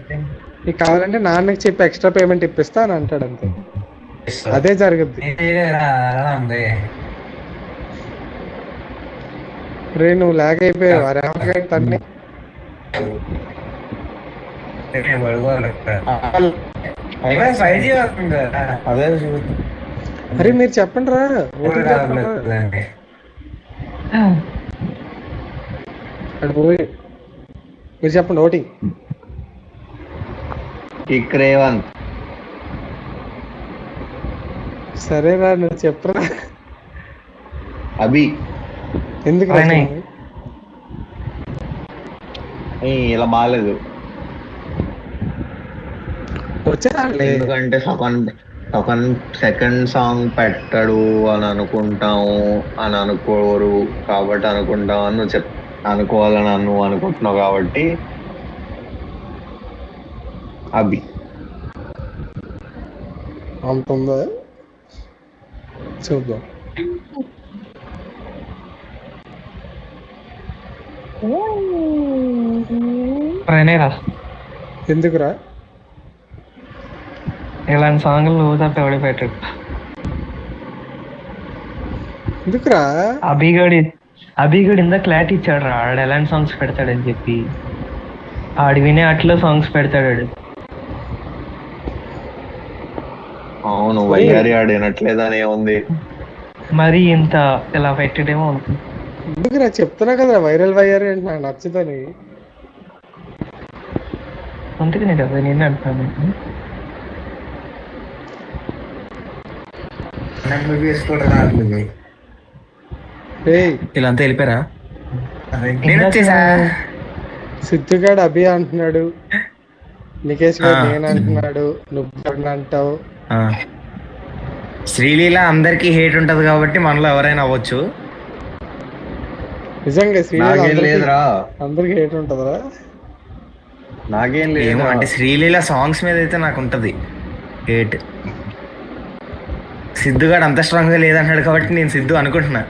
నీకు కావాలంటే నాన్నకి చెప్పి ఎక్స్ట్రా పేమెంట్ ఇప్పిస్తా అని అంటాడు అంతే. అదే జరుగుద్ది. రే నువ్వు లాగ్ అయిపోయావు. అరే తన్ని అరే మీరు చెప్పండి రా. మీరు చెప్పండి ఓటింగ్. సరేరా నువ్వు చెప్పరా. అభి ఎందుకు ఇలా బాగాలేదు. ఎందుకంటే సగం సెకండ్ సాంగ్ పెట్టడు అని అనుకోరు కాబట్టి అనుకుంటాం అని నువ్వు అనుకోవాలని నువ్వు అనుకుంటున్నావు కాబట్టి అభి. అంతుందా చూద్దాం. ఎందుకురా ఇలాంటి సాంగ్లు నువ్వు తప్ప ఎవడే పెట్టాడు? ఎందుకురా? అభిగడ్ ఇంత క్లారిటీ ఇచ్చాడు రా, ఆడు ఎలాంటి సాంగ్స్ పెడతాడని చెప్పి. ఆడి వినే అట్లా సాంగ్స్ పెడతాడు. అవును వైఆర్ ఆడినట్లేదని ఉంది. మరి ఇంత ఇలా పెట్టడేమో ఉంటుంది. ఎందుకురా చెప్తున్నా కదా వైరల్ వైఆర్ అంటే నాకు నచ్చుతుంది. అందుకనే కదా నేను అంటాను. వీళ్ళంతా వెళ్ళిపోయారా? సిద్ధుగాడు అభి అంటున్నాడు, నికేష్ గారు నేను అంటున్నాడు, నువ్వు అంటావు. శ్రీలీల అందరికి హేట్ ఉంటది కాబట్టి మనలో ఎవరైనా అవ్వచ్చు. నిజంగా లేదురా, అందరికి హేట్ ఉంటదరా? నాకేం లేదు. అంటే శ్రీలీల సాంగ్స్ మీద అయితే నాకు ఉంటది హేట్. సిద్ధుగాడు అంత స్ట్రాంగ్ గా లేదంటాడు కాబట్టి నేను సిద్ధు అనుకుంటున్నా.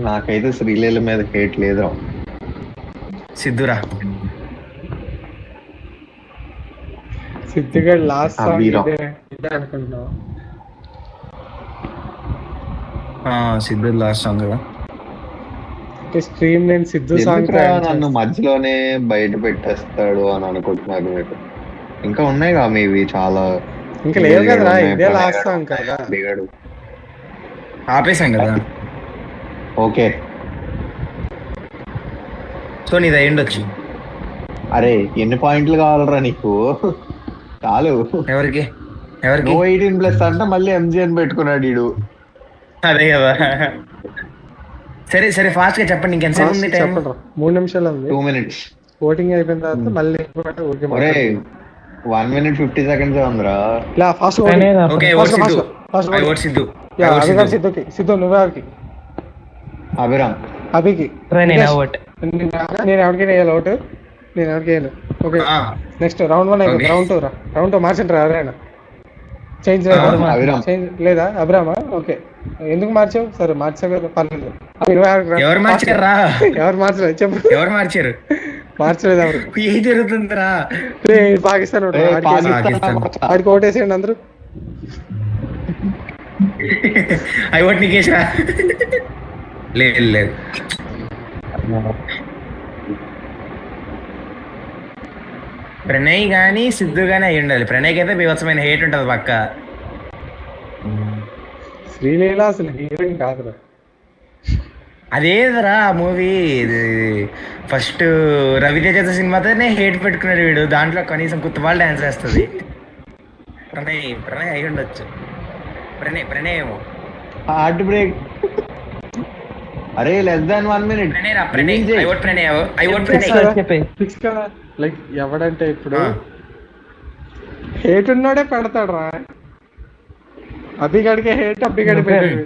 నాకైతే శ్రీలీల మీద హేట్ లేదురా. సిద్ధురా సిద్ధుగాడు లాస్ట్ సాంగ్ ఇదే అనుకుంటున్నావు? సిద్ధు లాస్ట్ సాంగ్ కదా. స్ట్రీమ్ నేను సిద్ధు సాంగ్ నన్ను మధ్యలోనే బయట పెట్టేస్తాడు అని అనుకుంటున్నారు మీరు? ఇంకా ఉన్నాయిగా మీవి చాలా. ఇంకా లేవు కదరా, ఇదే లాస్ట్ సాంగ్ కదా. ఆపేసాం కదా. ఓకే సో నీది అయ్యుండొచ్చు. అరే ఎన్ని పాయింట్లు కావాలరా నీకు? చాలు. ఎవరికి 18+ అంటే మళ్ళీ ఎంజీ అని పెట్టుకున్నాడు వీడు. అదే కదా. సరే సరే ఫాస్ట్ గా చెప్పండి. ఇంకెంతసేపు ఉంది టైం? 3 నిమిషాలు ఉంది. 2 minutes. ఓటింగ్ అయిపోయిన తర్వాత మళ్ళీ 1 minute 50 seconds ఉందిరా. ఫాస్ట్ సిద్ధు నువ్వే ఎవరికి? అభిరామ్. అభికి. నేను ఎవరికి వేయాలి ఓటు? నేను ఎవరికి వేయను. ఓకే నెక్స్ట్ రౌండ్ 1 అయిపోయింది. రౌండ్ 2 మార్చండి రా. ఎవరైనా చేంజ్ లేదా? అభిరామా? ఓకే ఎందుకు మార్చావు? సరే మార్చావు కదా పర్లేదు. ఎవరు మార్చలేదు చెప్పు. ఎవరు మార్చారు? మార్చలేదు ఎవరు? ఏం జరుగుతుందిరా? పాకిస్తాన్ ఆడికి ఓటేసేయండి అందరూ. ఐ ఓట్ నికేష్ రా. లేదు లేదు, ప్రణయ్ కానీ సిద్ధు కానీ అయి ఉండాలి. ప్రణయ్కి అయితే బీభత్సమైన హేట్ ఉంటుంది పక్క. శ్రీలీల అసలు హీరోయిన్ కాదురా. అదేదరా ఆ మూవీ ఫస్ట్ రవితేజ సినిమాతోనే హేట్ పెట్టుకున్నాడు వీడు. దాంట్లో కనీసం కుత్తవాళ్ళు డాన్స్ వేస్తుంది. ప్రణయ్ అయి ఉండొచ్చు. ప్రణయ్ ఏమో హార్ట్ బ్రేక్. అరే లెస్ దాన్ 1 minute. చెప్పే ఫిక్స్ కదా. లైక్ ఎవడంటే ఇప్పుడు హేట్ ఉన్నాడే పెడతాడు రా. అభిగడికే హేట్ అభిగడి పెట్టాడు.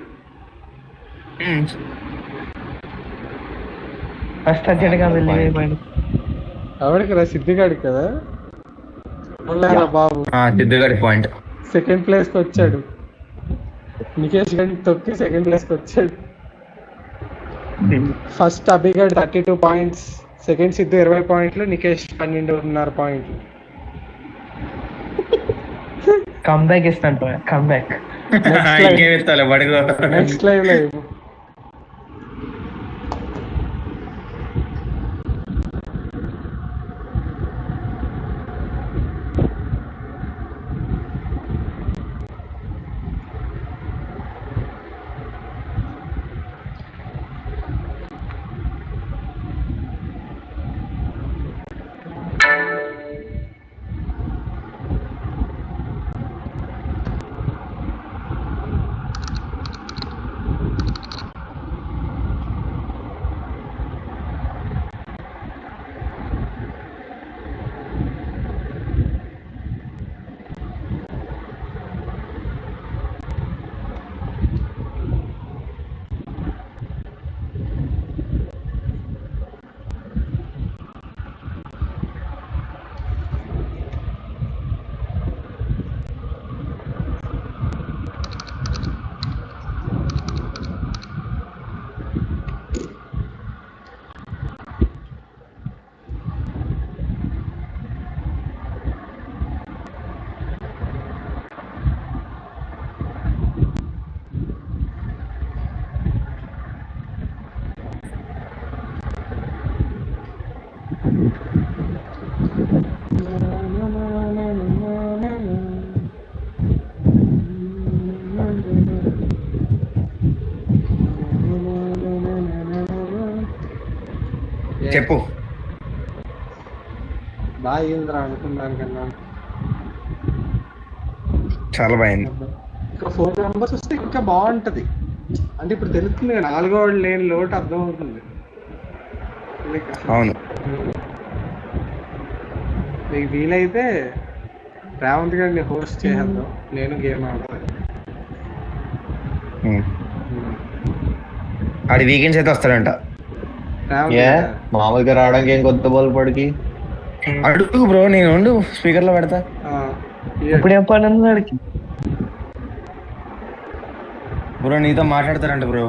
ఫస్ట్ అర్జెంట్గా వెళ్ళిపోయాడు. ఎవడికి రా? సిద్ధిగాడికి కదా. ఉన్నారా బాబు, సిద్ధుగాడి పాయింట్. సెకండ్ ప్లేస్ కి వచ్చాడు. నికేష్ గడి తొక్కి సెకండ్ ప్లేస్ కి వచ్చాడు. ఫస్ట్ అభిగడ్ 32 points, second Siddhu 20 points, Nikesh 12.5 points. Comeback ఇస్తాను. కమ్బ్యాక్ ఇంకేం ఇస్తాలే పడుకో. నెక్స్ట్ లైవ్ లో ఇవ్వు. చెప్పు. బాగా అయిందిరా అనుకున్నాను కన్నా. చాలా బాగుంది. ఇంకా 4 members వస్తే ఇంకా బాగుంటది. అంటే ఇప్పుడు తెలుస్తుంది కదా, 4వ లేని లోటు అర్థం అవుతుంది. అవును, మీకు వీలైతే రేవంత్ గారిని హోస్ట్ చేసేద్దాం, నేను గేమ్ ఆడతాను. ఆడి వీకెండ్స్ అయితే వస్తాడంట. మామూలుగా రావడానికి ఏం కొత్త బోల్పడికి అడుగు బ్రో, నేను ఉండు స్పీకర్ లో పెడతా. ఇప్పుడు ఏం పని ఉంది వాడికి? బ్రో నీతో మాట్లాడతారంట బ్రో.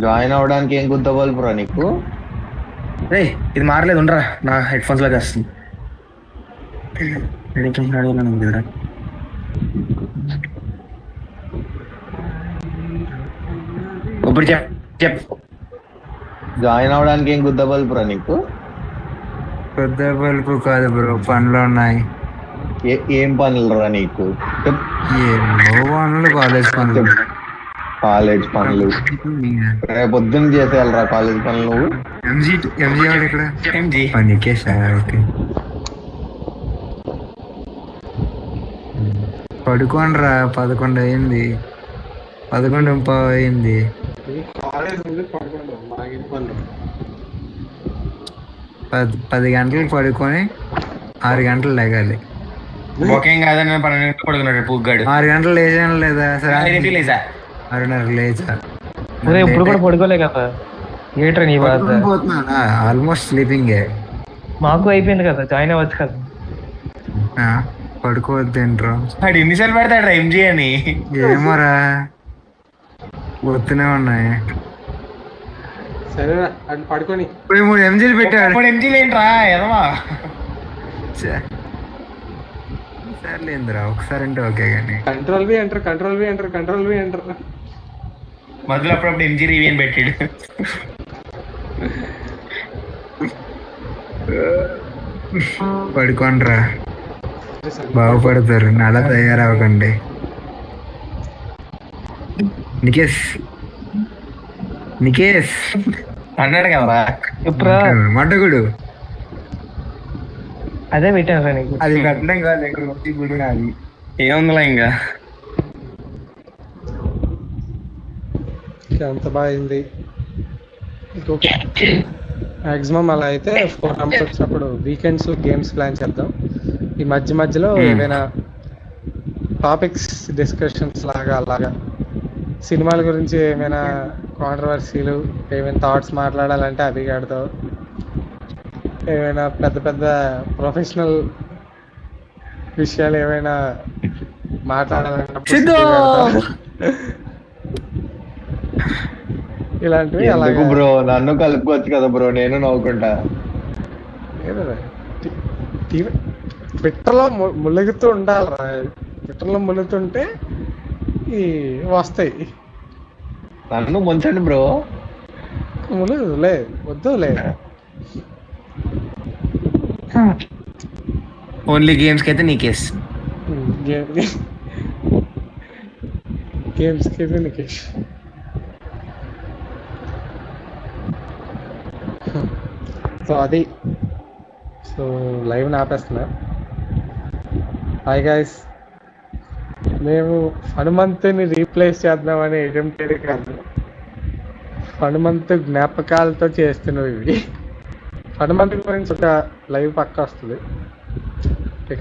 జాయిన్ అవడానికి ఏం కొత్త బోల్పురా నీకు? రే ఇది మారలేదు, ఉండరా నా హెడ్ ఫోన్స్ లాగా వస్తుంది. ఇప్పుడు చెప్. జాయిన్ అవడానికి ఏం గుద్ద బల్పురా నీకు? పెద్ద బల్పు కాదు బ్రో, పనులు ఉన్నాయి. ఏం పనులు రా నీకు? ఏమో పనులు, కాలేజ్ పనులు. కాలేజ్ పనులు రేపు పొద్దున్న చేసేయాలరా కాలేజ్ పనులు నువ్వు? ఎంజీ వాడు ఇక్కడ పనికే సార్. ఓకే పడుకోండి రా, 11 అయింది, 11:15 అయింది. కాలేజ్ ఉంది, పడుకోండి, మాకు ఇబ్బంది. 10 గంటలకు పడుకొని 6 గంటలు లేగాలి. ఓకేం కాదని 12 పడుకున్నాడు పూగ్గాడు. 6 గంటలు లేచాను లేదా? సరే 6:30 లేచా. ఇప్పుడు కూడా పడుకోలే కదా. ఏంట్రా నీ బాధ? Almost sleeping. మాకు అయిపోయింది కదా, జాయిన్ అవ్వచ్చు కదా. పడుకోవద్దేంట్రా? వాడు ఎన్నిసార్లు పెడతాడు ఎంజీ అని? ఏమోరా, వస్తూనే ఉన్నాయి. సరేనా అది పడుకొని 3 ఎంజీలు పెట్టాడు. ఎంజీలు ఏంట్రా ఎదవా? ఎన్నిసార్లు ఏందిరా ఒకసారి అంటే ఓకే కానీ control V enter, control V enter, control V enter. మధ్యలో అప్పుడప్పుడు ఎంజీ రివియన్ పెట్టాడు. పడుకోండిరా, బాగుపడతారు. అలా తయారవ్వకండి. నికేష్ నికేష్ అన్నాడు కదరా. చెప్పురా. మడ్డగుడు అదే పెట్టాను రా నీకు. అది పెట్టడం కాదు, ఇక్కడ వచ్చి గుడి నాది. ఏముందిలా ఇంకా. అంత బాగుంది. ఇంకొక మాక్సిమం అలా అయితే 4 మెంబర్స్ వచ్చినప్పుడు వీకెండ్స్ గేమ్స్ ప్లాన్ చేద్దాం. ఈ మధ్యలో ఏదైనా టాపిక్స్ డిస్కషన్స్ లాగా అలాగా సినిమాల గురించి ఏమైనా కాంట్రవర్సీలు, ఏమైనా థాట్స్ మాట్లాడాలంటే అది కడతావు. ఏమైనా పెద్ద ప్రొఫెషనల్ విషయాలు ఏమైనా మాట్లాడాలంటే ఇలాంటివి అలాగే బ్రో నన్ను కలుపుకోవచ్చు కదా బ్రో, నేను నవ్వుకుంటా. ట్విట్టర్లో ములుగుతూ ఉండాలిరా. ట్విట్టర్లో ములుగుతుంటే ఈ వస్తాయి. నన్ను ముంచండి బ్రో. ములుగులే, వద్దులే. ఓన్లీ గేమ్స్ కి అయితే నికేష్. గేమ్స్ కి నికేష్. సో అది. సో లైవ్ ఆపేస్తున్నా. హాయ్ గైస్, మేము హనుమంతుని రీప్లేస్ చేద్దామని అటెంప్ట్ కాదు, హనుమంతు జ్ఞాపకాలతో చేస్తున్నవి ఇవి. హనుమంతు గురించి ఒక లైవ్ పక్క వస్తుంది.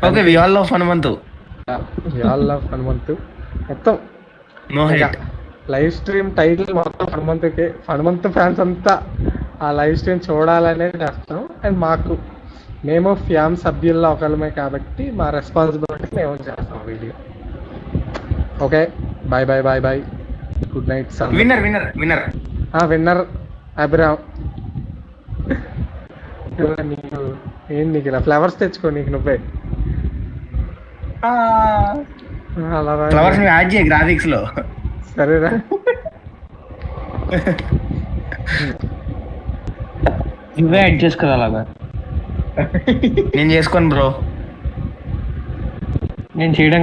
Okay, we all love Hanumanthu. Hanumanthu మొత్తం no hate. Live stream title మొత్తం హనుమంతుకే. హనుమంతు ఫ్యాన్స్ అంతా ఆ లైవ్ స్ట్రీమ్ చూడాలనే చేస్తాం. అండ్ మేము ఫ్యామ్ సభ్యుల్లో ఒకళ్ళమే కాబట్టి మా రెస్పాన్సిబిలిటీ మేము చేస్తాం video. Okay, bye bye bye bye, good night. Winner winner winner winner Abhiram. నీకు నీకు ఇలా ఫ్లవర్స్ తెచ్చుకో, నీకు నువ్వే అలా ఫ్లవర్స్ యాడ్ చేయ గ్రాఫిక్స్ లో. సరేరా. నువ్వే యాడ్ చేసుకో అలాగా. నేను చేసుకోను బ్రో. నేను చేయడం